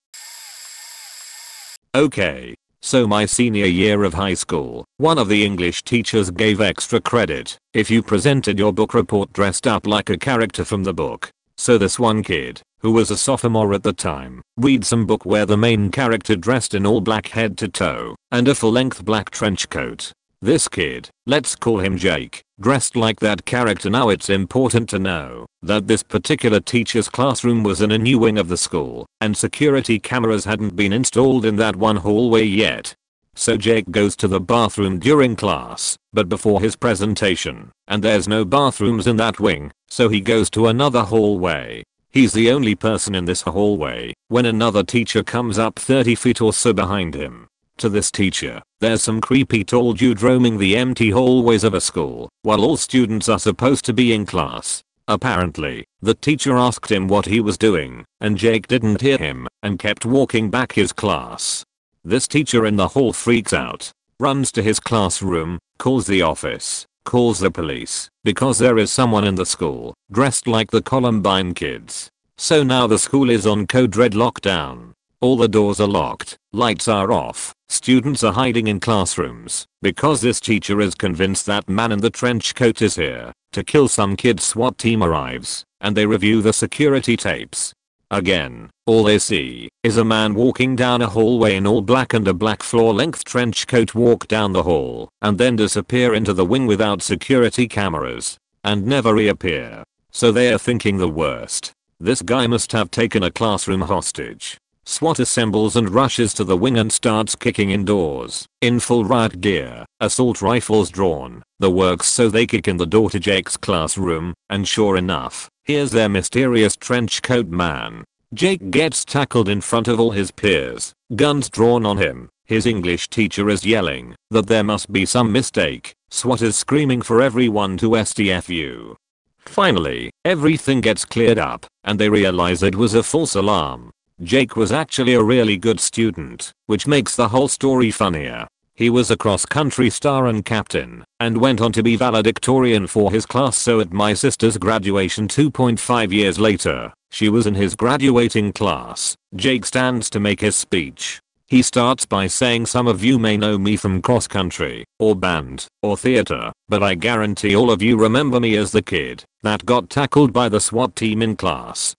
Okay. So my senior year of high school, one of the English teachers gave extra credit if you presented your book report dressed up like a character from the book. So this one kid, who was a sophomore at the time, read some book where the main character dressed in all black head to toe and a full-length black trench coat. This kid, let's call him Jake, dressed like that character. Now it's important to know that this particular teacher's classroom was in a new wing of the school, and security cameras hadn't been installed in that one hallway yet. So Jake goes to the bathroom during class, but before his presentation, and there's no bathrooms in that wing, so he goes to another hallway. He's the only person in this hallway when another teacher comes up 30 feet or so behind him. To this teacher, there's some creepy tall dude roaming the empty hallways of a school while all students are supposed to be in class. Apparently, the teacher asked him what he was doing, and Jake didn't hear him and kept walking back his class. This teacher in the hall freaks out, runs to his classroom, calls the office, calls the police because there is someone in the school dressed like the Columbine kids. So now the school is on code red lockdown. All the doors are locked, lights are off, students are hiding in classrooms because this teacher is convinced that man in the trench coat is here to kill some kid. SWAT team arrives and they review the security tapes. Again, all they see is a man walking down a hallway in all black and a black floor-length trench coat walk down the hall and then disappear into the wing without security cameras and never reappear. So they are thinking the worst. This guy must have taken a classroom hostage. SWAT assembles and rushes to the wing and starts kicking in doors. In full riot gear, assault rifles drawn, the works, so they kick in the door to Jake's classroom, and sure enough, here's their mysterious trench coat man. Jake gets tackled in front of all his peers, guns drawn on him. His English teacher is yelling that there must be some mistake. SWAT is screaming for everyone to STFU. Finally, everything gets cleared up, and they realize it was a false alarm. Jake was actually a really good student, which makes the whole story funnier. He was a cross-country star and captain, and went on to be valedictorian for his class. So at my sister's graduation 2.5 years later, she was in his graduating class. Jake stands to make his speech. He starts by saying, some of you may know me from cross-country, or band, or theater, but I guarantee all of you remember me as the kid that got tackled by the SWAT team in class.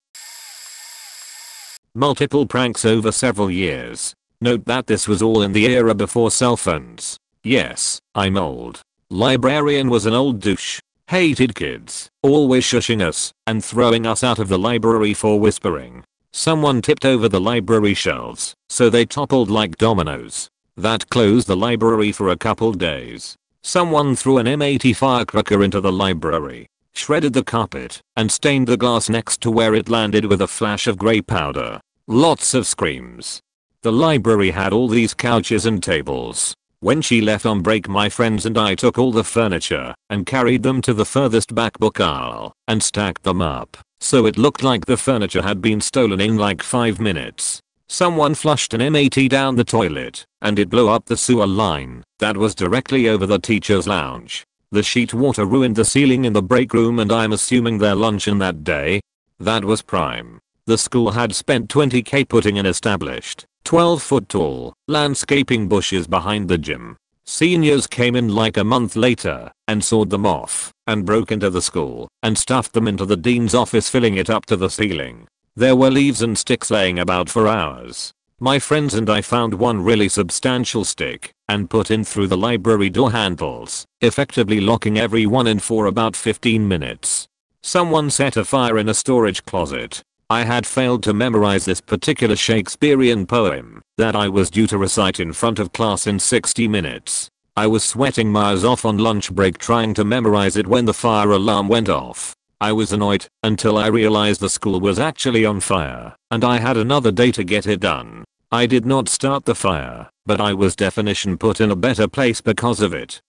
Multiple pranks over several years. Note that this was all in the era before cell phones. Yes, I'm old. Librarian was an old douche. Hated kids, always shushing us and throwing us out of the library for whispering. Someone tipped over the library shelves, so they toppled like dominoes. That closed the library for a couple days. Someone threw an M80 firecracker into the library, shredded the carpet, and stained the glass next to where it landed with a flash of grey powder. Lots of screams. The library had all these couches and tables. When she left on break, my friends and I took all the furniture and carried them to the furthest back book aisle and stacked them up, so it looked like the furniture had been stolen in like 5 minutes. Someone flushed an M80 down the toilet and it blew up the sewer line that was directly over the teacher's lounge. The sheet water ruined the ceiling in the break room, and I'm assuming their luncheon that day. That was prime. The school had spent $20,000 putting in established 12-foot tall landscaping bushes behind the gym. Seniors came in like a month later and sawed them off and broke into the school and stuffed them into the dean's office, filling it up to the ceiling. There were leaves and sticks laying about for hours. My friends and I found one really substantial stick and put in through the library door handles, effectively locking everyone in for about 15 minutes. Someone set a fire in a storage closet. I had failed to memorize this particular Shakespearean poem that I was due to recite in front of class in 60 minutes. I was sweating miles off on lunch break trying to memorize it when the fire alarm went off. I was annoyed until I realized the school was actually on fire and I had another day to get it done. I did not start the fire, but I was definition put in a better place because of it.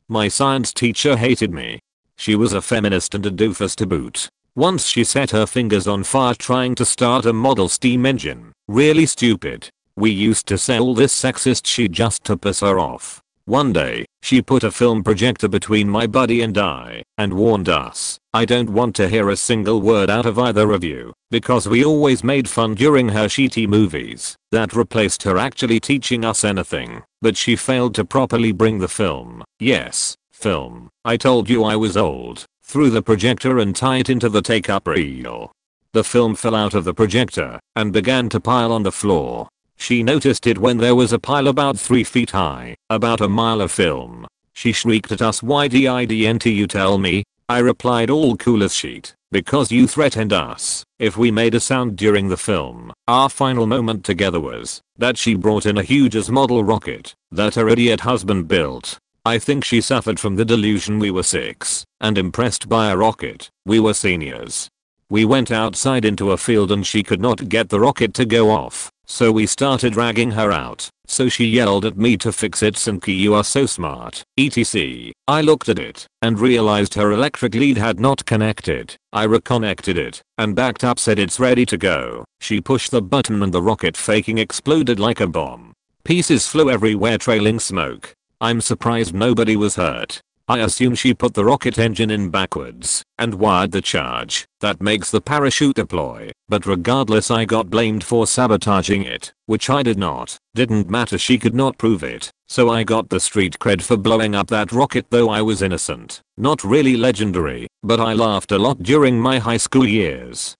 My science teacher hated me. She was a feminist and a doofus to boot. Once she set her fingers on fire trying to start a model steam engine. Really stupid. We used to say all this sexist shit just to piss her off. One day, she put a film projector between my buddy and I and warned us, I don't want to hear a single word out of either of you, because we always made fun during her shitty movies. That replaced her actually teaching us anything, but she failed to properly bring the film. Yes, film. I told you I was old. Through the projector and tie it into the take-up reel. The film fell out of the projector and began to pile on the floor. She noticed it when there was a pile about 3 feet high, about a mile of film. She shrieked at us, "Why didn't you tell me?" I replied, all cool as shit, "Because you threatened us if we made a sound during the film." Our final moment together was that she brought in a huge model rocket that her idiot husband built. I think she suffered from the delusion we were 6 and impressed by a rocket. We were seniors. We went outside into a field and she could not get the rocket to go off, so we started dragging her out. So she yelled at me to fix it, Sinky, you are so smart, etc. I looked at it and realized her electric lead had not connected. I reconnected it and backed up, said it's ready to go. She pushed the button and the rocket faking exploded like a bomb. Pieces flew everywhere trailing smoke. I'm surprised nobody was hurt. I assume she put the rocket engine in backwards and wired the charge that makes the parachute deploy, but regardless I got blamed for sabotaging it, which I did not. Didn't matter, she could not prove it, so I got the street cred for blowing up that rocket, though I was innocent. Not really legendary, but I laughed a lot during my high school years.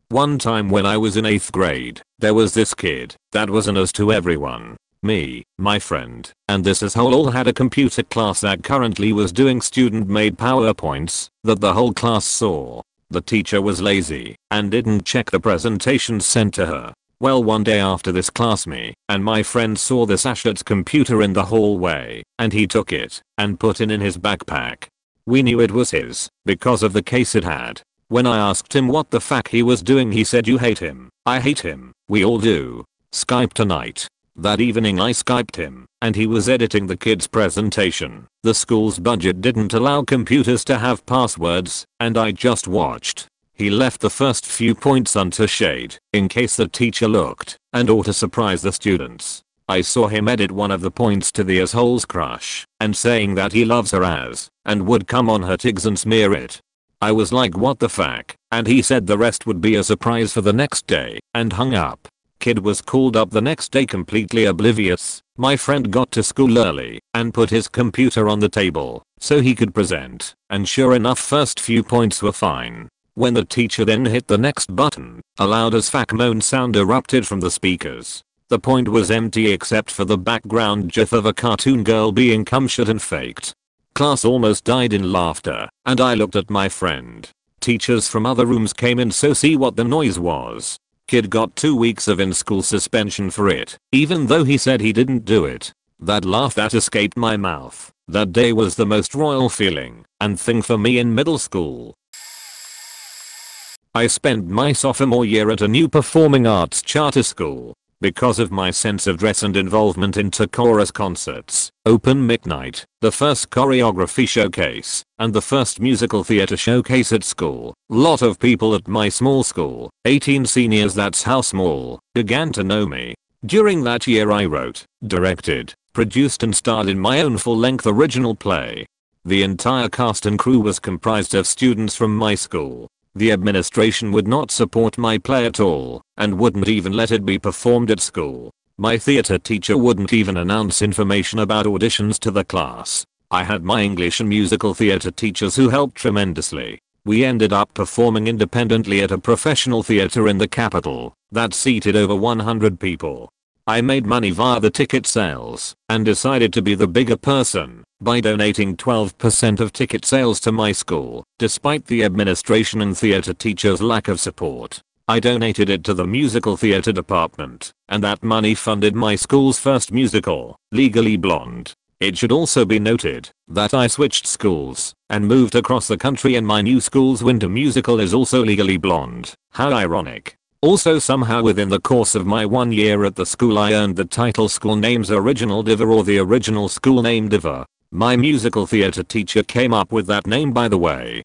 One time when I was in 8th grade, there was this kid that was an ass to everyone. Me, my friend, and this asshole all had a computer class that currently was doing student-made PowerPoints that the whole class saw. The teacher was lazy and didn't check the presentations sent to her. Well, one day after this class, me and my friend saw this Ashot's computer in the hallway, and he took it and put it in his backpack. We knew it was his because of the case it had. When I asked him what the fuck he was doing, he said, "You hate him. I hate him. We all do. Skype tonight." That evening I Skyped him, and he was editing the kid's presentation. The school's budget didn't allow computers to have passwords, and I just watched. He left the first few points untouched in case the teacher looked, and or to surprise the students. I saw him edit one of the points to the asshole's crush, and saying that he loves her as, and would come on her tigs and smear it. I was like, what the fuck, and he said the rest would be a surprise for the next day, and hung up. Kid was called up the next day completely oblivious. My friend got to school early and put his computer on the table so he could present, and sure enough first few points were fine. When the teacher then hit the next button, a loud as fuck moan sound erupted from the speakers. The point was empty except for the background gif of a cartoon girl being cumshot and faked. Class almost died in laughter, and I looked at my friend. Teachers from other rooms came in so see what the noise was. Kid got 2 weeks of in-school suspension for it, even though he said he didn't do it. That laugh that escaped my mouth that day was the most royal feeling and thing for me in middle school. I spent my sophomore year at a new performing arts charter school. Because of my sense of dress and involvement into chorus concerts, open mic night, the first choreography showcase, and the first musical theater showcase at school, lot of people at my small school, 18 seniors, that's how small, began to know me. During that year I wrote, directed, produced and starred in my own full-length original play. The entire cast and crew was comprised of students from my school. The administration would not support my play at all, and wouldn't even let it be performed at school. My theater teacher wouldn't even announce information about auditions to the class. I had my English and musical theater teachers who helped tremendously. We ended up performing independently at a professional theater in the capital that seated over 100 people. I made money via the ticket sales and decided to be the bigger person by donating 12% of ticket sales to my school, despite the administration and theater teachers' lack of support. I donated it to the musical theater department, and that money funded my school's first musical, Legally Blonde. It should also be noted that I switched schools and moved across the country, and my new school's winter musical is also Legally Blonde. How ironic. Also, somehow within the course of my 1 year at the school I earned the title School Name's Original Diva, or the original school name Diva. My musical theater teacher came up with that name, by the way.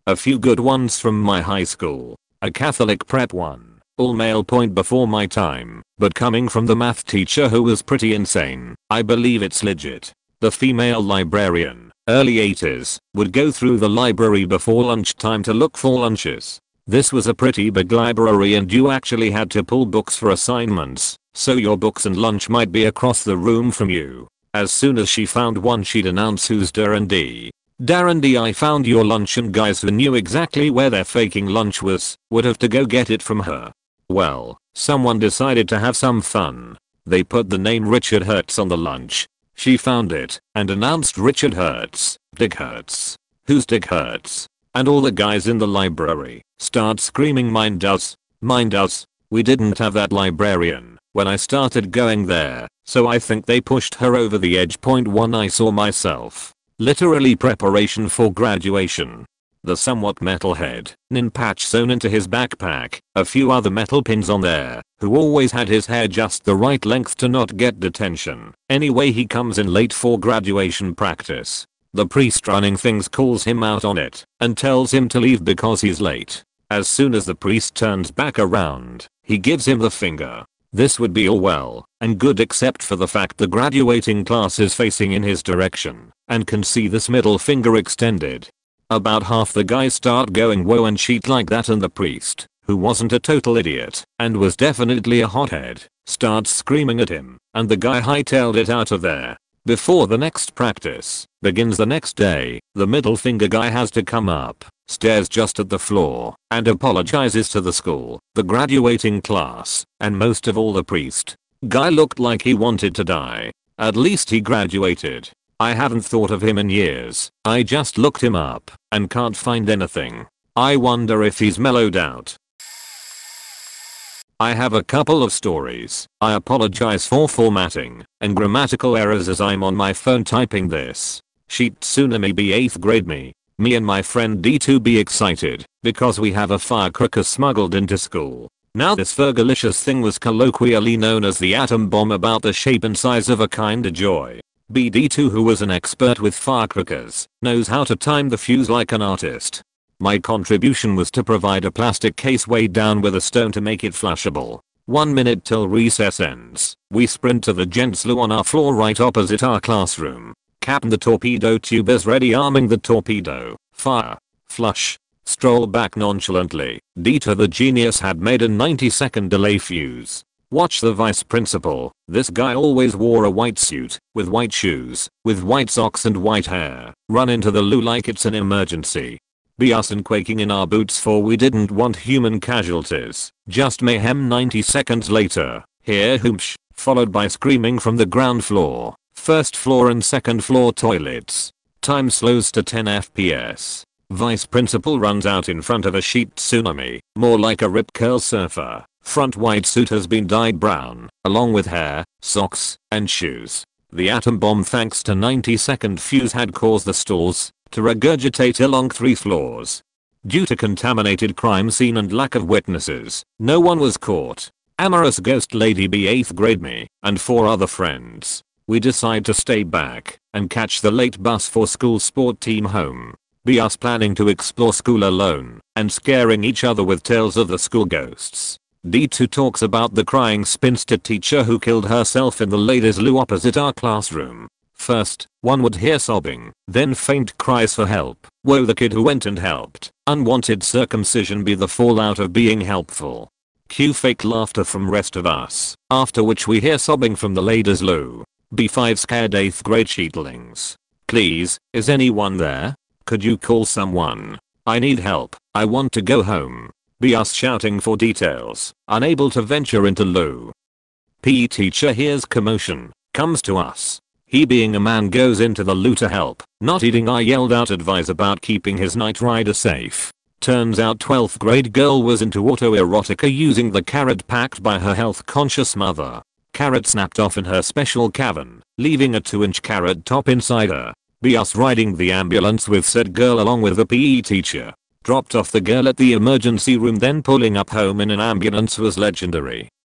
A few good ones from my high school. A Catholic prep one, all male point before my time, but coming from the math teacher who was pretty insane. I believe it's legit. The female librarian, early 80s, would go through the library before lunchtime to look for lunches. This was a pretty big library and you actually had to pull books for assignments, so your books and lunch might be across the room from you. As soon as she found one, she'd announce, "Who's Darrendy? Darrendy, I found your lunch," and guys who knew exactly where their faking lunch was would have to go get it from her. Well, someone decided to have some fun. They put the name Richard Hertz on the lunch. She found it and announced, "Richard Hertz, Dick Hertz. Who's Dick Hertz?" And all the guys in the library start screaming, "Mind us, mind us." We didn't have that librarian when I started going there, so I think they pushed her over the edge. Point 1, I saw myself. Literally preparation for graduation. The somewhat metalhead nin patch sewn into his backpack, a few other metal pins on there, who always had his hair just the right length to not get detention. Anyway, he comes in late for graduation practice. The priest running things calls him out on it and tells him to leave because he's late. As soon as the priest turns back around, he gives him the finger. This would be all well and good except for the fact the graduating class is facing in his direction and can see this middle finger extended. About half the guys start going whoa and shit like that, and the priest, who wasn't a total idiot and was definitely a hothead, starts screaming at him, and the guy hightailed it out of there. Before the next practice begins the next day, the middle finger guy has to come up, stares just at the floor, and apologizes to the school, the graduating class, and most of all the priest. Guy looked like he wanted to die. At least he graduated. I haven't thought of him in years. I just looked him up and can't find anything. I wonder if he's mellowed out. I have a couple of stories. I apologize for formatting and grammatical errors as I'm on my phone typing this. Sheet tsunami be 8th grade me. Me and my friend D2 be excited because we have a firecracker smuggled into school. Now this fergalicious thing was colloquially known as the atom bomb, about the shape and size of a kinda joy. BD2, who was an expert with firecrackers, knows how to time the fuse like an artist. My contribution was to provide a plastic case weighed down with a stone to make it flashable. 1 minute till recess ends. We sprint to the gents' loo on our floor right opposite our classroom. Captain the torpedo tube is ready, arming the torpedo. Fire. Flush. Stroll back nonchalantly. Dieter the genius had made a 90-second delay fuse. Watch the vice principal. This guy always wore a white suit, with white shoes, with white socks and white hair. Run into the loo like it's an emergency. Be us and quaking in our boots, for we didn't want human casualties. Just mayhem. 90 seconds later. Hear whoomsh, followed by screaming from the ground floor. First floor and second floor toilets. Time slows to 10 FPS. Vice principal runs out in front of a sheet tsunami, more like a rip curl surfer. Front white suit has been dyed brown, along with hair, socks, and shoes. The atom bomb, thanks to 90-second fuse, had caused the stalls to regurgitate along 3 floors. Due to contaminated crime scene and lack of witnesses, no one was caught. Amorous ghost lady be 8th grade me and 4 other friends. We decide to stay back and catch the late bus for school sport team home. Be us planning to explore school alone and scaring each other with tales of the school ghosts. D2 talks about the crying spinster teacher who killed herself in the ladies' loo opposite our classroom. First, one would hear sobbing, then faint cries for help. Woe the kid who went and helped. Unwanted circumcision be the fallout of being helpful. Cue fake laughter from rest of us, after which we hear sobbing from the ladies' loo. B5 scared 8th grade sheetlings. Please, is anyone there? Could you call someone? I need help. I want to go home. Be us shouting for details, unable to venture into loo. PE teacher hears commotion, comes to us. He, being a man, goes into the loo to help. Not eating, I yelled out advice about keeping his night rider safe. Turns out 12th grade girl was into autoerotica using the carrot packed by her health conscious mother. Carrot snapped off in her special cavern, leaving a 2-inch carrot top inside her. Be us riding the ambulance with said girl along with the PE teacher. Dropped off the girl at the emergency room, then pulling up home in an ambulance was legendary.